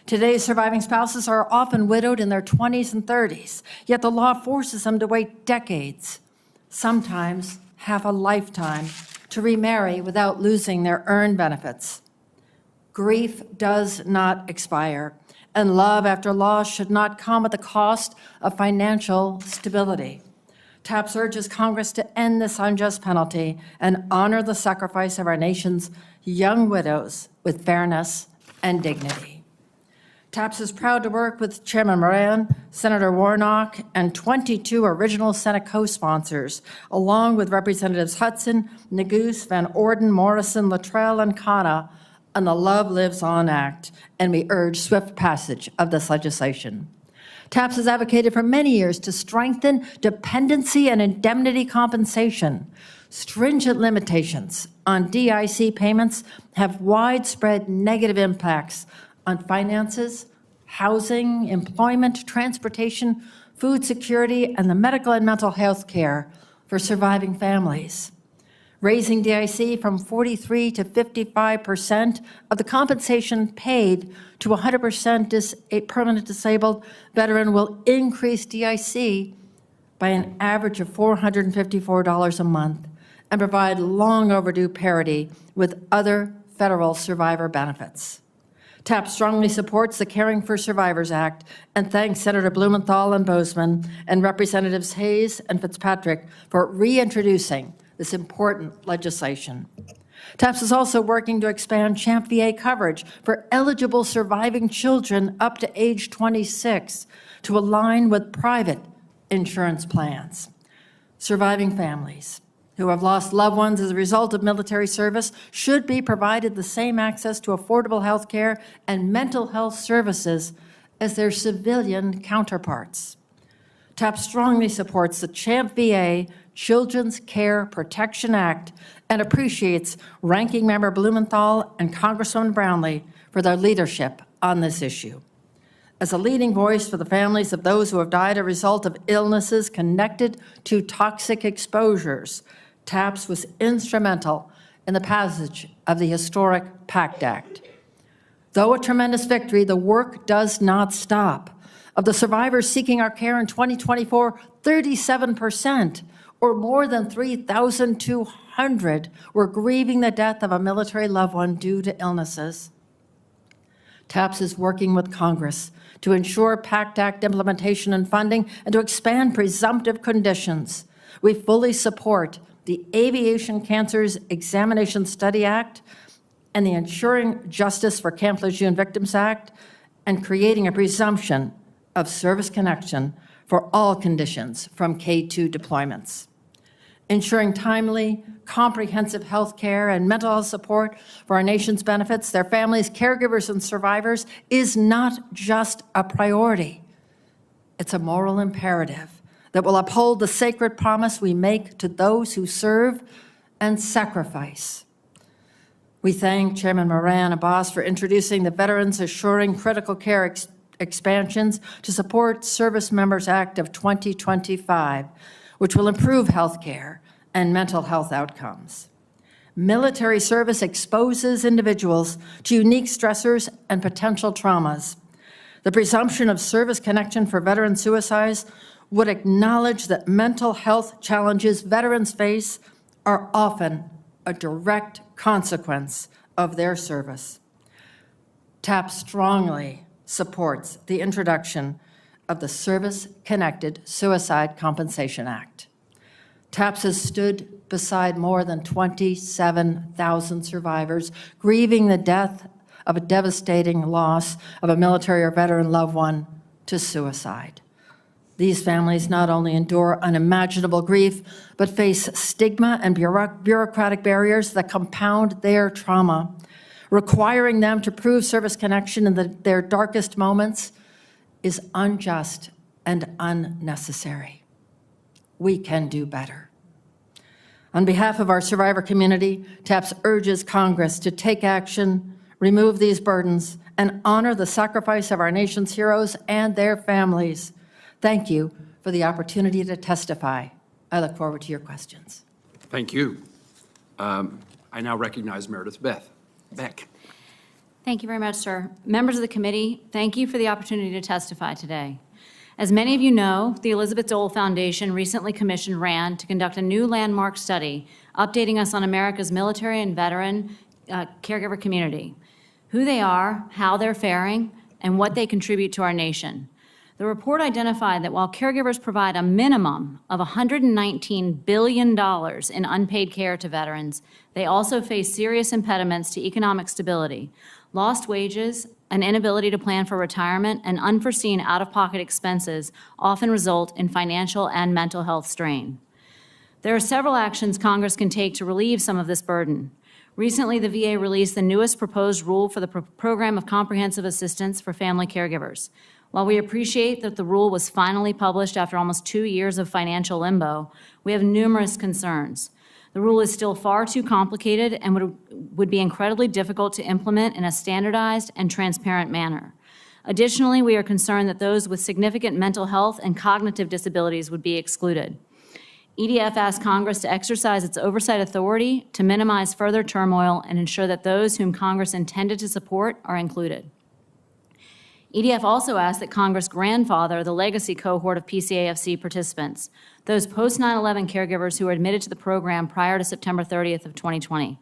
Today's surviving spouses are often widowed in their 20s and 30s, yet the law forces them to wait decades, sometimes half a lifetime, to remarry without losing their earned benefits. Grief does not expire, and love after loss should not come at the cost of financial stability. TAPS urges Congress to end this unjust penalty and honor the sacrifice of our nation's young widows with fairness and dignity. TAPS is proud to work with Chairman Moran, Senator Warnock, and 22 original Senate co-sponsors, along with Representatives Hudson, Neguse, Van Orden, Morrison, Luttrell, and Khanna, on the Love Lives On Act, and we urge swift passage of this legislation. TAPS has advocated for many years to strengthen dependency and indemnity compensation. Stringent limitations on DIC payments have widespread negative impacts on finances, housing, employment, transportation, food security, and the medical and mental health care for surviving families. Raising DIC from 43 to 55% of the compensation paid to 100% a permanent disabled veteran will increase DIC by an average of $454 a month and provide long overdue parity with other federal survivor benefits. TAP strongly supports the Caring for Survivors Act and thanks Senator Blumenthal and Bozeman and Representatives Hayes and Fitzpatrick for reintroducing this important legislation. TAPS is also working to expand CHAMP VA coverage for eligible surviving children up to age 26 to align with private insurance plans. Surviving families who have lost loved ones as a result of military service should be provided the same access to affordable health care and mental health services as their civilian counterparts. TAPS strongly supports the CHAMP VA Children's Care Protection Act and appreciates Ranking Member Blumenthal and Congresswoman Brownlee for their leadership on this issue. As a leading voice for the families of those who have died as a result of illnesses connected to toxic exposures, TAPS was instrumental in the passage of the historic PACT Act. Though a tremendous victory, the work does not stop. Of the survivors seeking our care in 2024, 37%, or more than 3,200, were grieving the death of a military loved one due to illnesses. TAPS is working with Congress to ensure PACT Act implementation and funding and to expand presumptive conditions. We fully support the Aviation Cancers Examination Study Act and the Ensuring Justice for Camp Lejeune Victims Act and creating a presumption of service connection for all conditions from K-2 deployments. Ensuring timely, comprehensive health care and mental health support for our nation's benefits, their families, caregivers, and survivors is not just a priority. It's a moral imperative that will uphold the sacred promise we make to those who serve and sacrifice. We thank Chairman Moran and Boss for introducing the Veterans Assuring Critical Care expansions to support Service Members Act of 2025, which will improve health care and mental health outcomes. Military service exposes individuals to unique stressors and potential traumas. The presumption of service connection for veteran suicides would acknowledge that mental health challenges veterans face are often a direct consequence of their service. TAP strongly supports the introduction of the Service-Connected Suicide Compensation Act. TAPS has stood beside more than 27,000 survivors grieving the death of a devastating loss of a military or veteran loved one to suicide. These families not only endure unimaginable grief, but face stigma and bureaucratic barriers that compound their trauma, requiring them to prove service connection in their darkest moments is unjust and unnecessary. We can do better. On behalf of our survivor community, TAPS urges Congress to take action, remove these burdens, and honor the sacrifice of our nation's heroes and their families. Thank you for the opportunity to testify. I look forward to your questions. Thank you. I now recognize Meredith Beck. Thank you very much, sir. Members of the committee, thank you for the opportunity to testify today. As many of you know, the Elizabeth Dole Foundation recently commissioned RAND to conduct a new landmark study updating us on America's military and veteran caregiver community, who they are, how they're faring, and what they contribute to our nation. The report identified that while caregivers provide a minimum of $119 billion in unpaid care to veterans, they also face serious impediments to economic stability. Lost wages, an inability to plan for retirement, and unforeseen out-of-pocket expenses often result in financial and mental health strain. There are several actions Congress can take to relieve some of this burden. Recently, the VA released the newest proposed rule for the Program of Comprehensive Assistance for Family Caregivers. While we appreciate that the rule was finally published after almost 2 years of financial limbo, we have numerous concerns. The rule is still far too complicated and would be incredibly difficult to implement in a standardized and transparent manner. Additionally, we are concerned that those with significant mental health and cognitive disabilities would be excluded. EDF asked Congress to exercise its oversight authority to minimize further turmoil and ensure that those whom Congress intended to support are included. EDF also asked that Congress grandfather the legacy cohort of PCAFC participants, those post-9/11 caregivers who were admitted to the program prior to September 30th of 2020.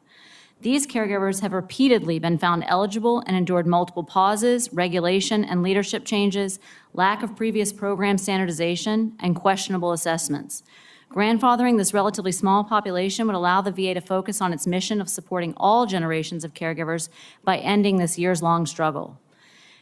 These caregivers have repeatedly been found eligible and endured multiple pauses, regulation and leadership changes, lack of previous program standardization, and questionable assessments. Grandfathering this relatively small population would allow the VA to focus on its mission of supporting all generations of caregivers by ending this years-long struggle.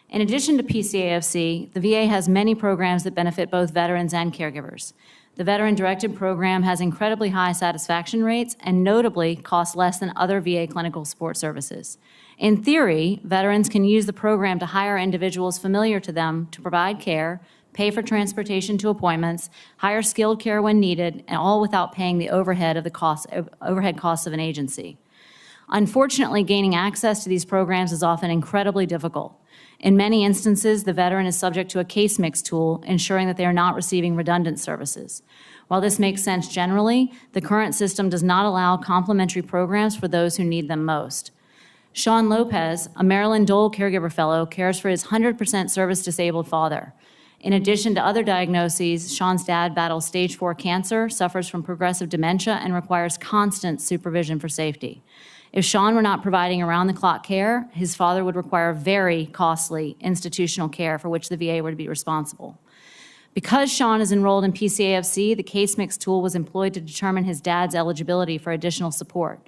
In addition to PCAFC, the VA has many programs that benefit both veterans and caregivers. The Veteran-Directed Program has incredibly high satisfaction rates and notably costs less than other VA clinical support services. In theory, veterans can use the program to hire individuals familiar to them to provide care, pay for transportation to appointments, hire skilled care when needed, and all without paying the overhead costs of an agency. Unfortunately, gaining access to these programs is often incredibly difficult. In many instances, the veteran is subject to a case mix tool, ensuring that they are not receiving redundant services. While this makes sense generally, the current system does not allow complementary programs for those who need them most. Sean Lopez, a Maryland Dole Caregiver Fellow, cares for his 100% service-disabled father. In addition to other diagnoses, Sean's dad battles stage 4 cancer, suffers from progressive dementia, and requires constant supervision for safety. If Sean were not providing around-the-clock care, his father would require very costly institutional care for which the VA would be responsible. Because Sean is enrolled in PCAFC, the case mix tool was employed to determine his dad's eligibility for additional support.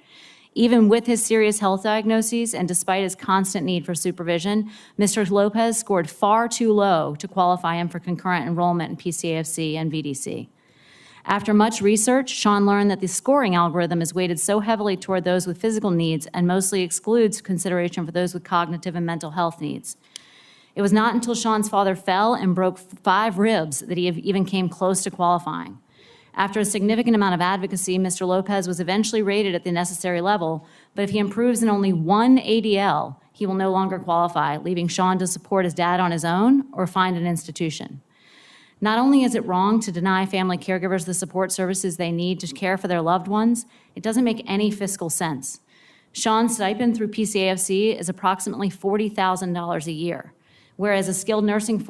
Even with his serious health diagnoses and despite his constant need for supervision, Mr. Lopez scored far too low to qualify him for concurrent enrollment in PCAFC and VDC. After much research, Sean learned that the scoring algorithm is weighted so heavily toward those with physical needs and mostly excludes consideration for those with cognitive and mental health needs. It was not until Sean's father fell and broke 5 ribs that he even came close to qualifying. After a significant amount of advocacy, Mr. Lopez was eventually rated at the necessary level, but if he improves in only 1 ADL, he will no longer qualify, leaving Sean to support his dad on his own or find an institution. Not only is it wrong to deny family caregivers the support services they need to care for their loved ones, it doesn't make any fiscal sense. Sean's stipend through PCAFC is approximately $40,000 a year. whereas a skilled nursing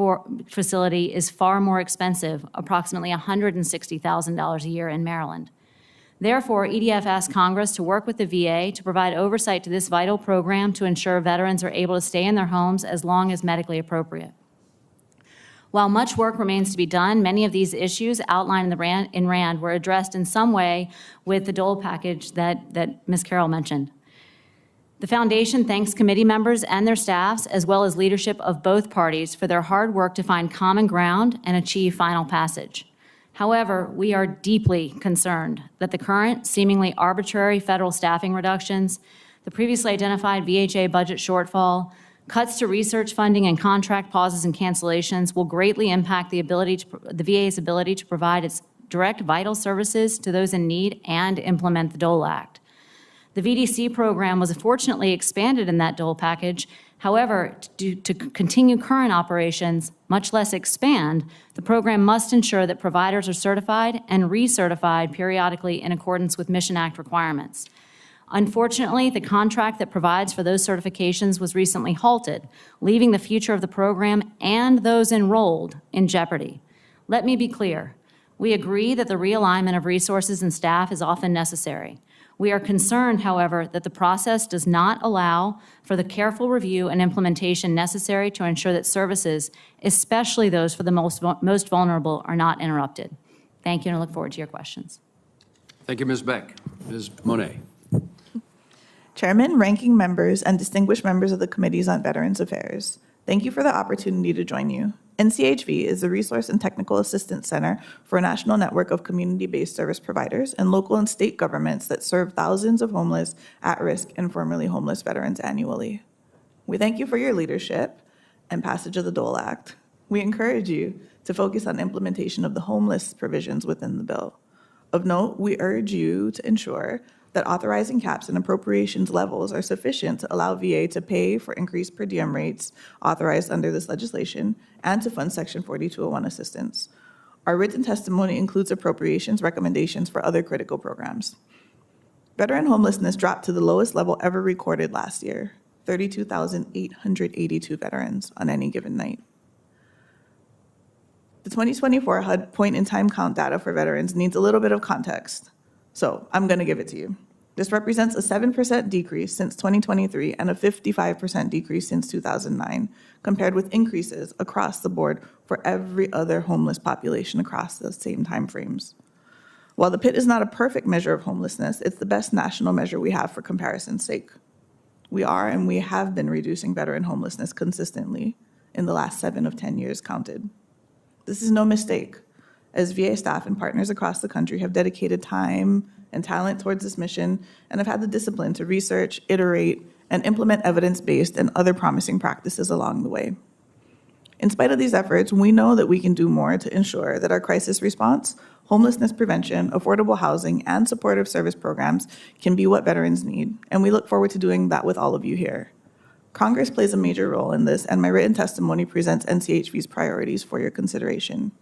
facility is far more expensive, approximately $160,000 a year in Maryland. Therefore, EDF asked Congress to work with the VA to provide oversight to this vital program to ensure veterans are able to stay in their homes as long as medically appropriate. While much work remains to be done, many of these issues outlined in RAND were addressed in some way with the Dole package that Ms. Carroll mentioned. The Foundation thanks committee members and their staffs, as well as leadership of both parties, for their hard work to find common ground and achieve final passage. However, we are deeply concerned that the current, seemingly arbitrary federal staffing reductions, the previously identified VHA budget shortfall, cuts to research funding and contract pauses and cancellations will greatly impact the VA's ability to provide its direct vital services to those in need and implement the Dole Act. The VDC program was fortunately expanded in that Dole package. However, to continue current operations, much less expand, the program must ensure that providers are certified and recertified periodically in accordance with Mission Act requirements. Unfortunately, the contract that provides for those certifications was recently halted, leaving the future of the program and those enrolled in jeopardy. Let me be clear. We agree that the realignment of resources and staff is often necessary. We are concerned, however, that the process does not allow for the careful review and implementation necessary to ensure that services, especially those for the most vulnerable, are not interrupted. Thank you, and I look forward to your questions. Thank you, Ms. Beck. Ms. Monet. Chairman, ranking members, and distinguished members of the Committees on Veterans Affairs, thank you for the opportunity to join you. NCHV is the Resource and Technical Assistance Center for a national network of community-based service providers and local and state governments that serve thousands of homeless, at-risk, and formerly homeless veterans annually. We thank you for your leadership and passage of the Dole Act. We encourage you to focus on implementation of the homeless provisions within the bill. Of note, we urge you to ensure that authorizing caps and appropriations levels are sufficient to allow VA to pay for increased per diem rates authorized under this legislation and to fund Section 4201 assistance. Our written testimony includes appropriations recommendations for other critical programs. Veteran homelessness dropped to the lowest level ever recorded last year, 32,882 veterans on any given night. The 2024 HUD point-in-time count data for veterans needs a little bit of context, so I'm going to give it to you. This represents a 7% decrease since 2023 and a 55% decrease since 2009, compared with increases across the board for every other homeless population across those same timeframes. While the PIT is not a perfect measure of homelessness, it's the best national measure we have for comparison's sake. We are and we have been reducing veteran homelessness consistently in the last 7 of 10 years counted. This is no mistake, as VA staff and partners across the country have dedicated time and talent towards this mission and have had the discipline to research, iterate, and implement evidence-based and other promising practices along the way. In spite of these efforts, we know that we can do more to ensure that our crisis response, homelessness prevention, affordable housing, and supportive service programs can be what veterans need, and we look forward to doing that with all of you here. Congress plays a major role in this, and my written testimony presents NCHV's priorities for your consideration.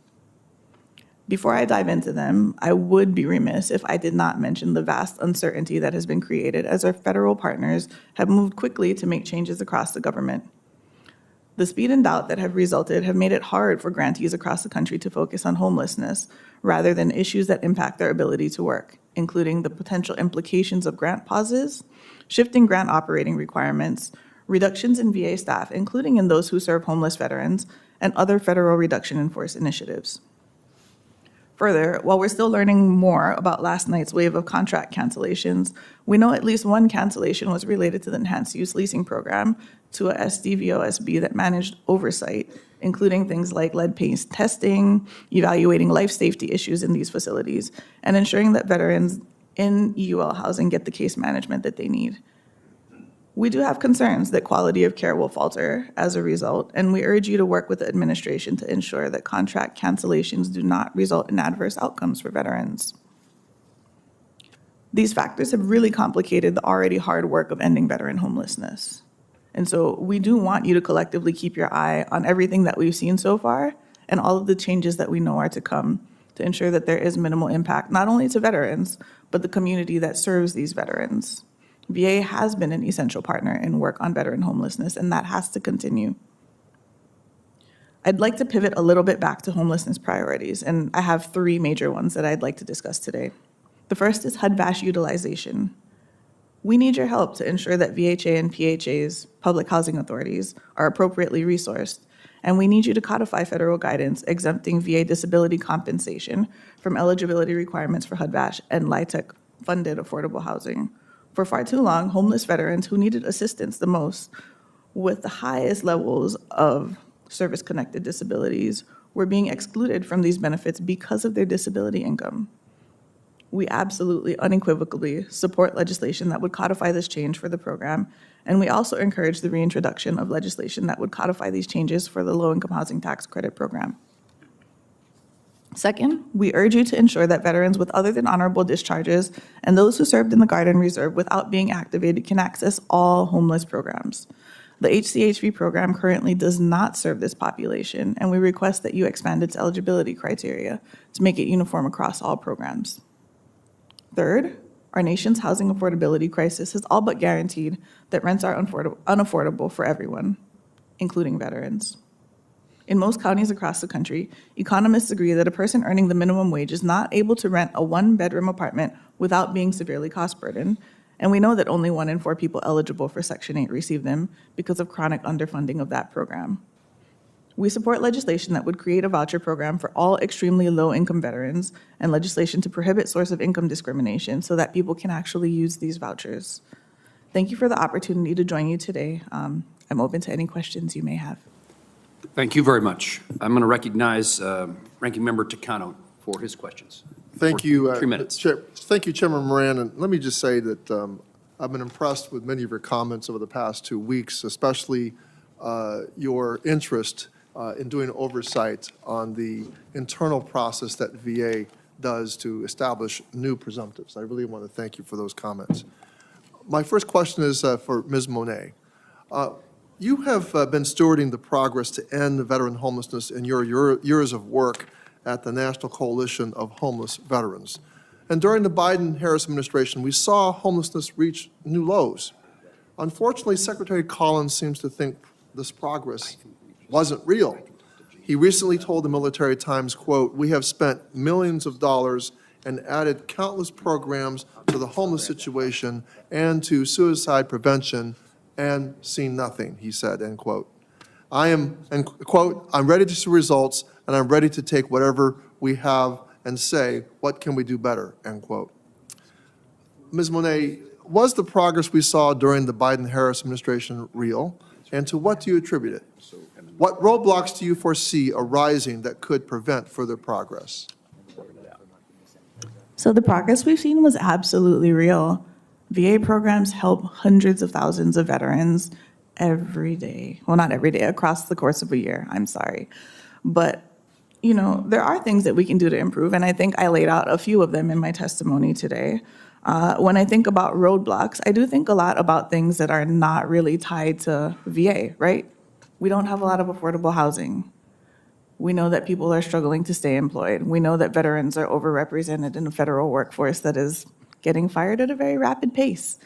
Before I dive into them, I would be remiss if I did not mention the vast uncertainty that has been created as our federal partners have moved quickly to make changes across the government. The speed and doubt that have resulted have made it hard for grantees across the country to focus on homelessness rather than issues that impact their ability to work, including the potential implications of grant pauses, shifting grant operating requirements, reductions in VA staff, including in those who serve homeless veterans, and other federal reduction in force initiatives. Further, while we're still learning more about last night's wave of contract cancellations, we know at least one cancellation was related to the Enhanced Use Leasing Program to a SDVOSB that managed oversight, including things like lead-based testing, evaluating life safety issues in these facilities, and ensuring that veterans in EUL housing get the case management that they need. We do have concerns that quality of care will falter as a result, and we urge you to work with the administration to ensure that contract cancellations do not result in adverse outcomes for veterans. These factors have really complicated the already hard work of ending veteran homelessness. And so we do want you to collectively keep your eye on everything that we've seen so far and all of the changes that we know are to come to ensure that there is minimal impact, not only to veterans, but the community that serves these veterans. VA has been an essential partner in work on veteran homelessness, and that has to continue. I'd like to pivot a little bit back to homelessness priorities, and I have 3 major ones that I'd like to discuss today. The first is HUD-VASH utilization. We need your help to ensure that VHA and PHA's, public housing authorities, are appropriately resourced, and we need you to codify federal guidance exempting VA disability compensation from eligibility requirements for HUD-VASH and LIHTC-funded affordable housing. For far too long, homeless veterans who needed assistance the most with the highest levels of service-connected disabilities were being excluded from these benefits because of their disability income. We absolutely, unequivocally support legislation that would codify this change for the program, and we also encourage the reintroduction of legislation that would codify these changes for the low-income housing tax credit program. Second, we urge you to ensure that veterans with other than honorable discharges and those who served in the Guard and Reserve without being activated can access all homeless programs. The HCHV program currently does not serve this population, and we request that you expand its eligibility criteria to make it uniform across all programs. Third, our nation's housing affordability crisis has all but guaranteed that rents are unaffordable for everyone, including veterans. In most counties across the country, economists agree that a person earning the minimum wage is not able to rent a 1-bedroom apartment without being severely cost-burdened, and we know that only 1 in 4 people eligible for Section 8 receive them because of chronic underfunding of that program. We support legislation that would create a voucher program for all extremely low-income veterans and legislation to prohibit source of income discrimination so that people can actually use these vouchers. Thank you for the opportunity to join you today. I'm open to any questions you may have. Thank you very much. I'm going to recognize Ranking Member Takano for his questions. Thank you. 3 minutes. Thank you, Chairman Moran. And let me just say that I've been impressed with many of your comments over the past 2 weeks, especially your interest in doing oversight on the internal process that VA does to establish new presumptives. I really want to thank you for those comments. My first question is for Ms. Monet. You have been stewarding the progress to end veteran homelessness in your years of work at the National Coalition of Homeless Veterans. And during the Biden-Harris administration, we saw homelessness reach new lows. Unfortunately, Secretary Collins seems to think this progress wasn't real. He recently told the Military Times, quote, "We have spent millions of dollars and added countless programs to the homeless situation and to suicide prevention and seen nothing," he said, end quote. And quote, "I'm ready to see results and I'm ready to take whatever we have and say, what can we do better," end quote. Ms. Monet, was the progress we saw during the Biden-Harris administration real? And to what do you attribute it? What roadblocks do you foresee arising that could prevent further progress? So the progress we've seen was absolutely real. VA programs help hundreds of thousands of veterans every day. Well, not every day, across the course of a year, I'm sorry. But, you know, there are things that we can do to improve, and I think I laid out a few of them in my testimony today. When I think about roadblocks, I do think a lot about things that are not really tied to VA, right? We don't have a lot of affordable housing. We know that people are struggling to stay employed. We know that veterans are overrepresented in a federal workforce that is getting fired at a very rapid pace.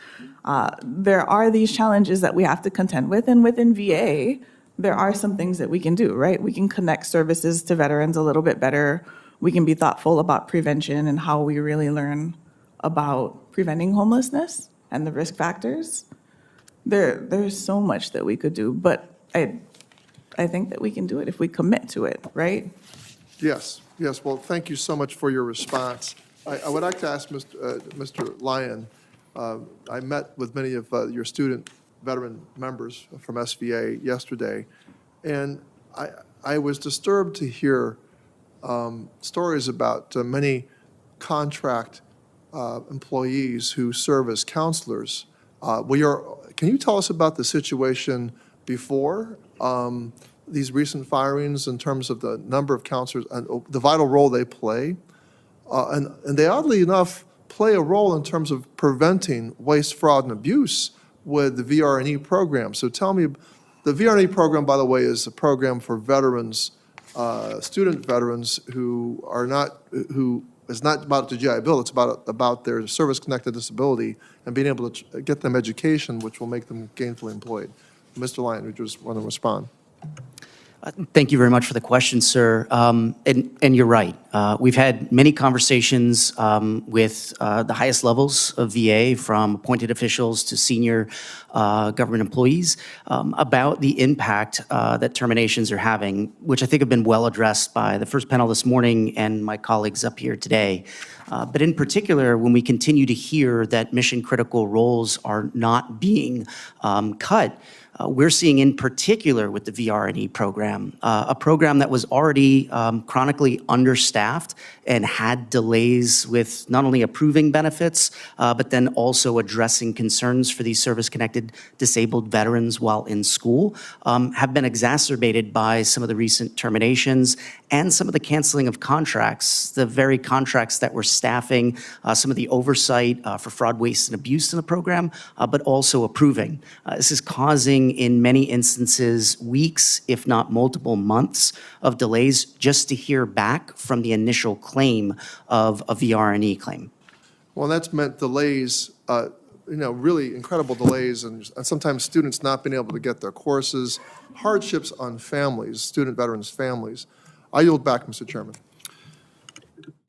There are these challenges that we have to contend with, and within VA, there are some things that we can do, right? We can connect services to veterans a little bit better. We can be thoughtful about prevention and how we really learn about preventing homelessness and the risk factors. There's so much that we could do, but I think that we can do it if we commit to it, right? Yes, yes. Well, thank you so much for your response. I would like to ask Mr. Lyon, I met with many of your student veteran members from SVA yesterday, and I was disturbed to hear stories about many contract employees who serve as counselors. Can you tell us about the situation before these recent firings in terms of the number of counselors and the vital role they play? And they, oddly enough, play a role in terms of preventing waste, fraud, and abuse with the VRNE program. So tell me, the VRNE program, by the way, is a program for veterans, student veterans who it's not about the GI Bill, it's about their service-connected disability and being able to get them education, which will make them gainfully employed. Mr. Lyon, would you just want to respond? Thank you very much for the question, sir. And you're right. We've had many conversations with the highest levels of VA, from appointed officials to senior government employees, about the impact that terminations are having, which I think have been well addressed by the first panel this morning and my colleagues up here today. But in particular, when we continue to hear that mission-critical roles are not being cut, we're seeing in particular with the VR&E program, a program that was already chronically understaffed and had delays with not only approving benefits, but then also addressing concerns for these service-connected disabled veterans while in school, have been exacerbated by some of the recent terminations and some of the canceling of contracts, the very contracts that were staffing some of the oversight for fraud, waste, and abuse in the program, but also approving. This is causing, in many instances, weeks, if not multiple months of delays just to hear back from the initial claim of a VR&E claim. Well, that's meant delays, really incredible delays, and sometimes students not being able to get their courses, hardships on families, student veterans' families. I yield back, Mr. Chairman.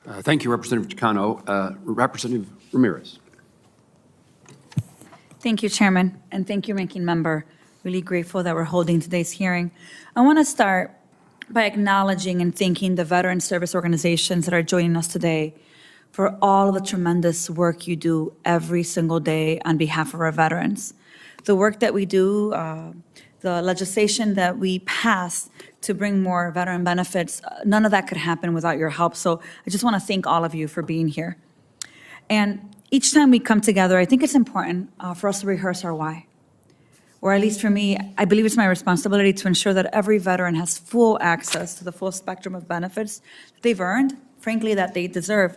Thank you, Representative Takano. Representative Ramirez. Thank you, Chairman, and thank you, Ranking Member. Really grateful that we're holding today's hearing. I want to start by acknowledging and thanking the veteran service organizations that are joining us today for all of the tremendous work you do every single day on behalf of our veterans. The work that we do, the legislation that we pass to bring more veteran benefits, none of that could happen without your help. So I just want to thank all of you for being here. And each time we come together, I think it's important for us to rehearse our why. Or at least for me, I believe it's my responsibility to ensure that every veteran has full access to the full spectrum of benefits that they've earned, frankly, that they deserve.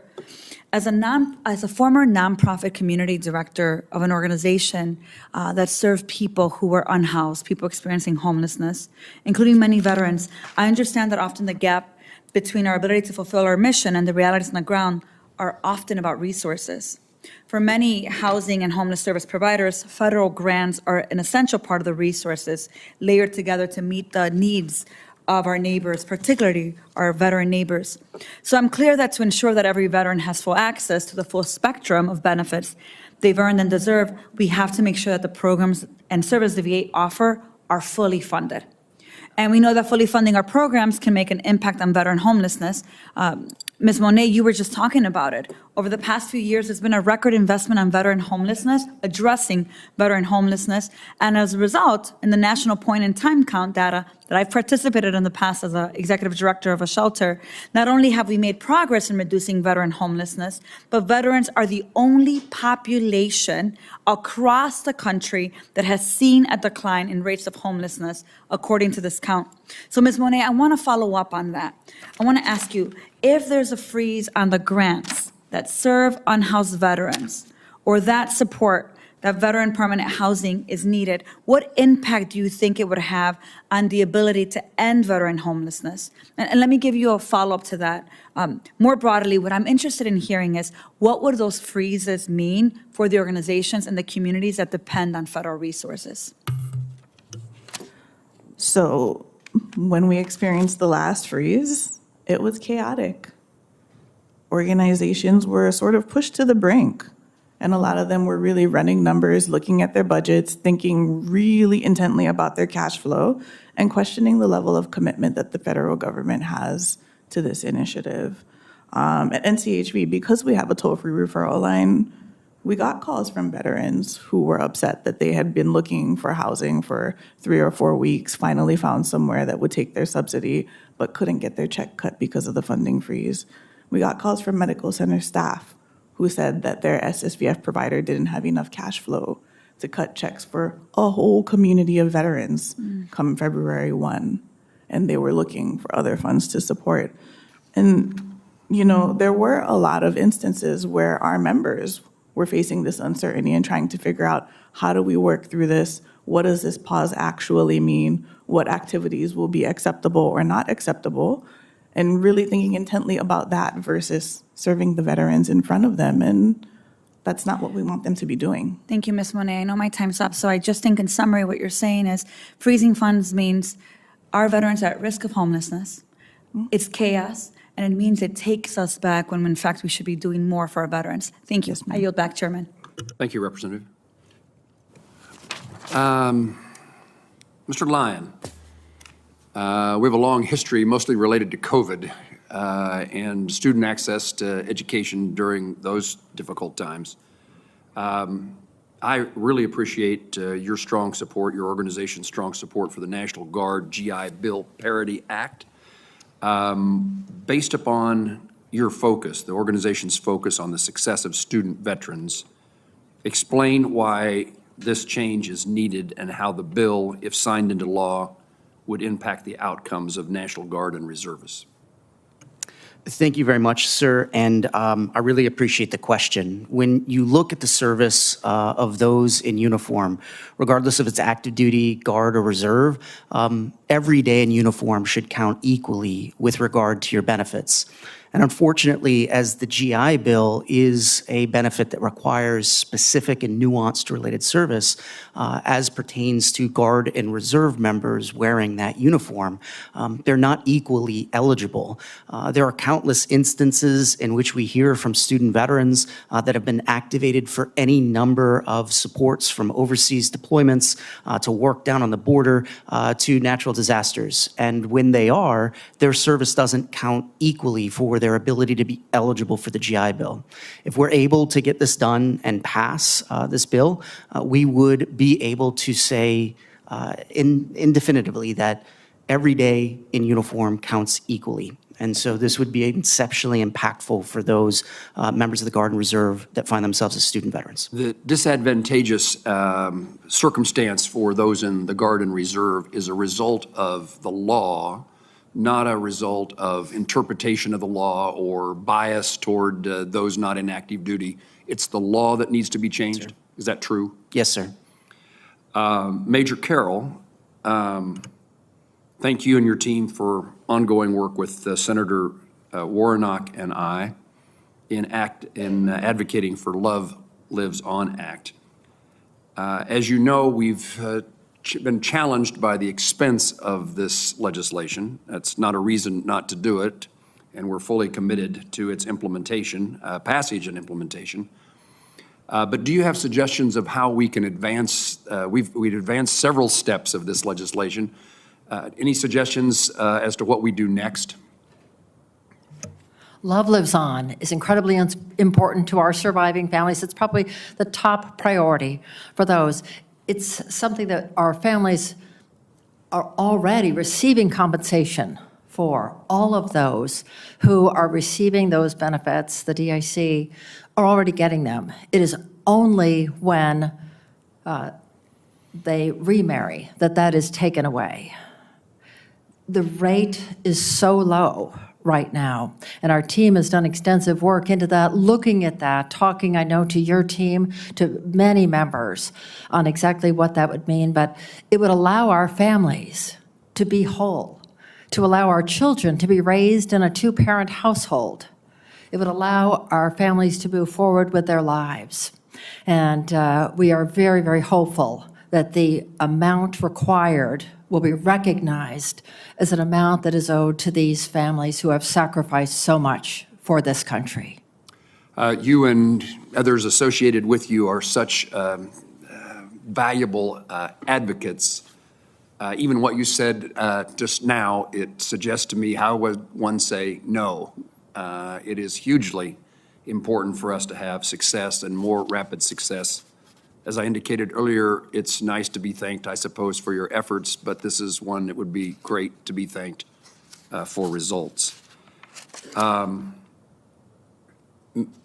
As a former nonprofit community director of an organization that served people who were unhoused, people experiencing homelessness, including many veterans, I understand that often the gap between our ability to fulfill our mission and the realities on the ground are often about resources. For many housing and homeless service providers, federal grants are an essential part of the resources layered together to meet the needs of our neighbors, particularly our veteran neighbors. So I'm clear that to ensure that every veteran has full access to the full spectrum of benefits they've earned and deserve, we have to make sure that the programs and services the VA offer are fully funded. And we know that fully funding our programs can make an impact on veteran homelessness. Ms. Monet, you were just talking about it. Over the past few years, there's been a record investment on veteran homelessness, addressing veteran homelessness. And as a result, in the national point-in-time count data that I've participated in the past as an executive director of a shelter, not only have we made progress in reducing veteran homelessness, but veterans are the only population across the country that has seen a decline in rates of homelessness, according to this count. So, Ms. Monet, I want to follow up on that. I want to ask you, if there's a freeze on the grants that serve unhoused veterans, or that support that veteran permanent housing is needed, what impact do you think it would have on the ability to end veteran homelessness? And let me give you a follow-up to that. More broadly, what I'm interested in hearing is, what would those freezes mean for the organizations and the communities that depend on federal resources? So when we experienced the last freeze, it was chaotic. Organizations were sort of pushed to the brink. And a lot of them were really running numbers, looking at their budgets, thinking really intently about their cash flow, and questioning the level of commitment that the federal government has to this initiative. At NCHB, because we have a toll-free referral line, we got calls from veterans who were upset that they had been looking for housing for 3 or 4 weeks, finally found somewhere that would take their subsidy, but couldn't get their check cut because of the funding freeze. We got calls from medical center staff who said that their SSVF provider didn't have enough cash flow to cut checks for a whole community of veterans come February 1, and they were looking for other funds to support. And, there were a lot of instances where our members were facing this uncertainty and trying to figure out, how do we work through this? What does this pause actually mean? What activities will be acceptable or not acceptable? And really thinking intently about that versus serving the veterans in front of them. And that's not what we want them to be doing. Thank you, Ms. Monet. I know my time's up, so I just think in summary what you're saying is freezing funds means our veterans are at risk of homelessness. It's chaos, and it means it takes us back when in fact we should be doing more for our veterans. Thank you. I yield back, Chairman. Thank you, Representative. Mr. Lyon, we have a long history mostly related to COVID and student access to education during those difficult times. I really appreciate your strong support, your organization's strong support for the National Guard GI Bill Parity Act. Based upon your focus, the organization's focus on the success of student veterans, explain why this change is needed and how the bill, if signed into law, would impact the outcomes of National Guard and reservists. Thank you very much, sir, and I really appreciate the question. When you look at the service of those in uniform, regardless if it's active duty, Guard, or Reserve, every day in uniform should count equally with regard to your benefits. And unfortunately, as the GI Bill is a benefit that requires specific and nuanced related service, as pertains to Guard and Reserve members wearing that uniform, they're not equally eligible. There are countless instances in which we hear from student veterans that have been activated for any number of supports, from overseas deployments to work down on the border to natural disasters. And when they are, their service doesn't count equally for their ability to be eligible for the GI Bill. If we're able to get this done and pass this bill, we would be able to say indefinitively that every day in uniform counts equally. And so this would be exceptionally impactful for those members of the Guard and Reserve that find themselves as student veterans. The disadvantageous circumstance for those in the Guard and Reserve is a result of the law, not a result of interpretation of the law or bias toward those not in active duty. It's the law that needs to be changed. Sir. Is that true? Yes, sir. Major Carroll, thank you and your team for ongoing work with Senator Warnock and I in advocating for Love Lives On Act. As you know, we've been challenged by the expense of this legislation. That's not a reason not to do it, and we're fully committed to its implementation, passage and implementation. But do you have suggestions of how we can advance? We've advanced several steps of this legislation. Any suggestions as to what we do next? Love Lives On is incredibly important to our surviving families. It's probably the top priority for those. It's something that our families are already receiving compensation for. All of those who are receiving those benefits, the DIC, are already getting them. It is only when they remarry that is taken away. The rate is so low right now, and our team has done extensive work into that, looking at that, talking, I know, to your team, to many members on exactly what that would mean, but it would allow our families to be whole, to allow our children to be raised in a two-parent household. It would allow our families to move forward with their lives. And we are very, very hopeful that the amount required will be recognized as an amount that is owed to these families who have sacrificed so much for this country. You and others associated with you are such valuable advocates. Even what you said just now, it suggests to me, how would one say no? It is hugely important for us to have success and more rapid success. As I indicated earlier, it's nice to be thanked, I suppose, for your efforts, but this is one that would be great to be thanked for results.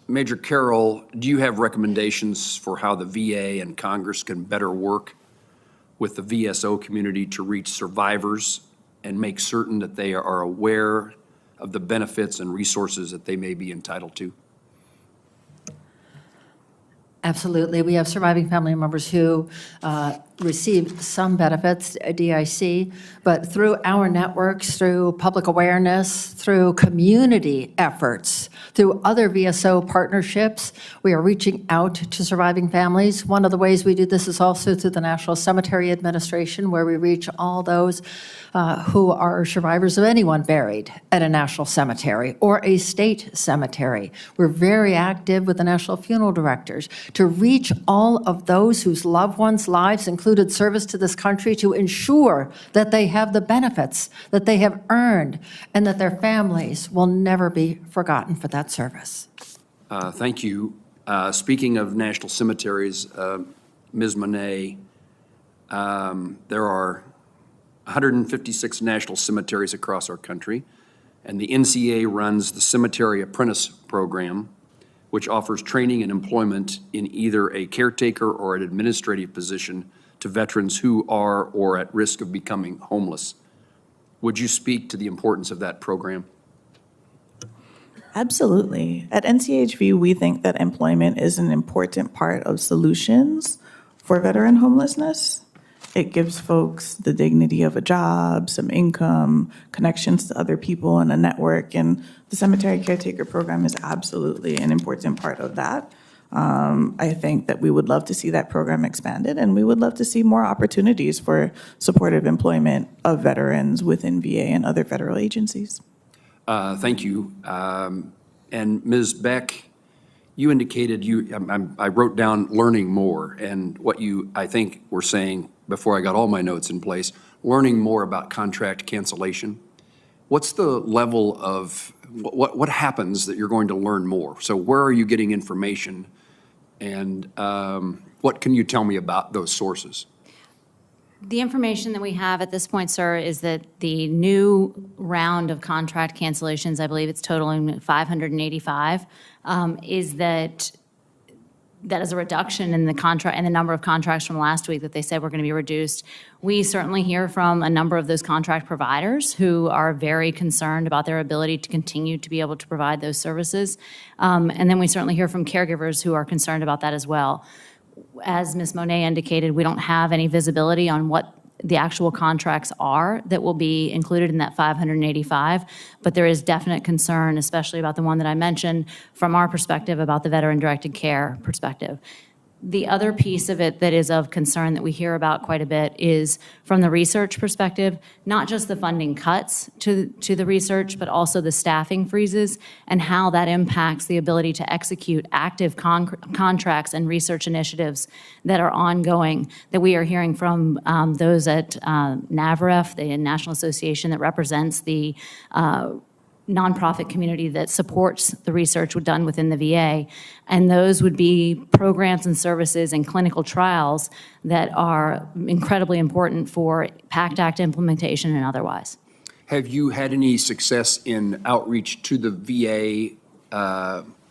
Major Carroll, do you have recommendations for how the VA and Congress can better work with the VSO community to reach survivors and make certain that they are aware of the benefits and resources that they may be entitled to? Absolutely. We have surviving family members who receive some benefits, DIC, but through our networks, through public awareness, through community efforts, through other VSO partnerships, we are reaching out to surviving families. One of the ways we do this is also through the National Cemetery Administration, where we reach all those who are survivors of anyone buried at a national cemetery or a state cemetery. We're very active with the National Funeral Directors to reach all of those whose loved ones' lives included service to this country, to ensure that they have the benefits that they have earned and that their families will never be forgotten for that service. Thank you. Speaking of national cemeteries, Ms. Monet, there are 156 national cemeteries across our country, and the NCA runs the Cemetery Apprentice Program, which offers training and employment in either a caretaker or an administrative position to veterans who are or at risk of becoming homeless. Would you speak to the importance of that program? Absolutely. At NCHV, we think that employment is an important part of solutions for veteran homelessness. It gives folks the dignity of a job, some income, connections to other people in a network, and the cemetery caretaker program is absolutely an important part of that. I think that we would love to see that program expanded, and we would love to see more opportunities for supportive employment of veterans within VA and other federal agencies. Thank you. And Ms. Beck, you indicated I wrote down learning more, and what you, I think, were saying before I got all my notes in place, learning more about contract cancellation. What's the level of, what happens that you're going to learn more? So where are you getting information, and what can you tell me about those sources? The information that we have at this point, sir, is that the new round of contract cancellations, I believe it's totaling 585, is that is a reduction in the contract and the number of contracts from last week that they said were going to be reduced. We certainly hear from a number of those contract providers who are very concerned about their ability to continue to be able to provide those services. And then we certainly hear from caregivers who are concerned about that as well. As Ms. Monet indicated, we don't have any visibility on what the actual contracts are that will be included in that 585, but there is definite concern, especially about the one that I mentioned, from our perspective about the veteran-directed care perspective. The other piece of it that is of concern that we hear about quite a bit is from the research perspective, not just the funding cuts to the research, but also the staffing freezes and how that impacts the ability to execute active contracts and research initiatives that are ongoing, that we are hearing from those at NAVREF, the National Association that represents the nonprofit community that supports the research done within the VA. And those would be programs and services and clinical trials that are incredibly important for PACT Act implementation and otherwise. Have you had any success in outreach to the VA?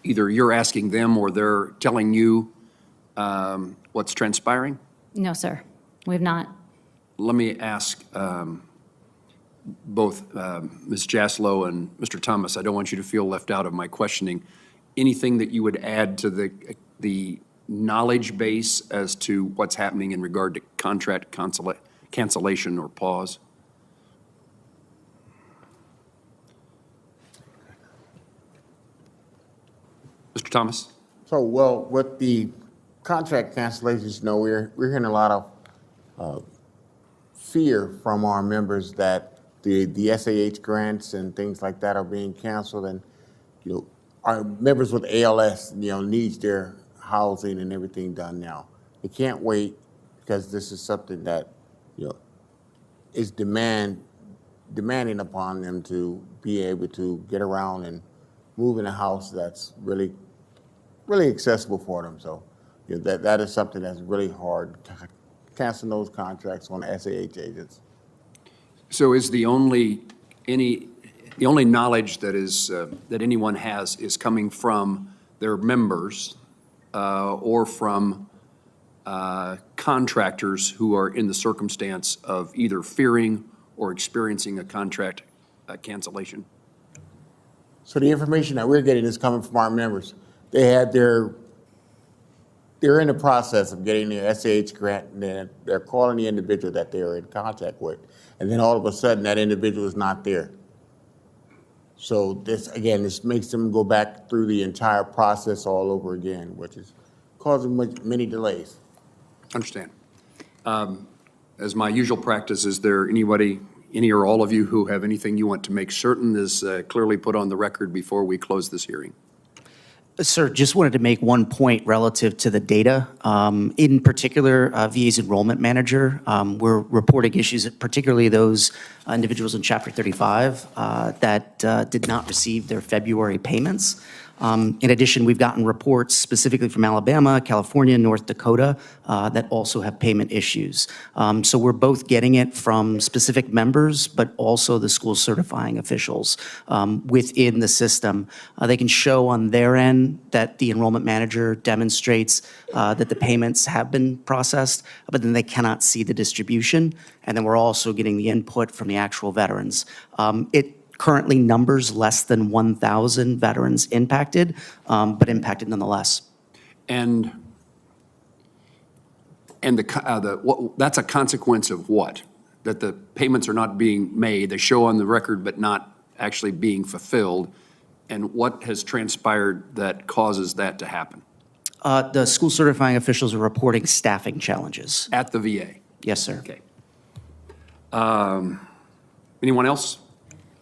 Either you're asking them or they're telling you what's transpiring? No, sir, we have not. Let me ask both Ms. Jaslow and Mr. Thomas, I don't want you to feel left out of my questioning. Anything that you would add to the knowledge base as to what's happening in regard to contract cancellation or pause? Mr. Thomas? So, well, with the contract cancellations, we're hearing a lot of fear from our members that the SAH grants and things like that are being canceled, and our members with ALS needs their housing and everything done now. They can't wait because this is something that is demanding upon them to be able to get around and move in a house that's really accessible for them. So that is something that's really hard, canceling those contracts on SAH agents. So is the only knowledge that is that anyone has is coming from their members or from contractors who are in the circumstance of either fearing or experiencing a contract cancellation? So the information that we're getting is coming from our members. They had their they're in the process of getting their SAH grant, and they're calling the individual that they're in contact with, and then all of a sudden that individual is not there. So this, again, this makes them go back through the entire process all over again, which is causing many delays. Understand. As my usual practice, is there anybody, any or all of you who have anything you want to make certain is clearly put on the record before we close this hearing? Sir, just wanted to make one point relative to the data. In particular, VA's enrollment manager, we're reporting issues, particularly those individuals in Chapter 35 that did not receive their February payments. In addition, we've gotten reports specifically from Alabama, California, North Dakota that also have payment issues. So we're both getting it from specific members, but also the school certifying officials within the system. They can show on their end that the enrollment manager demonstrates that the payments have been processed, but then they cannot see the distribution. And then we're also getting the input from the actual veterans. It currently numbers less than 1,000 veterans impacted, but impacted nonetheless. And that's a consequence of what? That the payments are not being made, they show on the record, but not actually being fulfilled. And what has transpired that causes that to happen? The school certifying officials are reporting staffing challenges. At the VA? Yes, sir. Okay. Anyone else?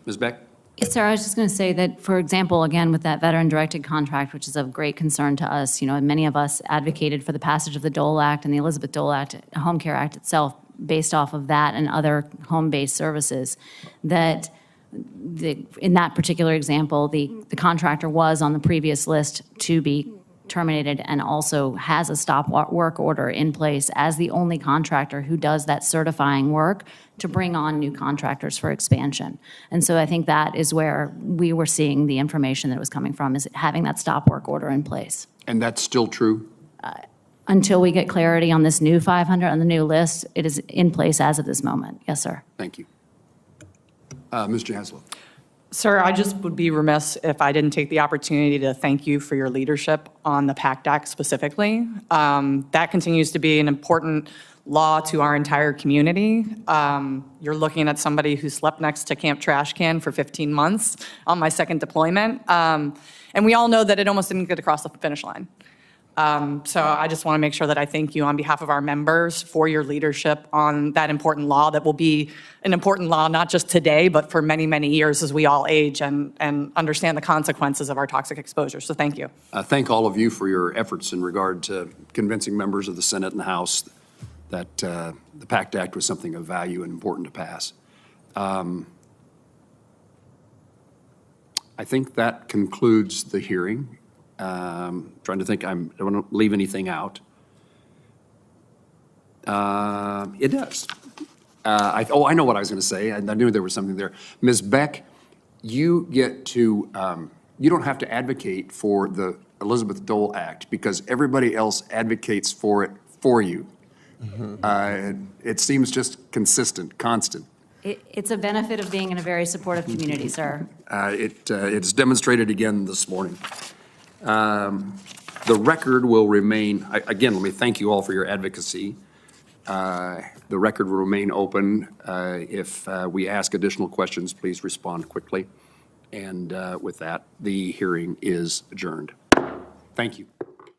Ms. Beck? Yes, sir. I was just going to say that, for example, again, with that veteran-directed contract, which is of great concern to us, many of us advocated for the passage of the Dole Act and the Elizabeth Dole Act, Home Care Act itself, based off of that and other home-based services, that in that particular example, the contractor was on the previous list to be terminated and also has a stop work order in place as the only contractor who does that certifying work to bring on new contractors for expansion. And so I think that is where we were seeing the information that was coming from, is having that stop work order in place. And that's still true? Until we get clarity on this new 500 on the new list, it is in place as of this moment. Yes, sir. Thank you. Mr. Haslow. Sir, I just would be remiss if I didn't take the opportunity to thank you for your leadership on the PACT Act specifically. That continues to be an important law to our entire community. You're looking at somebody who slept next to Camp Trash Can for 15 months on my second deployment. And we all know that it almost didn't get across the finish line. So I just want to make sure that I thank you on behalf of our members for your leadership on that important law that will be an important law not just today, but for many, many years as we all age and understand the consequences of our toxic exposure. So thank you. Thank all of you for your efforts in regard to convincing members of the Senate and the House that the PACT Act was something of value and important to pass. I think that concludes the hearing. Trying to think, I don't want to leave anything out. It does. I know what I was going to say. I knew there was something there. Ms. Beck, you get to, you don't have to advocate for the Elizabeth Dole Act because everybody else advocates for it for you. Mm-hmm. It seems just consistent, constant. It's a benefit of being in a very supportive community, sir. It's demonstrated again this morning. The record will remain, again, let me thank you all for your advocacy. The record will remain open. If we ask additional questions, please respond quickly. And with that, the hearing is adjourned. Thank you.